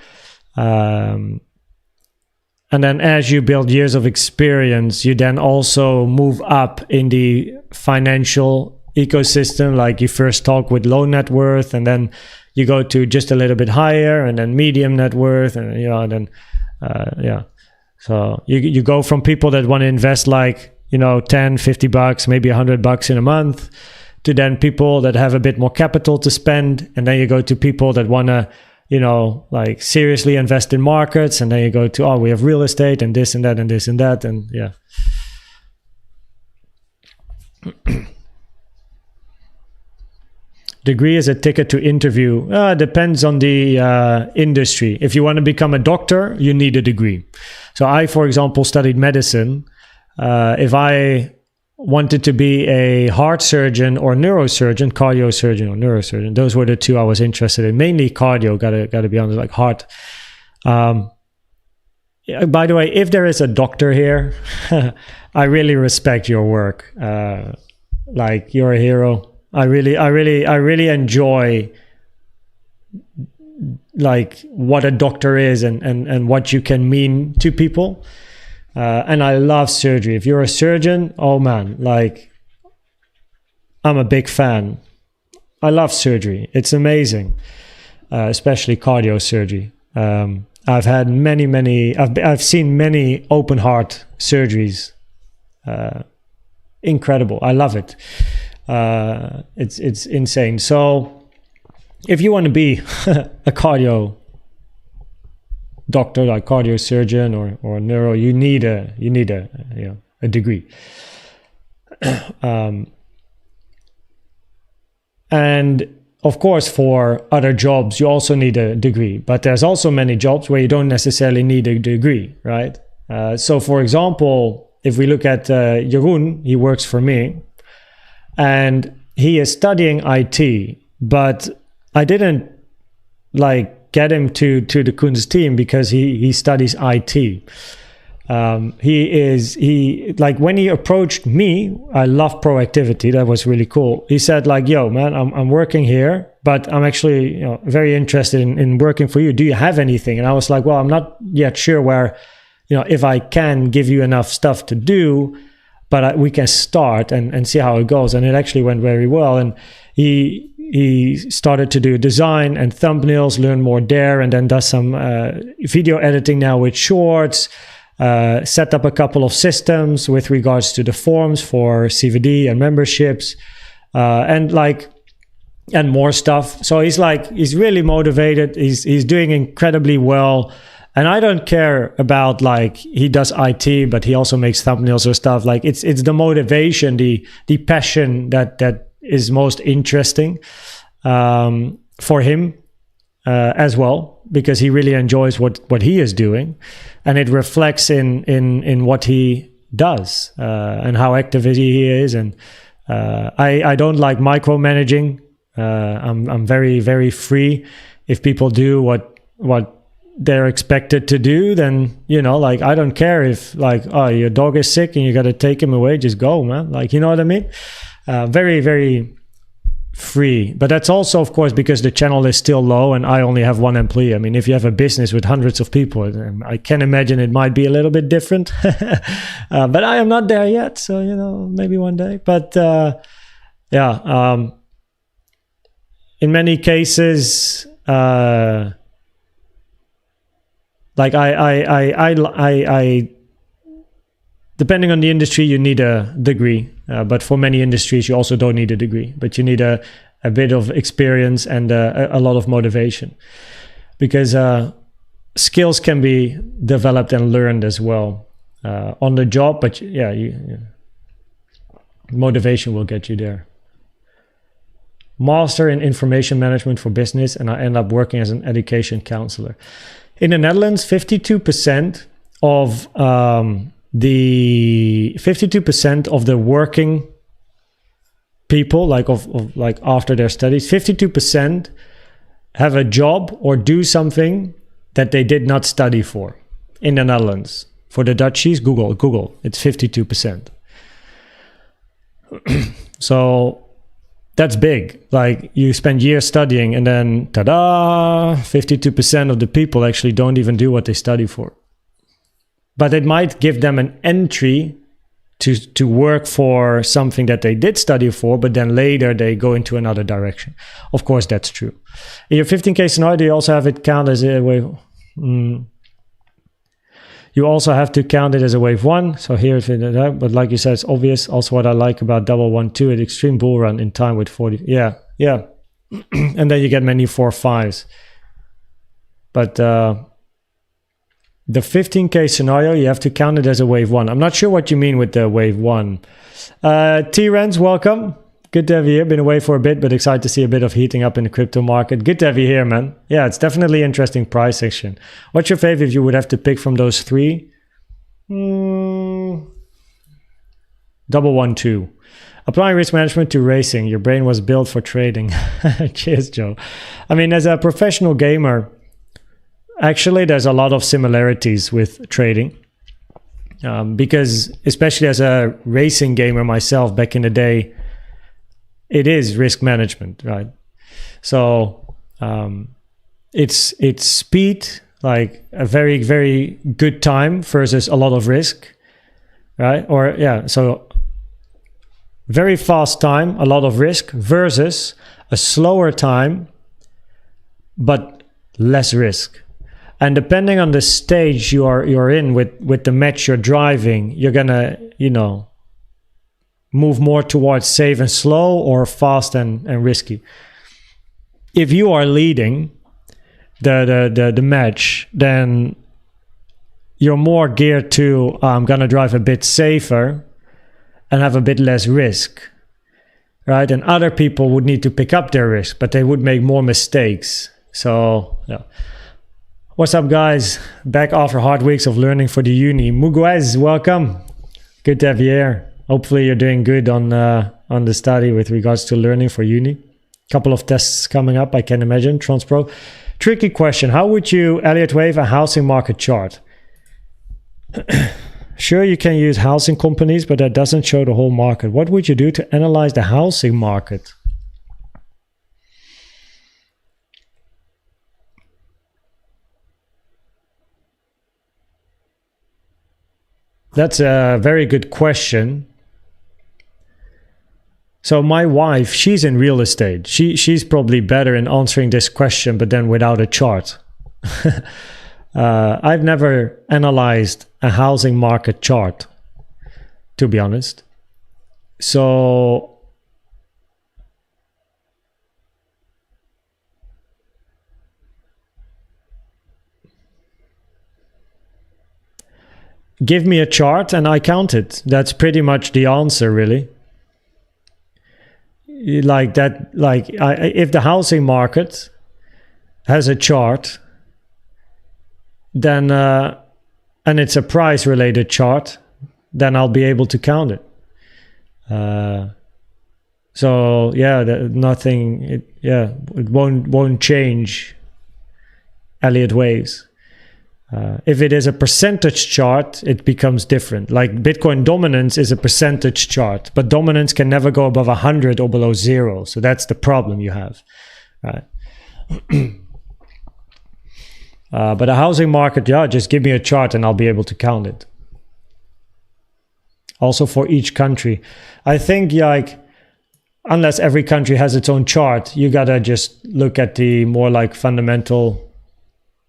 S1: And then as you build years of experience, you then also move up in the financial ecosystem. Like you first talk with low net worth, and then you go to just a little bit higher, and then medium net worth, and yeah. So you go from people that want to invest like, $10-50, maybe $100 in a month, to then people that have a bit more capital to spend. And then you go to people that want to, like seriously invest in markets. And then you go to, we have real estate and this and that and this and that. And yeah. Degree is a ticket to interview. Depends on the industry. If you want to become a doctor, you need a degree. So I, for example, studied medicine. If I wanted to be a heart surgeon or neurosurgeon, cardiosurgeon or neurosurgeon, those were the two I was interested in. Mainly cardio, gotta be honest, like heart. By the way, if there is a doctor here, I really respect your work. Like you're a hero. I really enjoy like what a doctor is and what you can mean to people. And I love surgery. If you're a surgeon, oh man, like I'm a big fan. I love surgery. It's amazing, especially cardio surgery. I've had I've seen many open heart surgeries. Incredible. I love it. It's insane. So if you want to be a cardio doctor, like cardio surgeon or neuro, you need a degree. And of course, for other jobs, you also need a degree. But there's also many jobs where you don't necessarily need a degree, right? So for example, if we look at Jeroen, he works for me, and he is studying IT, but I didn't get him to the Koens team because he studies IT. When he approached me, I love proactivity. That was really cool. He said yo, man, I'm working here, but I'm actually very interested in working for you. Do you have anything? And I was like, well, I'm not yet sure where, if I can give you enough stuff to do, but we can start and see how it goes. And it actually went very well. And he started to do design and thumbnails, learn more there, and then does some video editing now with shorts. set up a couple of systems with regards to the forms for CVD and memberships, and more stuff. So he's really motivated. He's doing incredibly well. And I don't care about he does IT, but he also makes thumbnails or stuff. It's the motivation, the passion that is most interesting for him as well, because he really enjoys what he is doing, and it reflects in what he does and how active he is. And I don't like micromanaging. I'm very, very free. If people do what they're expected to do, then I don't care if your dog is sick and you got to take him away, just go, man. You know what I mean? Very, very free. But that's also, of course, because the channel is still low and I only have one employee. I mean, if you have a business with hundreds of people, I can imagine it might be a little bit different. But I am not there yet, so maybe one day. But in many cases, I depending on the industry, you need a degree. But for many industries, you also don't need a degree, but you need a bit of experience and a lot of motivation, because skills can be developed and learned as well on the job. But motivation will get you there. Master in information management for business, and I end up working as an education counselor. In the Netherlands, 52% of the working people, after their studies, 52% have a job or do something that they did not study for in the Netherlands. For the Dutchies, Google, it's 52%. So that's big. You spend years studying and then ta-da, 52% of the people actually don't even do what they study for. But it might give them an entry to work for something that they did study for, but then later they go into another direction. Of course, that's true. In your 15K scenario, do you also have it count as a wave? You also have to count it as a wave 1. So here, but like you said, it's obvious. Also, what I like about 112, an extreme bull run in time with 40. Yeah. And then you get many 4-5s. But the 15K scenario, you have to count it as a wave 1. I'm not sure what you mean with the wave 1. T-Rens, welcome. Good to have you here. Been away for a bit, but excited to see a bit of heating up in the crypto market. Good to have you here, man. Yeah, it's definitely interesting price action. What's your favorite if you would have to pick from those three? 112. Applying risk management to racing. Your brain was built for trading. Cheers, Joe. I mean, as a professional gamer, actually, there's a lot of similarities with trading. Because especially as a racing gamer myself back in the day, it is risk management, right? So it's speed, like a very, very good time versus a lot of risk, right? So very fast time, a lot of risk versus a slower time, but less risk. And depending on the stage you're in with the match you're driving, you're gonna, move more towards safe and slow or fast and risky. If you are leading the match, then you're more geared to I'm gonna drive a bit safer and have a bit less risk, right? And other people would need to pick up their risk, but they would make more mistakes. So yeah. What's up, guys? Back after hard weeks of learning for the uni. Muguez, welcome. Good to have you here. Hopefully you're doing good on the study with regards to learning for uni. Couple of tests coming up, I can imagine. Transpro. Tricky question. How would you Elliott wave a housing market chart? Sure, you can use housing companies, but that doesn't show the whole market. What would you do to analyze the housing market? That's a very good question. So my wife, she's in real estate. She's probably better in answering this question, but then without a chart. I've never analyzed a housing market chart, to be honest. So give me a chart and I count it. That's pretty much the answer, really. Like that, like if the housing market has a chart, then and it's a price related chart, then I'll be able to count it. So yeah, it won't change Elliott waves. If it is a percentage chart, it becomes different. Like Bitcoin dominance is a percentage chart, but dominance can never go above 100 or below 0. So that's the problem you have, right? But a housing market, yeah, just give me a chart and I'll be able to count it. Also for each country, I think, like, unless every country has its own chart, you gotta just look at the more like fundamental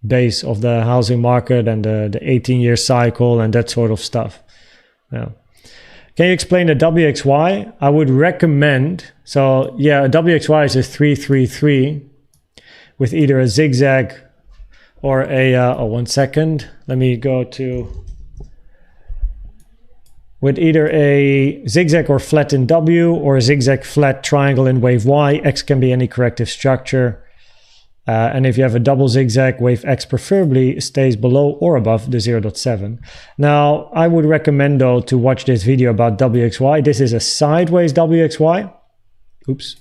S1: base of the housing market and the 18-year cycle and that sort of stuff. Yeah. Can you explain the WXY? I would recommend, so yeah, a WXY is a 333 with either a zigzag or a, oh, 1 second, let me go to, with either a zigzag or flat in W or a zigzag flat triangle in wave Y. X can be any corrective structure. And if you have a double zigzag, wave X preferably stays below or above the 0.7. Now, I would recommend though to watch this video about WXY. This is a sideways WXY. Oops,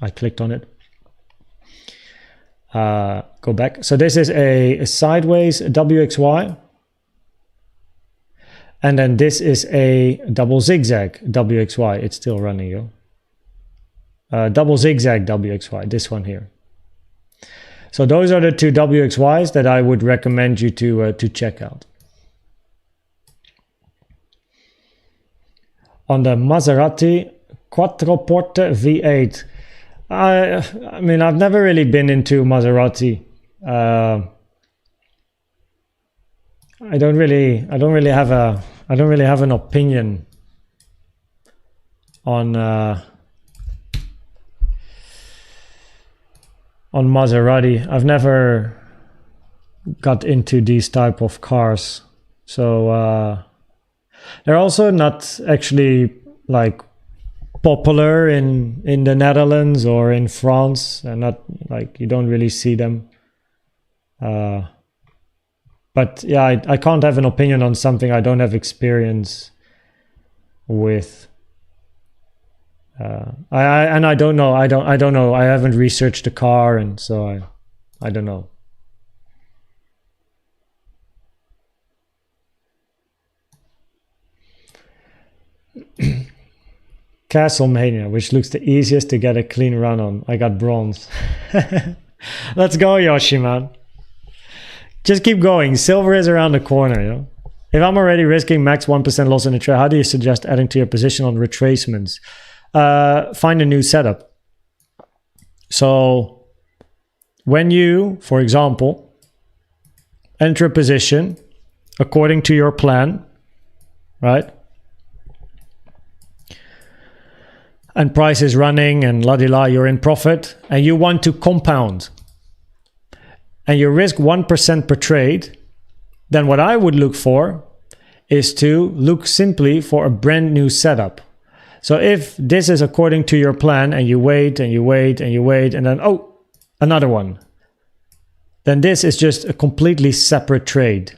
S1: I clicked on it. Go back. So this is a sideways WXY. And then this is a double zigzag WXY. It's still running, yo. Double zigzag WXY, this one here. So those are the two WXYs that I would recommend you to check out. On the Maserati Quattroporte V8, I mean, I've never really been into Maserati. I don't really have an opinion on Maserati. I've never got into these type of cars, so they're also not actually like popular in the Netherlands or in France. They're not, like, you don't really see them. But yeah, I can't have an opinion on something I don't have experience with. I don't know. I don't know. I haven't researched the car, and so I don't know. Castlemania, which looks the easiest to get a clean run on. I got bronze. Let's go, Yoshi, man. Just keep going. Silver is around the corner, you know. If I'm already risking max 1% loss in a trade, how do you suggest adding to your position on retracements? Find a new setup. So when you, for example, enter a position according to your plan, right? And price is running and la-di-la, you're in profit, and you want to compound, and you risk 1% per trade, then what I would look for is to look simply for a brand new setup. So if this is according to your plan and you wait and you wait and you wait and then, oh, another one, then this is just a completely separate trade.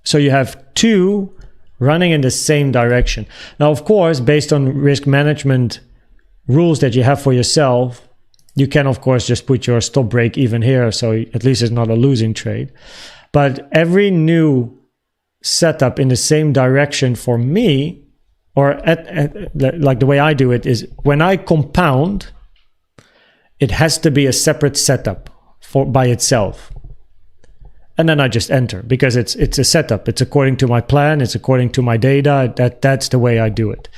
S1: So you have two running in the same direction. Now, of course, based on risk management rules that you have for yourself, you can, of course, just put your stop break even here, so at least it's not a losing trade. But every new setup in the same direction for me, or like the way I do it, is when I compound, it has to be a separate setup by itself. And then I just enter, because it's a setup. It's according to my plan. It's according to my data. That's the way I do it.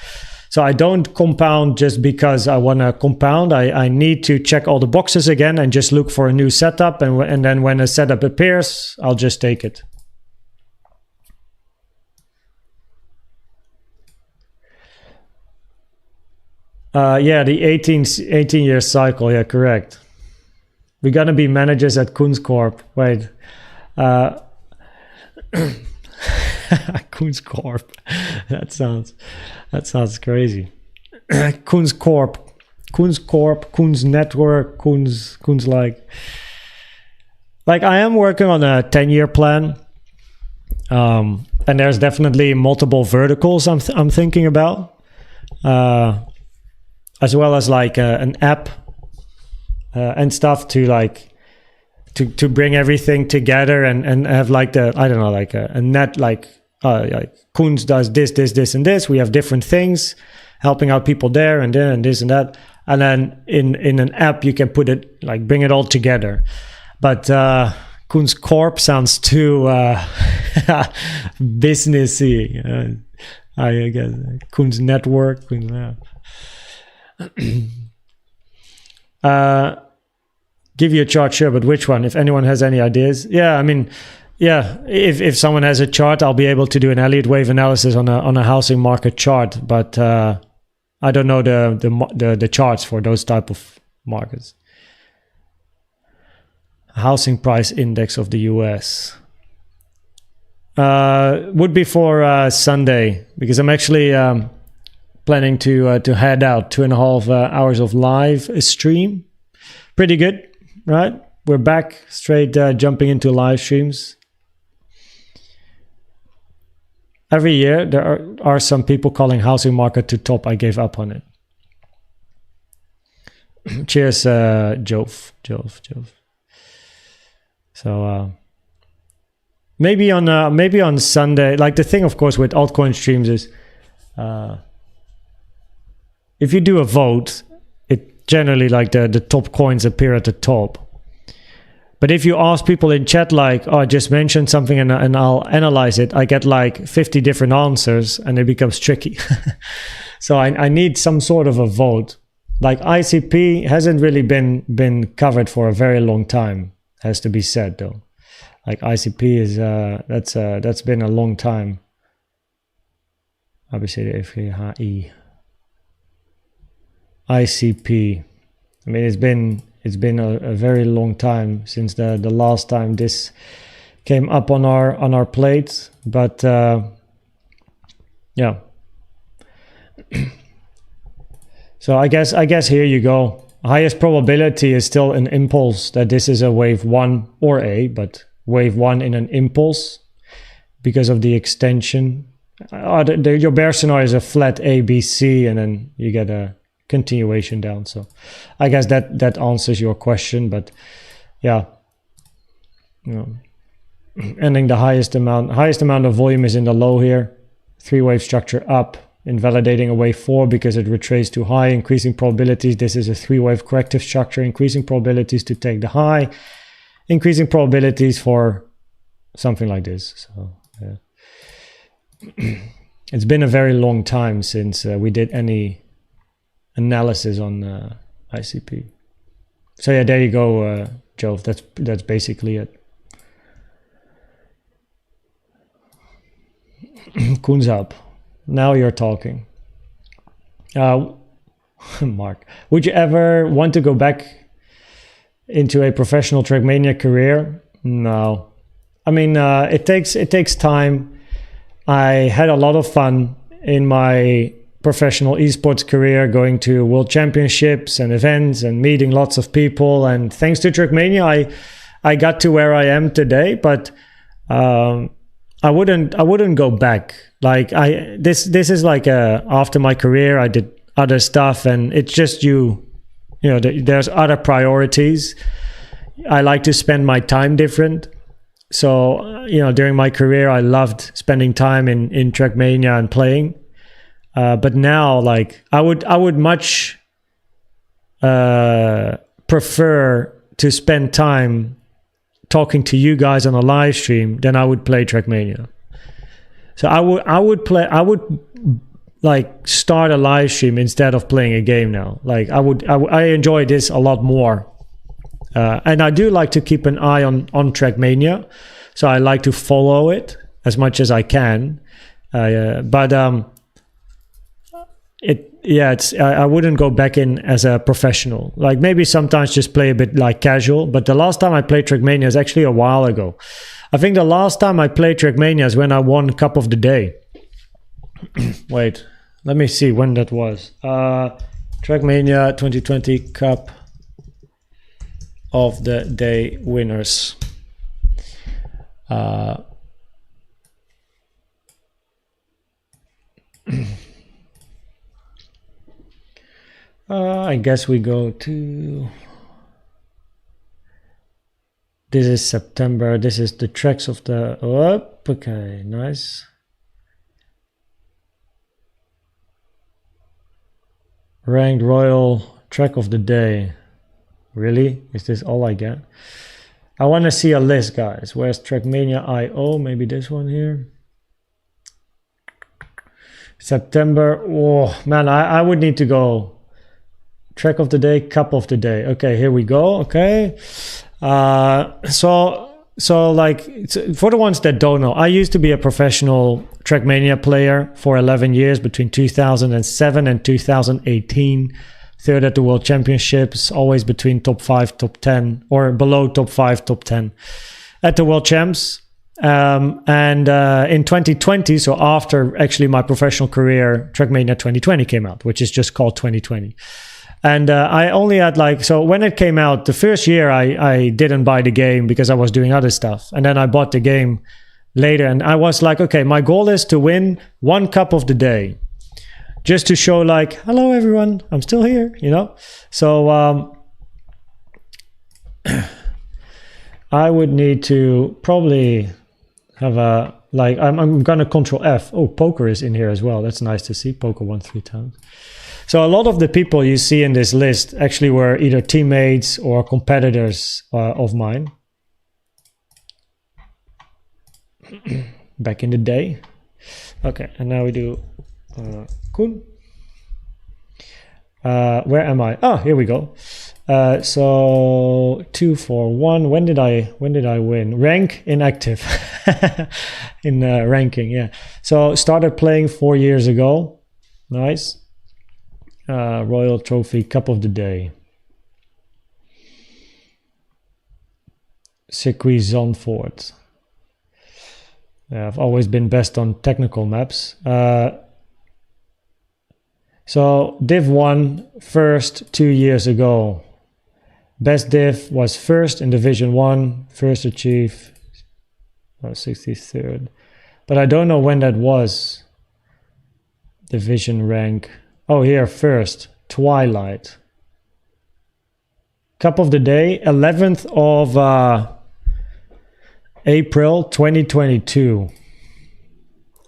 S1: So I don't compound just because I want to compound. I need to check all the boxes again and just look for a new setup. And then when a setup appears, I'll just take it. Yeah, the 18-year cycle. Yeah, correct. We're going to be managers at Koenzkorp. Wait. Koenzkorp. That sounds crazy. Koenzkorp, Koens Network, Koens like I am working on a 10-year plan, and there's definitely multiple verticals I'm thinking about, as well as like an app and stuff to like to bring everything together and have like the, I don't know, like a net, like Koens does this and this. We have different things helping out people there and then and this and that. And then in an app, you can put it, like bring it all together. But Koenzkorp sounds too businessy. I guess Koens Network. Give you a chart, sure, but which one? If anyone has any ideas. Yeah, I mean, yeah, if someone has a chart, I'll be able to do an Elliott wave analysis on a housing market chart, but I don't know the charts for those type of markets. Housing price index of the US would be for Sunday, because I'm actually planning to head out 2.5 hours of live stream. Pretty good, right? We're back straight jumping into live streams. Every year there are some people calling housing market to top. I gave up on it. Cheers, Jove. So maybe on Sunday. Like the thing, of course, with altcoin streams is if you do a vote, it generally like the top coins appear at the top. But if you ask people in chat, like, oh, just mention something and I'll analyze it, I get like 50 different answers and it becomes tricky. So I need some sort of a vote. Like ICP hasn't really been covered for a very long time, has to be said though. Like ICP is that's been a long time. ICP. I mean, it's been a very long time since the last time this came up on our plate, but yeah. So I guess here you go. Highest probability is still an impulse that this is a wave 1 or A, but wave 1 in an impulse because of the extension. Your bear scenario is a flat A, B, C, and then you get a continuation down. So I guess that answers your question, but yeah, ending the highest amount of volume is in the low here. 3-wave structure up, invalidating a wave 4 because it retraced too high, increasing probabilities. This is a 3-wave corrective structure, increasing probabilities to take the high, increasing probabilities for something like this. So yeah. It's been a very long time since we did any analysis on ICP. So yeah, there you go, Jove. That's basically it. Koens up. Now you're talking. Mark, would you ever want to go back into a professional Trackmania career? No. I mean, it takes time. I had a lot of fun in my professional esports career, going to world championships and events and meeting lots of people. And thanks to Trackmania, I got to where I am today. But I wouldn't go back. Like this is like after my career, I did other stuff, and it's just there's other priorities. I like to spend my time different. So during my career, I loved spending time in Trackmania and playing. But now, like I would much prefer to spend time talking to you guys on a live stream than I would play Trackmania. So I would like start a live stream instead of playing a game now. Like I enjoy this a lot more. And I do like to keep an eye on Trackmania. So I like to follow it as much as I can. I wouldn't go back in as a professional. Like maybe sometimes just play a bit like casual. But the last time I played Trackmania is actually a while ago. I think the last time I played Trackmania is when I won Cup of the Day. Wait, let me see when that was. Trackmania 2020 Cup of the Day winners. I guess we go to... This is September. This is the tracks of the... Oh, okay, nice. Ranked Royal Track of the Day. Really? Is this all I get? I want to see a list, guys. Where's Trackmania IO? Maybe this one here. September. Oh, man, I would need to go. Track of the Day, Cup of the Day. Okay, here we go. Okay. So like, for the ones that don't know, I used to be a professional Trackmania player for 11 years between 2007 and 2018. Third at the World Championships, always between top 5, top 10, or below top 5, top 10 at the World Champs. In 2020, so after actually my professional career, Trackmania 2020 came out, which is just called 2020. And I only had so when it came out, the first year I didn't buy the game because I was doing other stuff. And then I bought the game later and I was like, okay, my goal is to win one Cup of the Day. Just to show hello everyone, I'm still here, you know? So I would need to probably have a, I'm gonna Control F. Oh, poker is in here as well. That's nice to see. Poker won 3 times. So a lot of the people you see in this list actually were either teammates or competitors of mine. Back in the day. Okay, and now we do Koen. Where am I? Oh, here we go. So 2, 4, 1. When did I win? Rank inactive. In ranking, yeah. So started playing 4 years ago. Nice. Royal Trophy, Cup of the Day. Circuit Zandvoort. Yeah, I've always been best on technical maps. So Div 1 first 2 years ago. Best Div was first in Division 1, first achieve 63rd. But I don't know when that was. Division rank. Oh, here first. Twilight. Cup of the Day, 11th of April 2022.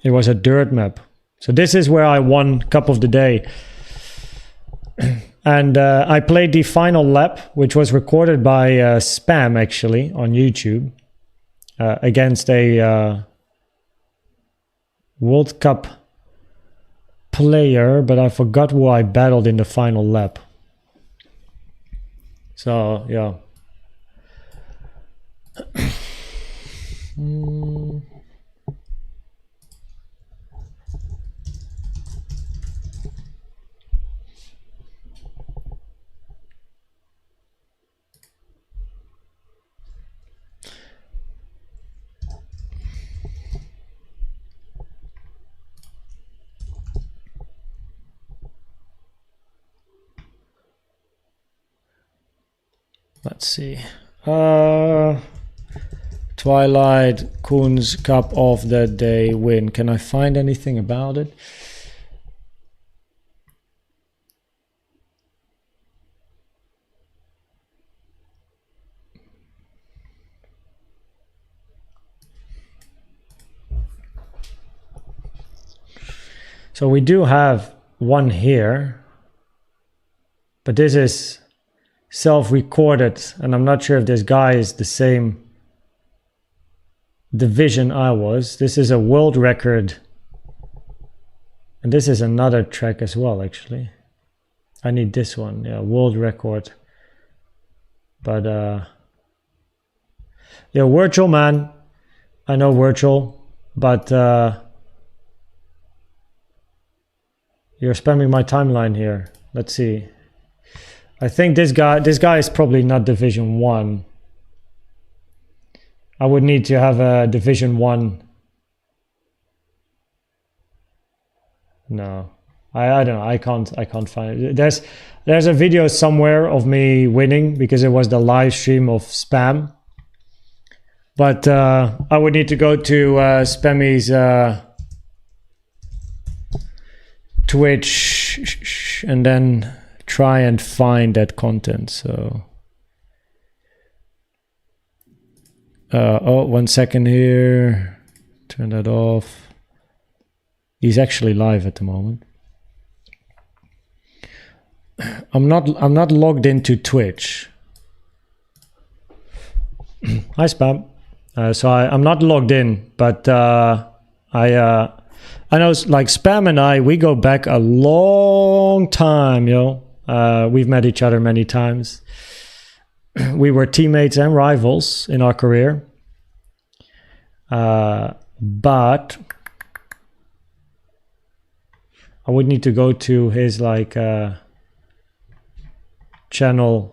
S1: It was a dirt map. So this is where I won Cup of the Day. And I played the final lap, which was recorded by Spam actually on YouTube against a World Cup player, but I forgot who I battled in the final lap. So yeah. Let's see. Twilight, Koen's Cup of the Day win. Can I find anything about it? So we do have one here, but this is self-recorded, and I'm not sure if this guy is the same division I was. This is a world record And this is another track as well, actually. I need this one, yeah, world record. But yeah, virtual, man. I know virtual, but you're spamming my timeline here. Let's see. I think this guy is probably not Division 1. I would need to have a Division 1. No, I don't know. I can't find it. There's a video somewhere of me winning because it was the live stream of spam. But I would need to go to Spammy's Twitch and then try and find that content. So oh, 1 second here. Turn that off. He's actually live at the moment. I'm not logged into Twitch. Hi Spam. So I'm not logged in, but I know like Spam and we go back a long time, yo. We've met each other many times. We were teammates and rivals in our career. But I would need to go to his like channel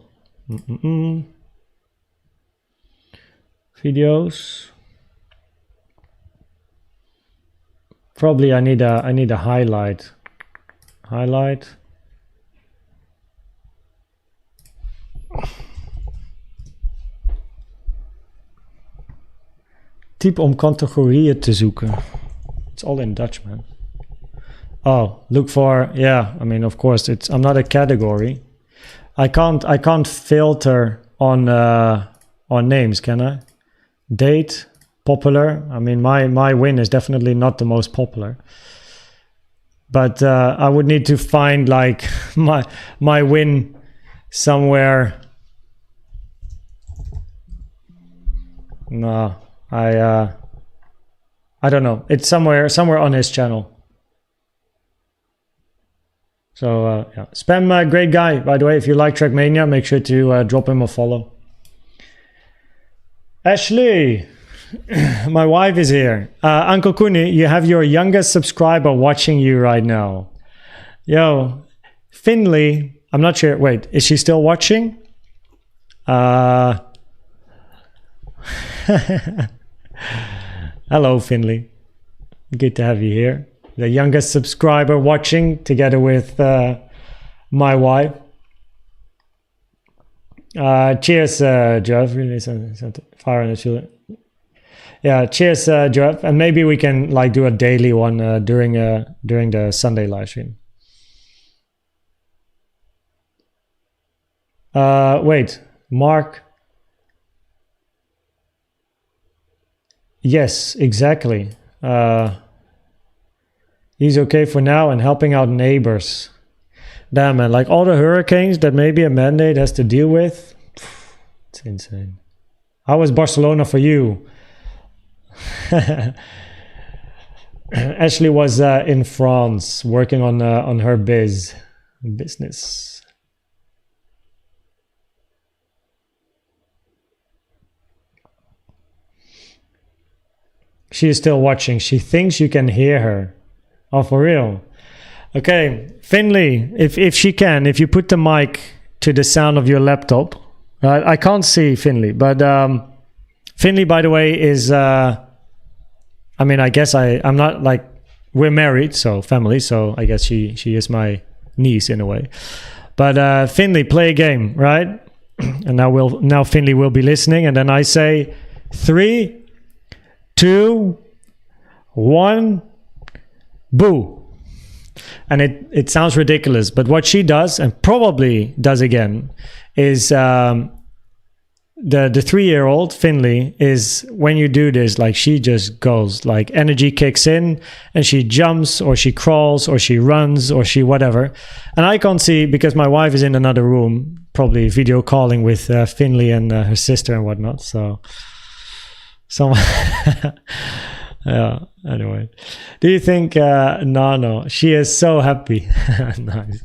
S1: videos. Probably I need a highlight. Typ om categorieën te zoeken. It's all in Dutch, man. Oh, look for, yeah, I mean, of course, I'm not a category. I can't filter on names, can I? Date, popular. I mean, my win is definitely not the most popular. But I would need to find like my win somewhere. No, I don't know. It's somewhere on his channel. So yeah, Spam, great guy, by the way. If you like Trackmania, make sure to drop him a follow. Ashley, my wife is here. Uncle Kuni, you have your youngest subscriber watching you right now. Yo, Finley, I'm not sure. Wait, is she still watching? Hello, Finley. Good to have you here. The youngest subscriber watching together with my wife. Cheers, Jeff. Really, fire in the shoulder. Yeah, cheers, Jeff. And maybe we can like do a daily one during the Sunday live stream. Wait, Mark. Yes, exactly. He's okay for now and helping out neighbors. Damn, man, like all the hurricanes that maybe a mandate has to deal with. It's insane. How was Barcelona for you? Ashley was in France working on her business. She is still watching. She thinks you can hear her. Oh, for real? Okay, Finley, if you put the mic to the sound of your laptop. I can't see Finley, but Finley, by the way, is, I mean, I guess I'm not like, we're married, so family, so I guess she is my niece in a way. But Finley, play a game, right? And now Finley will be listening, and then I say 3, 2, 1, boo. And it sounds ridiculous, but what she does, and probably does again, is the 3-year-old Finley is, when you do this, like she just goes, like energy kicks in and she jumps or she crawls or she runs or she whatever. And I can't see because my wife is in another room, probably video calling with Finley and her sister and whatnot. So Yeah, anyway. Do you think Nano, she is so happy. Nice.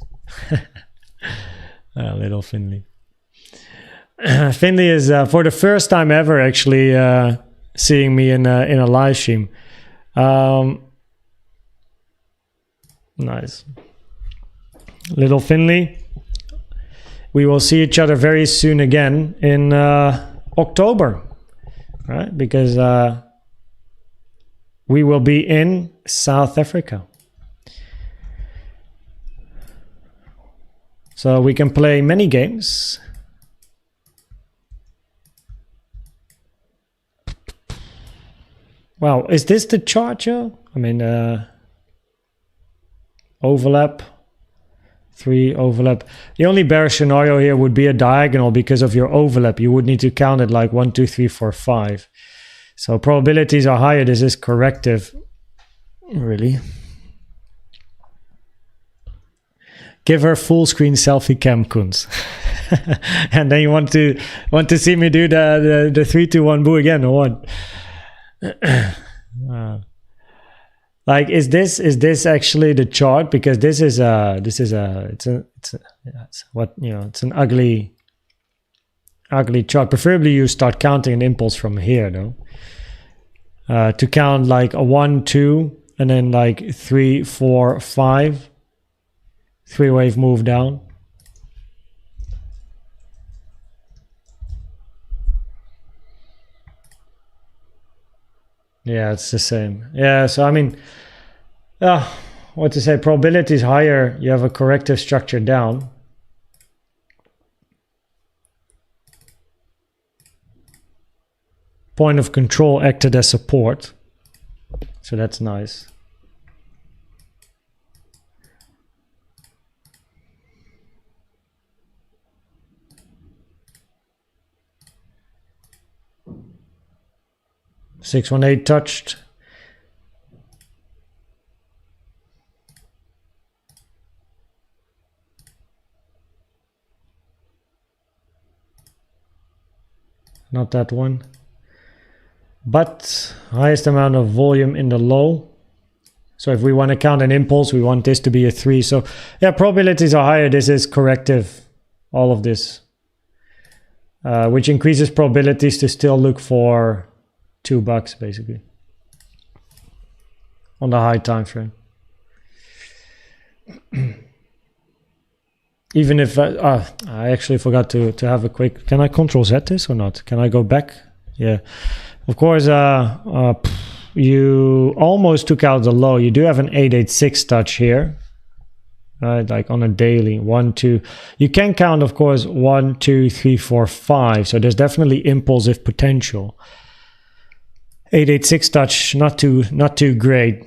S1: Little Finley. Finley is for the first time ever actually seeing me in a live stream. Nice. Little Finley. We will see each other very soon again in October, right? Because we will be in South Africa. So we can play many games. Wow, is this the chart, Joe? I mean, overlap, 3 overlap. The only bearish scenario here would be a diagonal because of your overlap. You would need to count it like 1, 2, 3, 4, 5. So probabilities are higher. This is corrective. Really? Give her full screen selfie cam, Koens. And then you want to see me do the 3, 2, 1 boo again or what? Like is this actually the chart? Because it's an ugly chart. Preferably you start counting an impulse from here though. To count like a 1, 2 and then like 3, 4, 5. 3-wave move down. Yeah, it's the same. Yeah, so I mean, what to say, probability is higher. You have a corrective structure down. Point of control acted as support. So that's nice. $618 touched. Not that one. But highest amount of volume in the low. So if we want to count an impulse, we want this to be a 3. So yeah, probabilities are higher. This is corrective. All of this. Which increases probabilities to still look for $2 basically on the high time frame. Even if I actually forgot to have a quick, can I control Z this or not? Can I go back? Yeah, of course. You almost took out the low. You do have an 886 touch here, right? Like on a daily 1, 2. You can count, of course, 1, 2, 3, 4, 5. So there's definitely impulsive potential. 886 touch, not too great.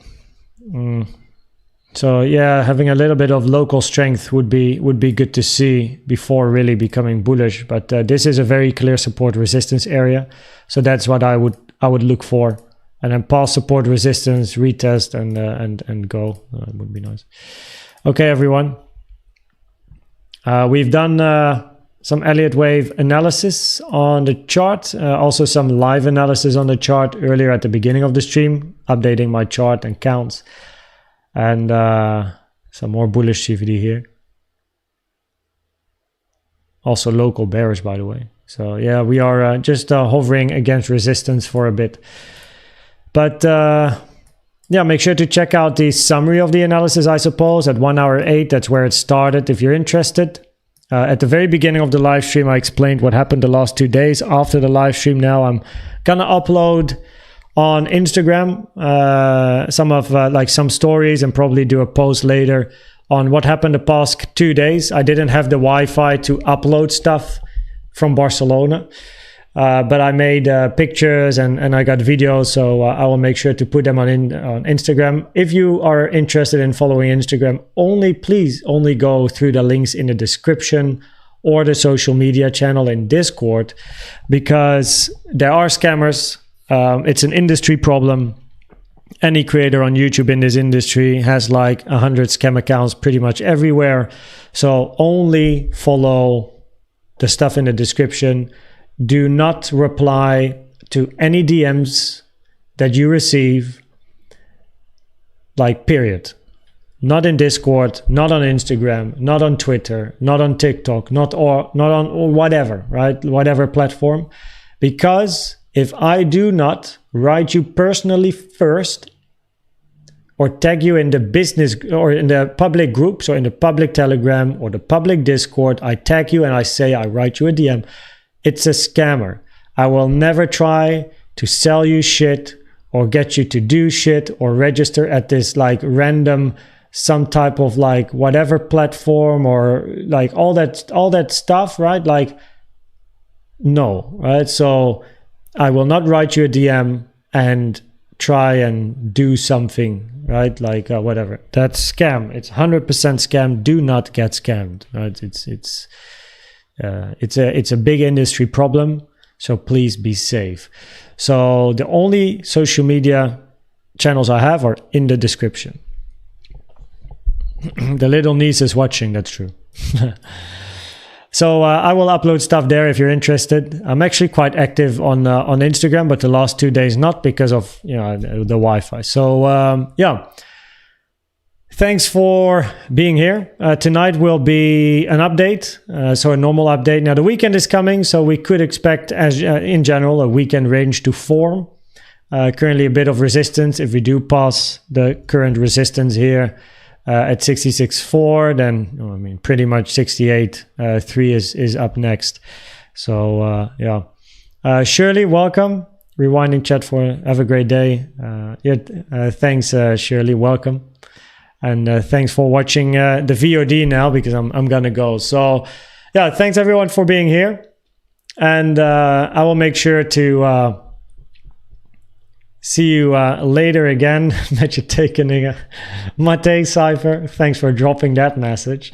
S1: So yeah, having a little bit of local strength would be good to see before really becoming bullish. But this is a very clear support resistance area, so that's what I would look for. And then past support resistance, retest and go. It would be nice. Okay, everyone. We've done some Elliott wave analysis on the chart, also some live analysis on the chart earlier at the beginning of the stream, updating my chart and counts, and some more bullish CVD here. Also local bearish, by the way. So yeah, we are just hovering against resistance for a bit. But yeah, make sure to check out the summary of the analysis, I suppose, at 1 hour 8. That's where it started if you're interested. At the very beginning of the live stream, I explained what happened the last 2 days. After the live stream now, I'm gonna upload on Instagram some stories and probably do a post later on what happened the past 2 days. I didn't have the Wi-Fi to upload stuff from Barcelona, but I made pictures and I got videos, so I will make sure to put them on Instagram. If you are interested in following Instagram, please only go through the links in the description or the social media channel in Discord, because there are scammers. It's an industry problem. Any creator on YouTube in this industry has like 100 scam accounts pretty much everywhere. So only follow the stuff in the description. Do not reply to any DMs that you receive like period. Not in Discord, not on Instagram, not on Twitter, not on TikTok, not on whatever, right? Whatever platform. Because if I do not write you personally first or tag you in the business or in the public groups or in the public Telegram or the public Discord, I tag you and I say I write you a DM, it's a scammer. I will never try to sell you shit or get you to do shit or register at this like random some type of like whatever platform or like all that stuff, right? Like, no, right? So I will not write you a DM and try and do something, right? Like whatever. That's scam. It's 100% scam. Do not get scammed, right? It's a big industry problem. So please be safe. So the only social media channels I have are in the description. The little niece is watching, that's true. So I will upload stuff there if you're interested. I'm actually quite active on Instagram, but the last 2 days not because of the Wi-Fi. So yeah, thanks for being here. Tonight will be an update, so a normal update. Now the weekend is coming, so we could expect, as in general, a weekend range to form. Currently a bit of resistance. If we do pass the current resistance here, at 66.4, then pretty much 68.3 is up next. So yeah, Shirley, welcome. Rewinding chat for have a great day. Thanks, Shirley, welcome, and thanks for watching the VOD now because I'm gonna go. So yeah, thanks everyone for being here, and I will make sure to see you later again. That you're taking a Mate Cypher. Thanks for dropping that message.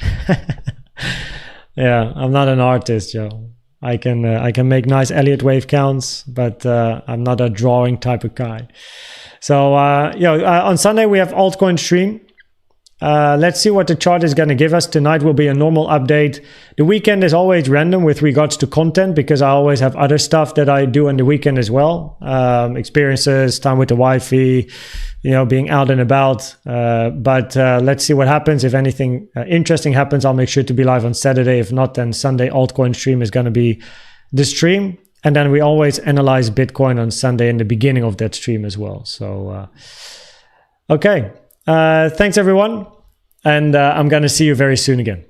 S1: Yeah, I'm not an artist, Joe. I can make nice Elliott wave counts, but I'm not a drawing type of guy. So on Sunday we have altcoin stream. Let's see what the chart is going to give us. Tonight will be a normal update. The weekend is always random with regards to content because I always have other stuff that I do on the weekend as well. Experiences, time with the wifey, being out and about. But let's see what happens. If anything interesting happens, I'll make sure to be live on Saturday. If not, then Sunday altcoin stream is going to be the stream. And then we always analyze Bitcoin on Sunday in the beginning of that stream as well. So, okay. Thanks everyone, and I'm gonna see you very soon again.